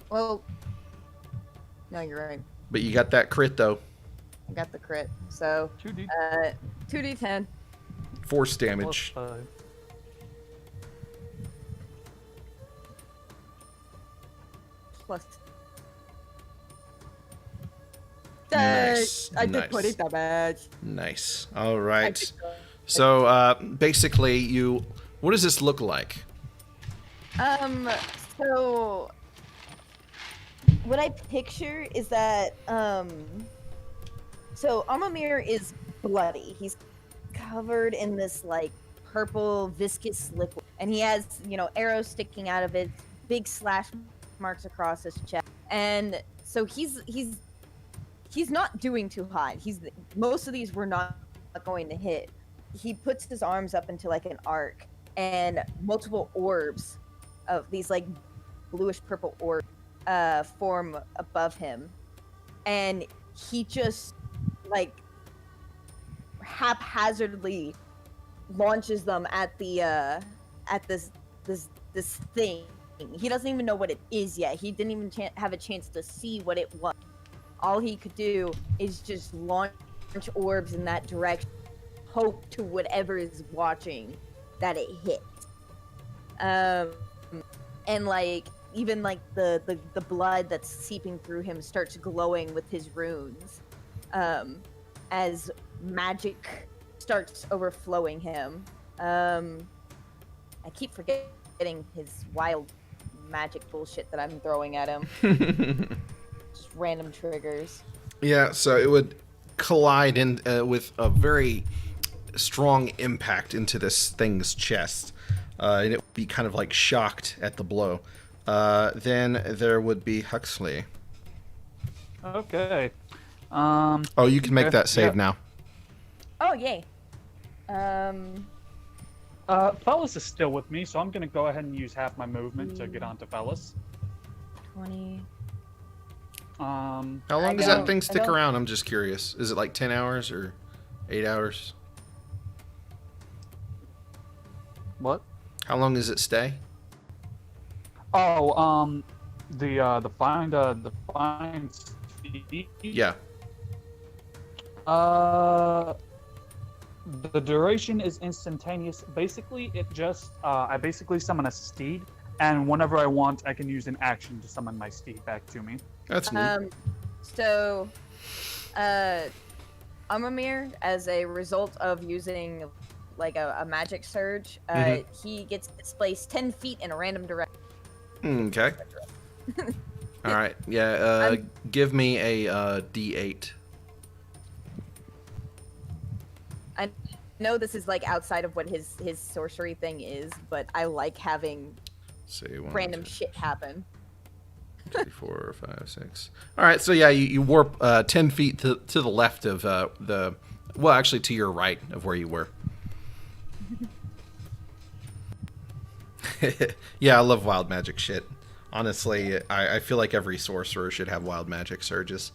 Well, no, you're right. But you got that crit though. I got the crit. So 2d 2d10 Force plus damage. 5. plus. Nice, I did nice. 20 damage. Nice. All I right. did good. So basically, what does this look like? So what I picture is that so Amamir is bloody. He's covered in this like purple viscous liquid, and he has, you know, arrows sticking out of it, big slash marks across his chest, and so he's not doing too hot. Most of these were not going to hit. He puts his arms up into like an arc, and multiple orbs of these like bluish purple orbs form above him, and he just like haphazardly launches them at the at this thing. He doesn't even know what it is yet. He didn't even have a chance to see what it was. All he could do is just launch orbs in that direction, hope to whatever is watching that it hits. And like even like the blood that's seeping through him starts glowing with his runes, as magic starts overflowing him. I keep forgetting his wild magic bullshit that I'm throwing at him. Just random triggers. Yeah, so it would collide in with a very strong impact into this thing's chest, and it would be kind of like shocked at the blow. Then there would be Huxley. Okay. Oh, you can make that save yeah. now. Oh yay. Fellas is still with me, so I'm gonna go ahead and use half my movement to get onto Fellas. 20. How long does don't- that thing I stick don't- around? I'm just curious. Is it like 10 hours or 8 hours? What? How long does it stay? Oh, the find speed. Yeah. The duration is instantaneous. Basically, it just I basically summon a steed, and whenever I want, I can use an action to summon my steed back to me. That's neat. So, Amamir, as a result of using like a magic surge, he gets displaced 10 feet in a random direction. Okay. All right. Yeah. Give me a D8. I know this is like outside of what his sorcery thing is, but I like having Say one, random two, shit happen. 3, 4, 5, 6. All right. So yeah, you warp 10 feet to the left of actually to your right of where you were. Yeah, I love wild magic shit. Honestly, I feel like every sorcerer should have wild magic surges.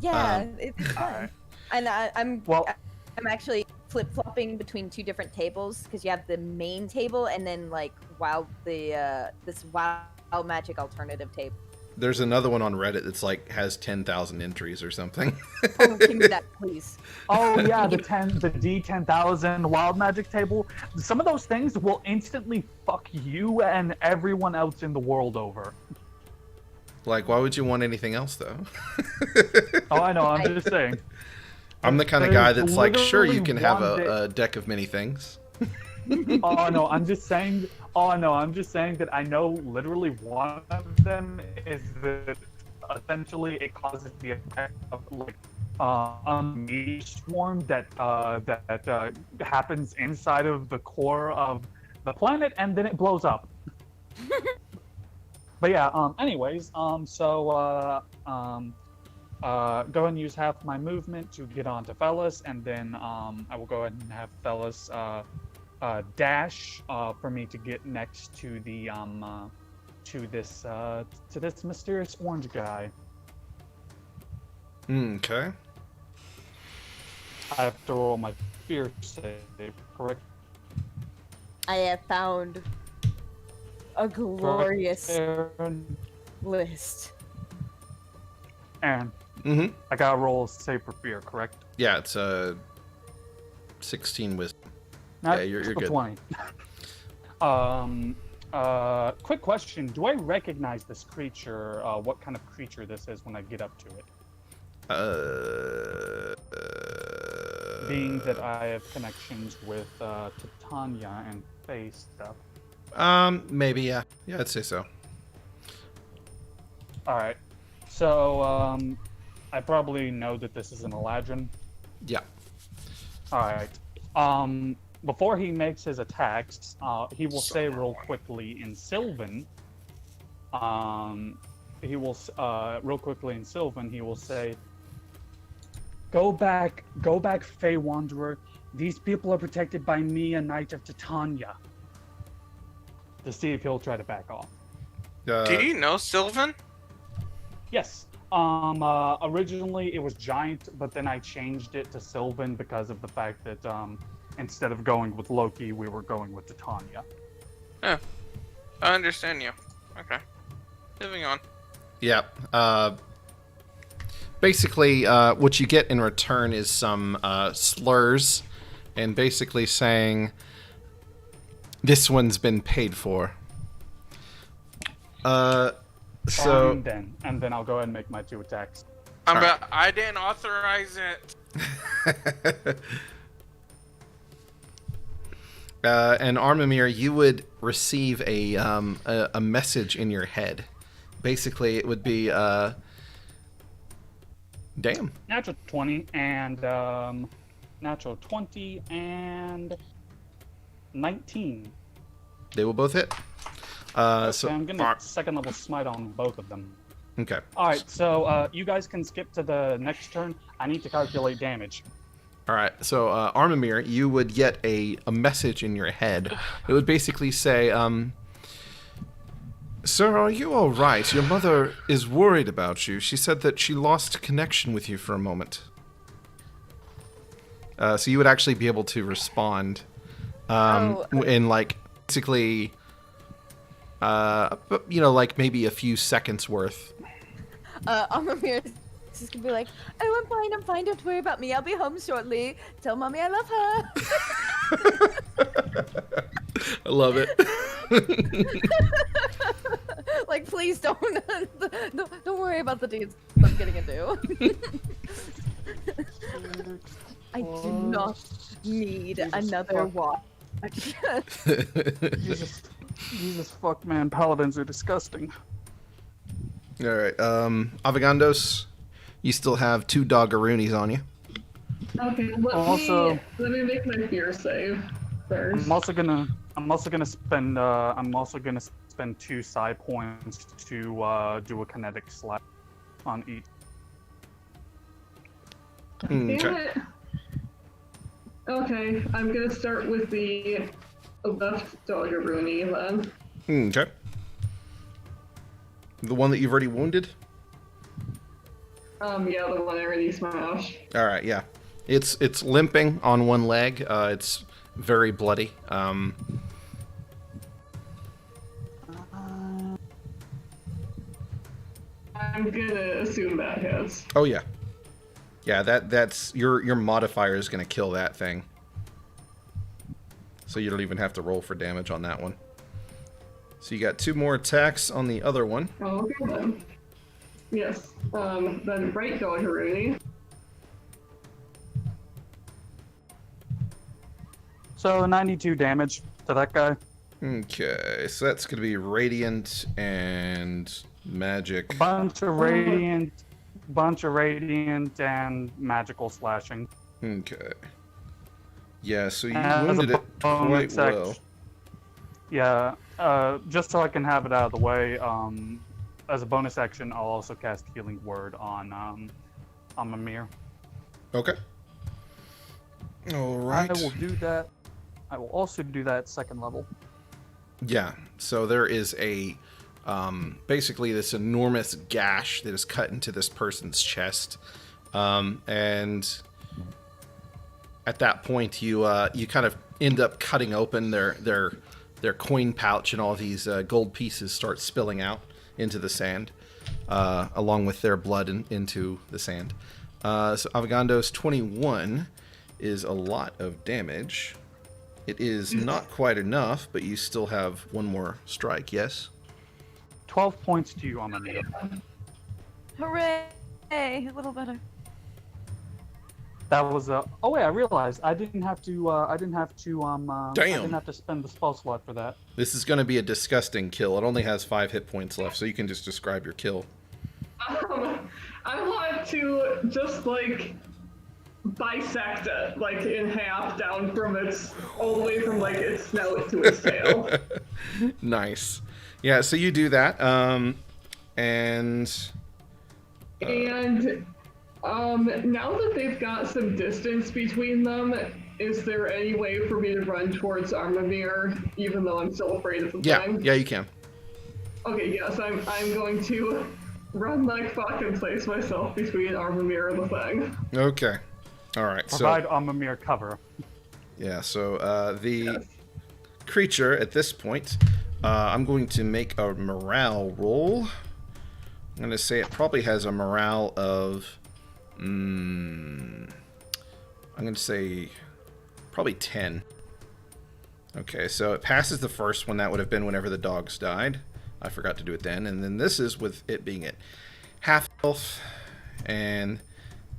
Yeah, it's fun. And I'm Well- actually flip-flopping between two different tables because you have the main table and then like this wild magic alternative table. There's another one on Reddit that's like has 10,000 entries or something. Oh, give me that, please. Oh yeah, the D10,000 wild magic table. Some of those things will instantly fuck you and everyone else in the world over. Like, why would you want anything else though? Oh, I know. I'm just saying. I'm the kind of There's guy that's like, sure, you literally can have one a deck of many things. Oh no, I'm just saying. Oh no, I'm just saying that I know literally one of them is that essentially it causes the effect of like a meteor swarm that happens inside of the core of the planet, and then it blows up. But yeah. Anyways. Go and use half my movement to get onto Fellas, and then I will go ahead and have Fellas dash for me to get next to the to this mysterious orange guy. Okay. I have to roll my fear save, correct? I have found a glorious Aaron. list. Aaron, Mm-hmm. I gotta roll a save for fear, correct? Yeah, it's 16 wisdom. Not Yeah, you're good. 20. Quick question. Do I recognize this creature, what kind of creature this is when I get up to it? Being that I have connections with Titania and Faye stuff. Maybe, yeah. Yeah, I'd say so. Alright. So, I probably know that this is an Eladrin. Yeah. Alright. Before he makes his attacks, he will say real quickly in Sylvan, real quickly in Sylvan, he will say, Go back, Fey Wanderer. These people are protected by me, a Knight of Titania. To see if he'll try to back off. Do you know Sylvan? Yes. Originally it was Giant, but then I changed it to Sylvan because of the fact that, instead of going with Loki, we were going with Titania. Yeah. I understand you. Okay. Moving on. Yeah. Basically, what you get in return is some slurs, and basically saying, "This one's been paid for." So, And then I'll go ahead and make my 2 attacks. I didn't authorize it. and Armamir, you would receive a message in your head. Basically, it would be, damn. Natural 20 and natural 20 and 19. They will both hit. So I'm gonna second level smite on both of them. Okay. All right, so you guys can skip to the next turn. I need to calculate damage. All right. So, Armamir, you would get a message in your head. It would basically say, "Sir, are you all right? Your mother is worried about you. She said that she lost connection with you for a moment." So you would actually be able to respond, in like basically, like maybe a few seconds worth. Amamir is just gonna be like, "Oh, I'm fine, don't worry about me. I'll be home shortly. Tell mommy I love her." I love it. Like, please don't worry about the deeds I'm getting into. I do not need another watch. Jesus fuck, man. Paladins are disgusting. All right. Avagandos, you still have 2 doggeroonies on you. Okay, let me make my fear save first. I'm also gonna spend 2 side points to do a kinetic slash on each. Damn it. Okay, I'm gonna start with the left doggeroonie then. Okay. The one that you've already wounded? Yeah, the one I already smashed. All right, yeah. It's limping on one leg. It's very bloody. I'm gonna assume that hits. Oh yeah. Yeah, that's your modifier is going to kill that thing. So you don't even have to roll for damage on that one. So you got 2 more attacks on the other one. Oh, okay then. Yes. Then right doggeroonie. So 92 damage to that guy. Okay, so that's going to be radiant and magic. Bunch of radiant and magical slashing. Okay. Yeah, so you As a wounded it quite bonus well. action. Yeah, just so I can have it out of the way, as a bonus action, I'll also cast Healing Word on Mimir. Okay. All right. I will do that. I will also do that 2nd level. Yeah, so there is a basically this enormous gash that is cut into this person's chest, And at that point, you kind of end up cutting open their coin pouch, and all these gold pieces start spilling out into the sand, along with their blood into the sand. So Avogando's 21 is a lot of damage. It is not quite enough, but you still have one more strike, yes? 12 points to you, Amamir. Hooray! A little better. That was oh wait, I realized I didn't have to I didn't have to spend the spell slot for that. This is going to be a disgusting kill. It only has 5 hit points left, so you can just describe your kill. I want to just like bisect it like in half down from its all the way from like its snout to its tail. Nice. Yeah, so you do that, and now that they've got some distance between them, is there any way for me to run towards Armamir, even though I'm still afraid of the thing? Yeah, you can. Okay, yes, I'm going to run like fuck and place myself between Armamir and the thing. Okay. All right. Provide Amamir cover. Yeah. So the creature at this point, I'm going to make a morale roll. I'm going to say it probably has a morale of. I'm going to say probably 10. Okay, so it passes the first one. That would have been whenever the dogs died. I forgot to do it then. And then this is with it being at half health. And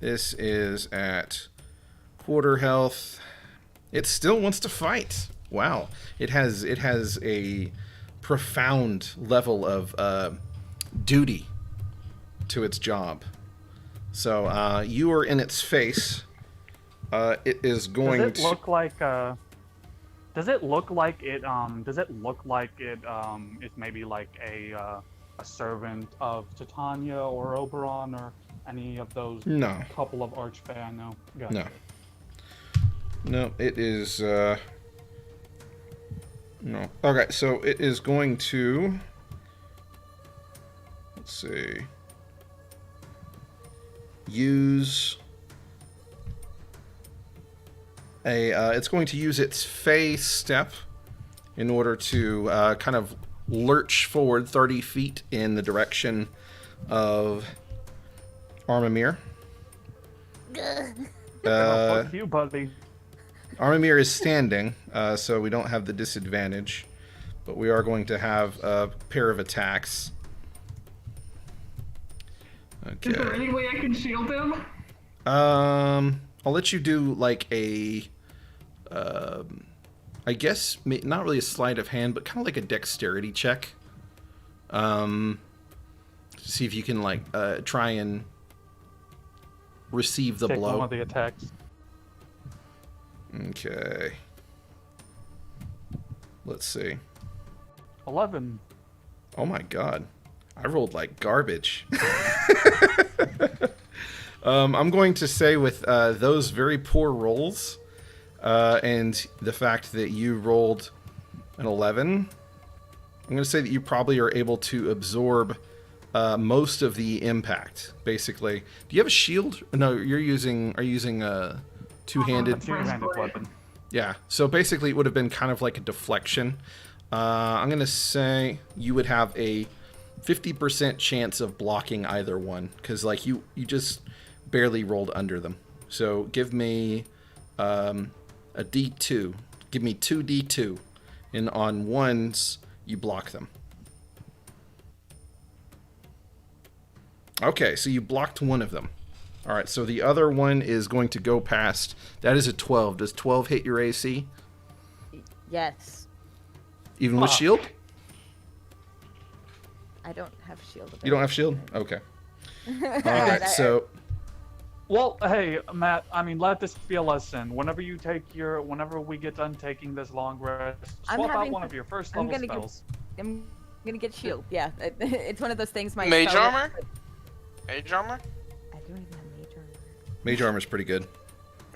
this is at quarter health. It still wants to fight. Wow. It has a profound level of duty to its job. So you are in its face. It is going to. Does it look like Does it look like it is maybe like a servant of Titania or Oberon or any of those? No. Couple of archfey, no. Gotcha. No. No, it is. No. Okay, so it is going to. Let's see. Use a. It's going to use its Fey step in order to kind of lurch forward 30 feet in the direction of Armamir. Fuck you, buddy. Armamir is standing, so we don't have the disadvantage, but we are going to have a pair of attacks. Okay. Is there any way I can shield him? I'll let you do like a, I guess not really a sleight of hand, but kind of like a dexterity check. See if you can like try and receive the Take blow. one of the attacks. Okay. Let's see. 11. Oh my god. I rolled like garbage. I'm going to say with those very poor rolls and the fact that you rolled an 11, I'm going to say that you probably are able to absorb most of the impact, basically. Do you have a shield? No, are you using a two-handed? Two-handed weapon. Yeah, so basically it would have been kind of like a deflection. I'm going to say you would have a 50% chance of blocking either one, because like you just barely rolled under them. So give me a D2. Give me 2D2, and on ones you block them. Okay, so you blocked one of them. All right, so the other one is going to go past. That is a 12. Does 12 hit your AC? Yes. Even with shield? I don't have shield. You don't have shield? Okay. All right, so. Well, hey, Matt, I mean, let this be a lesson. Whenever we get done taking this long rest, swap out one of your first level spells. I'm gonna get shield. Yeah, it's one of those things. My Mage spell- armor? Mage armor? I don't even have mage armor. Mage armor's pretty good.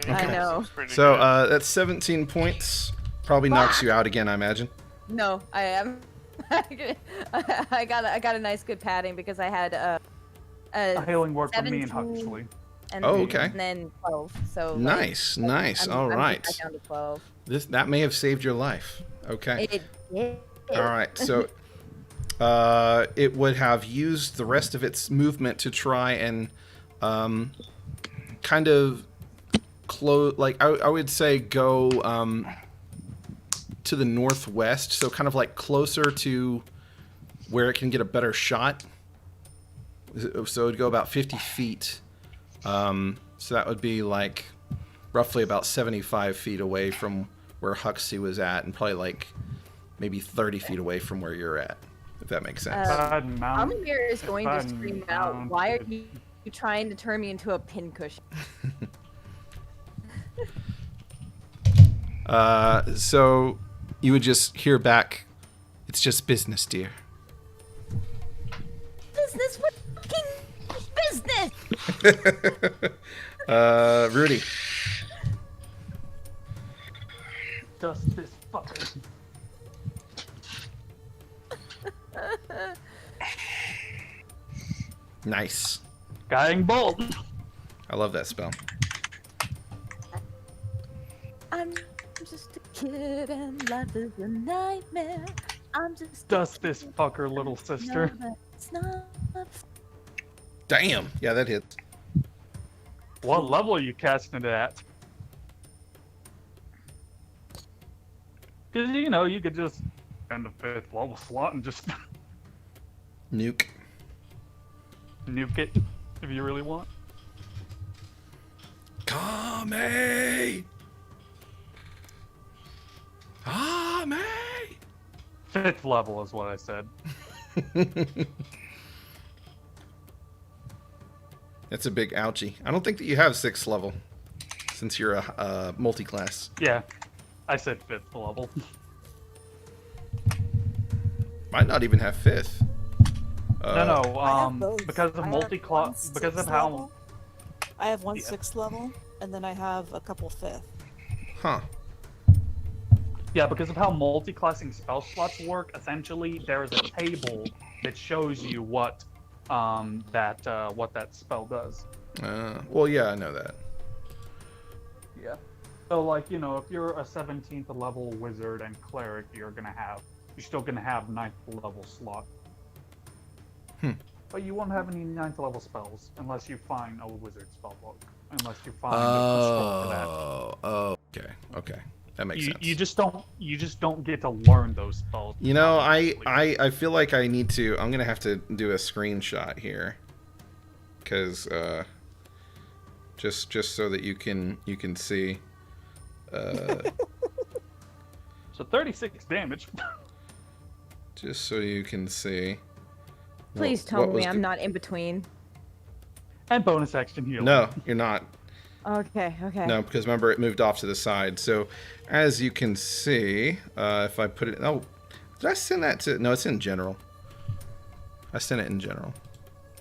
I know. So that's 17 points. Probably knocks you out again, I imagine. No, I am. I got a nice good padding because I had a healing word from me and 17 Huxley. And Oh, okay. And then 12. So like, Nice, nice. All I'm right. back down to 12. That may have saved your life. Okay. It did. All right. So it would have used the rest of its movement to try and kind of close. Like I would say, go to the northwest. So kind of like closer to where it can get a better shot. So it would go about 50 feet. So that would be like roughly about 75 feet away from where Huxley was at, and probably like maybe 30 feet away from where you're at, if that makes sense. Amamir is going to scream out, "Why are you trying to turn me into a pincushion?" So you would just hear back, "It's just business, dear." Business? What fucking business? Rudy. Just this fucking. Nice. Guiding bolt. I love that spell. I'm just a kid and life is a nightmare. I'm just this fucker, little sister. No, it's not. Damn. Yeah, that hits. What level are you casting it at? Because, you know, you could just spend a 5th level slot and just Nuke. nuke it if you really want. Kame! Kame! 5th level is what I said. That's a big ouchie. I don't think that you have 6th level, since you're a multi-class. Yeah, I said 5th level. Might not even have 5th. I have because both. of I have multi-class, one because of 6th how... level. I have one Yeah. 6th level, and then I have a couple 5th. Huh. Yeah, because of how multi-classing spell slots work, essentially there is a table that shows you what that spell does. Well, yeah, I know that. Yeah. So, like, you know, if you're a 17th level wizard and cleric, you're still gonna have 9th level slot. But you won't have any 9th level spells unless you find a wizard spell book. Unless you find a scroll for that. Oh, okay, okay. That makes sense. You just don't get to learn those spells. You know, I feel like I need to. I'm gonna have to do a screenshot here, because just so that you can see. So 36 damage. Just so you can see. Please tell me I'm not in between. And bonus action heal. No, you're not. Okay, okay. No, because remember it moved off to the side. So, as you can see, if I put it, oh, did I send that to? No, it's in general. I sent it in general.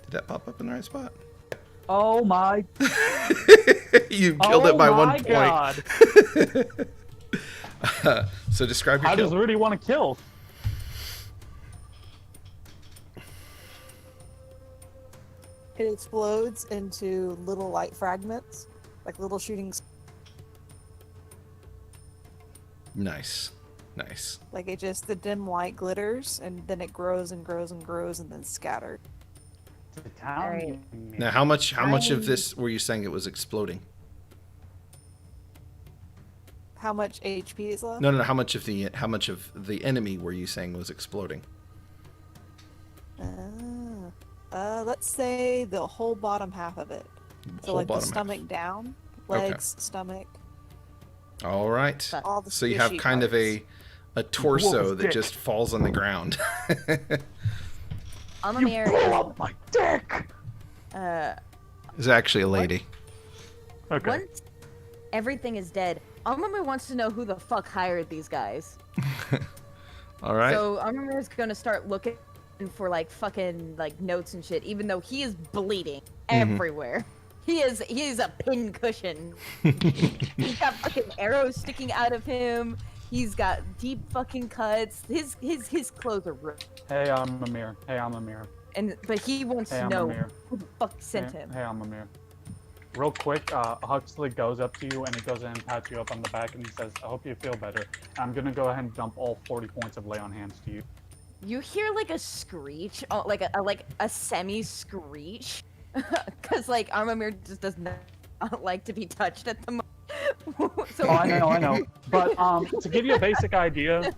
Did that pop up in the right spot? Oh my! You killed it by 1 point. God. So describe your How kill. does Rudy want to kill? It explodes into little light fragments, like little shooting. Nice, nice. Like the dim light glitters, and then it grows and grows and grows, and then scatters. Alright. Now, how much of this were you saying it was exploding? How much HP is left? No. How much of the enemy were you saying was exploding? Let's say the whole bottom half of it. So Whole like the bottom half. stomach down, Okay. legs, stomach, All right. all the So you have squishy kind of parts. a torso Wolf's that dick. just falls on the ground. Amamir Oh my dick! It's actually a lady. Okay. once everything is dead, Amamir wants to know who the fuck hired these guys. All right. So Amamir is gonna start looking for like fucking like notes and shit, even though he is bleeding everywhere. He is a pin cushion. He's got fucking arrows sticking out of him. He's got deep fucking cuts. His clothes are ripped. Hey, I'm Amir. But he wants Hey, to I'm know Amir. who the fuck sent him. Hey, I'm Amir. real quick, Huxley goes up to you and he goes in and pats you up on the back and he says, "I hope you feel better. I'm gonna go ahead and dump all 40 points of lay on hands to you." You hear like a screech, like a semi screech, because like Armamir just does not like to be touched at the moment. So Oh, I know. But to give you a basic idea,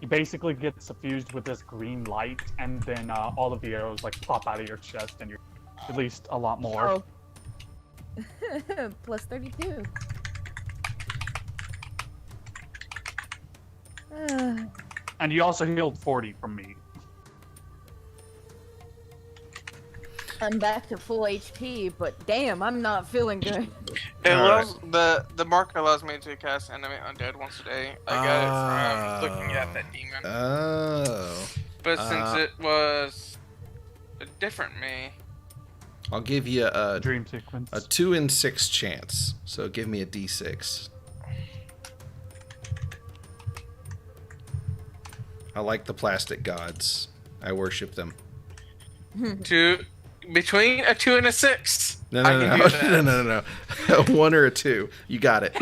you basically get suffused with this green light, and then all of the arrows like pop out of your chest, and you're released a lot more. Oh. Plus 32. And you also healed 40 from me. I'm back to full HP, but damn, I'm not feeling good. It allows the mark allows me to cast Animate Undead once a day. I got it from looking at that demon. Oh. But since it was a different me, I'll give you a Dream sequence. 2 in 6 chance. So give me a d6. I like the plastic gods. I worship them. between a 2 and a 6. No, I can do that. no. A 1 or a 2. You got it.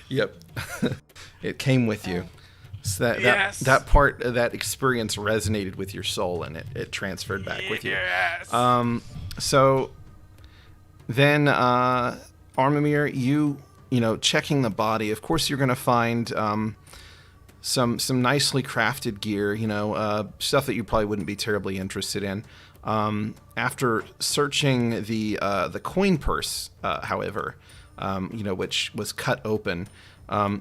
Yep. It came with you. So that part of that experience resonated with your soul, and it transferred back with you. Yes. So then, Armamir, you know, checking the body. Of course, you're going to find some nicely crafted gear. You know, stuff that you probably wouldn't be terribly interested in. After searching the coin purse, however, you know, which was cut open,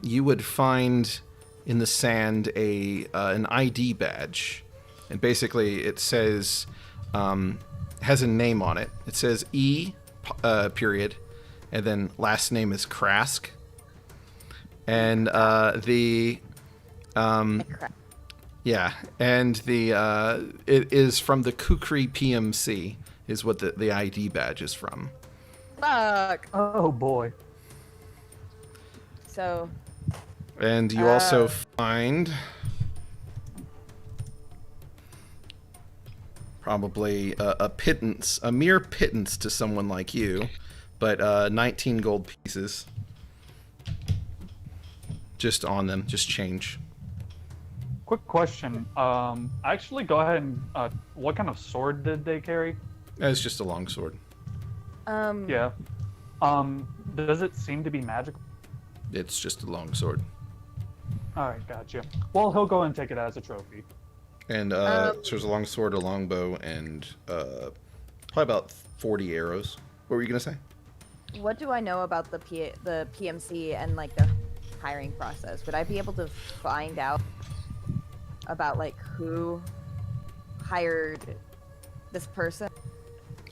you would find in the sand an ID badge, and basically it says has a name on it. It says E period, and then last name is Krask, and it is from the Kukri PMC is what the ID badge is from. Fuck. Oh boy. So. And you also find probably a pittance, a mere pittance to someone like you, but 19 gold pieces just on them, just change. Quick question. Actually, go ahead and what kind of sword did they carry? It's just a long sword. Yeah. Does it seem to be magical? It's just a long sword. All right, gotcha. Well, he'll go and take it as a trophy. And so there's a long sword, a long bow, and probably about 40 arrows. What were you gonna say? What do I know about the PMC and like the hiring process? Would I be able to find out about like who hired this person?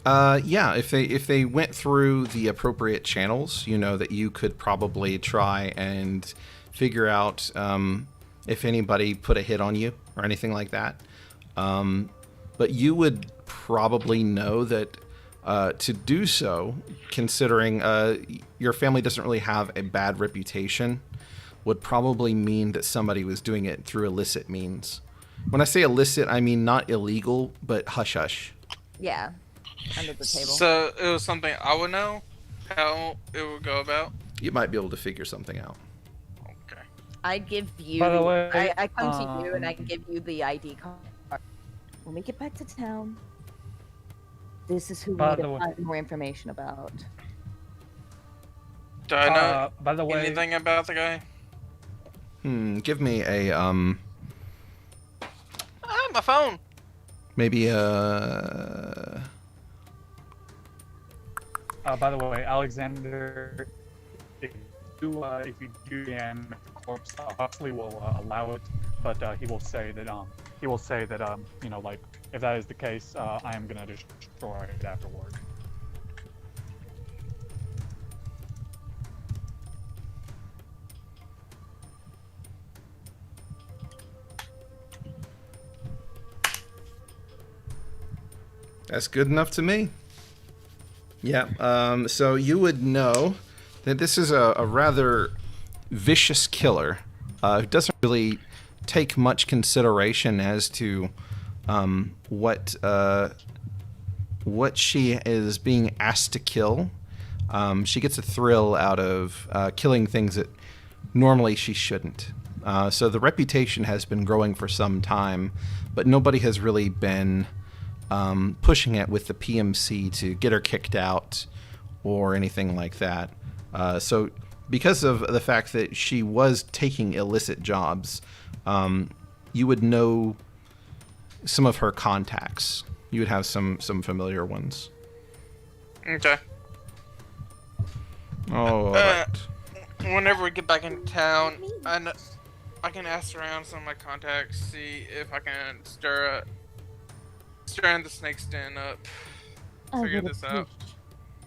Yeah, if they went through the appropriate channels, you know that you could probably try and figure out if anybody put a hit on you or anything like that. But you would probably know that to do so, considering your family doesn't really have a bad reputation, would probably mean that somebody was doing it through illicit means. When I say illicit, I mean not illegal, but hush-hush. Yeah, under the table. So it was something I would know how it would go about. You might be able to figure something out. Okay. I give you. By the way, I come to you and I give you the ID card. When we get back to town, this is who we By need the to way- find more information about. Do I know by the way, anything about the guy? Give me a Ah, my phone. maybe by the way, Alexander, if you do the corpse, Huxley will allow it, but he will say that you know, like, if that is the case, I am gonna destroy it afterward. That's good enough to me. Yeah, so you would know that this is a rather vicious killer who doesn't really take much consideration as to what what she is being asked to kill. She gets a thrill out of killing things that normally she shouldn't. So the reputation has been growing for some time, but nobody has really been pushing it with the PMC to get her kicked out or anything like that. So because of the fact that she was taking illicit jobs, you would know some of her contacts. You would have some familiar ones. Okay. All right. Whenever we get back in town, I can ask around some of my contacts, see if I can stir the snake's den up. Figure this out.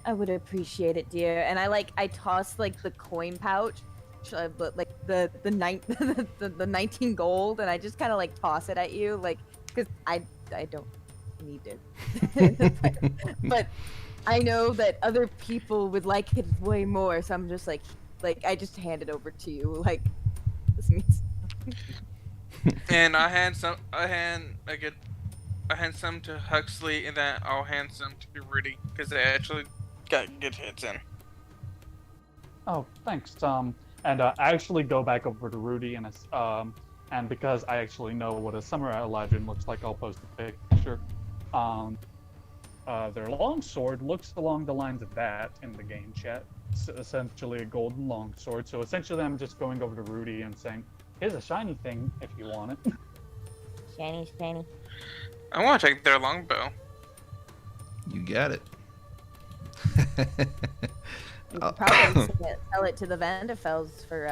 I would appreciate it, dear. And I toss like the coin pouch, but like the 19 gold, and I just kind of like toss it at you, like, because I don't need it, but I know that other people would like it way more, so I'm just like I just hand it over to you, like this means. And I hand some to Huxley, and then I'll hand some to Rudy because they actually got good hits in. Oh, thanks. And I actually go back over to Rudy and because I actually know what a summer Elysian looks like, I'll post a picture. Their longsword looks along the lines of that in the game chat. It's essentially a golden longsword. So essentially, I'm just going over to Rudy and saying, "Here's a shiny thing if you want it." Shiny. I want to take their longbow. You got it. You could probably sell it to the Vanderfells for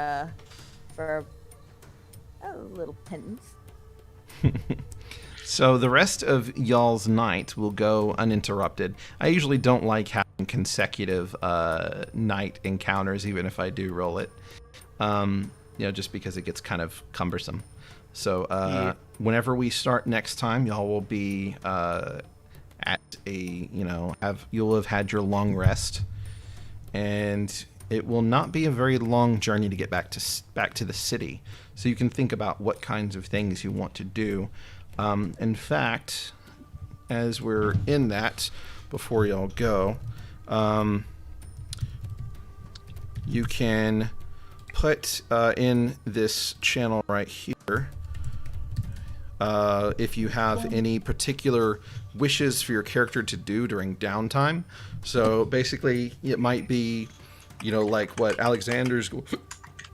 a little pittance. So the rest of y'all's night will go uninterrupted. I usually don't like having consecutive night encounters, even if I do roll it. Just because it gets kind of cumbersome. So whenever we start next time, y'all will be at you'll have had your long rest, and it will not be a very long journey to get back to the city. So you can think about what kinds of things you want to do. In fact, as we're in that, before y'all go, you can put in this channel right here if you have any particular wishes for your character to do during downtime. So basically, it might be, like what Alexander's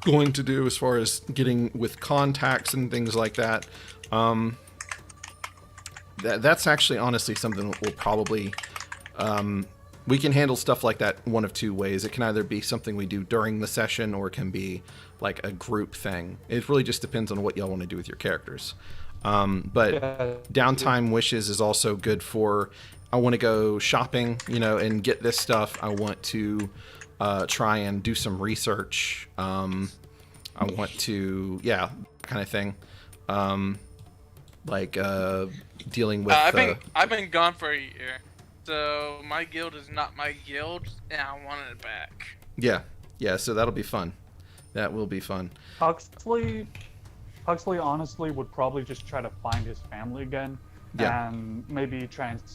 going to do as far as getting with contacts and things like that. That's actually honestly something that we'll probably we can handle stuff like that one of two ways. It can either be something we do during the session, or it can be like a group thing. It really just depends on what y'all want to do with your characters. But downtime wishes is also good for, I want to go shopping, and get this stuff. I want to try and do some research. I want to, kind of thing. Dealing with. I've been gone for a year, so my guild is not my guild, and I want it back. Yeah. So that'll be fun. That will be fun. Huxley honestly would probably just try to find his family again, and maybe try and see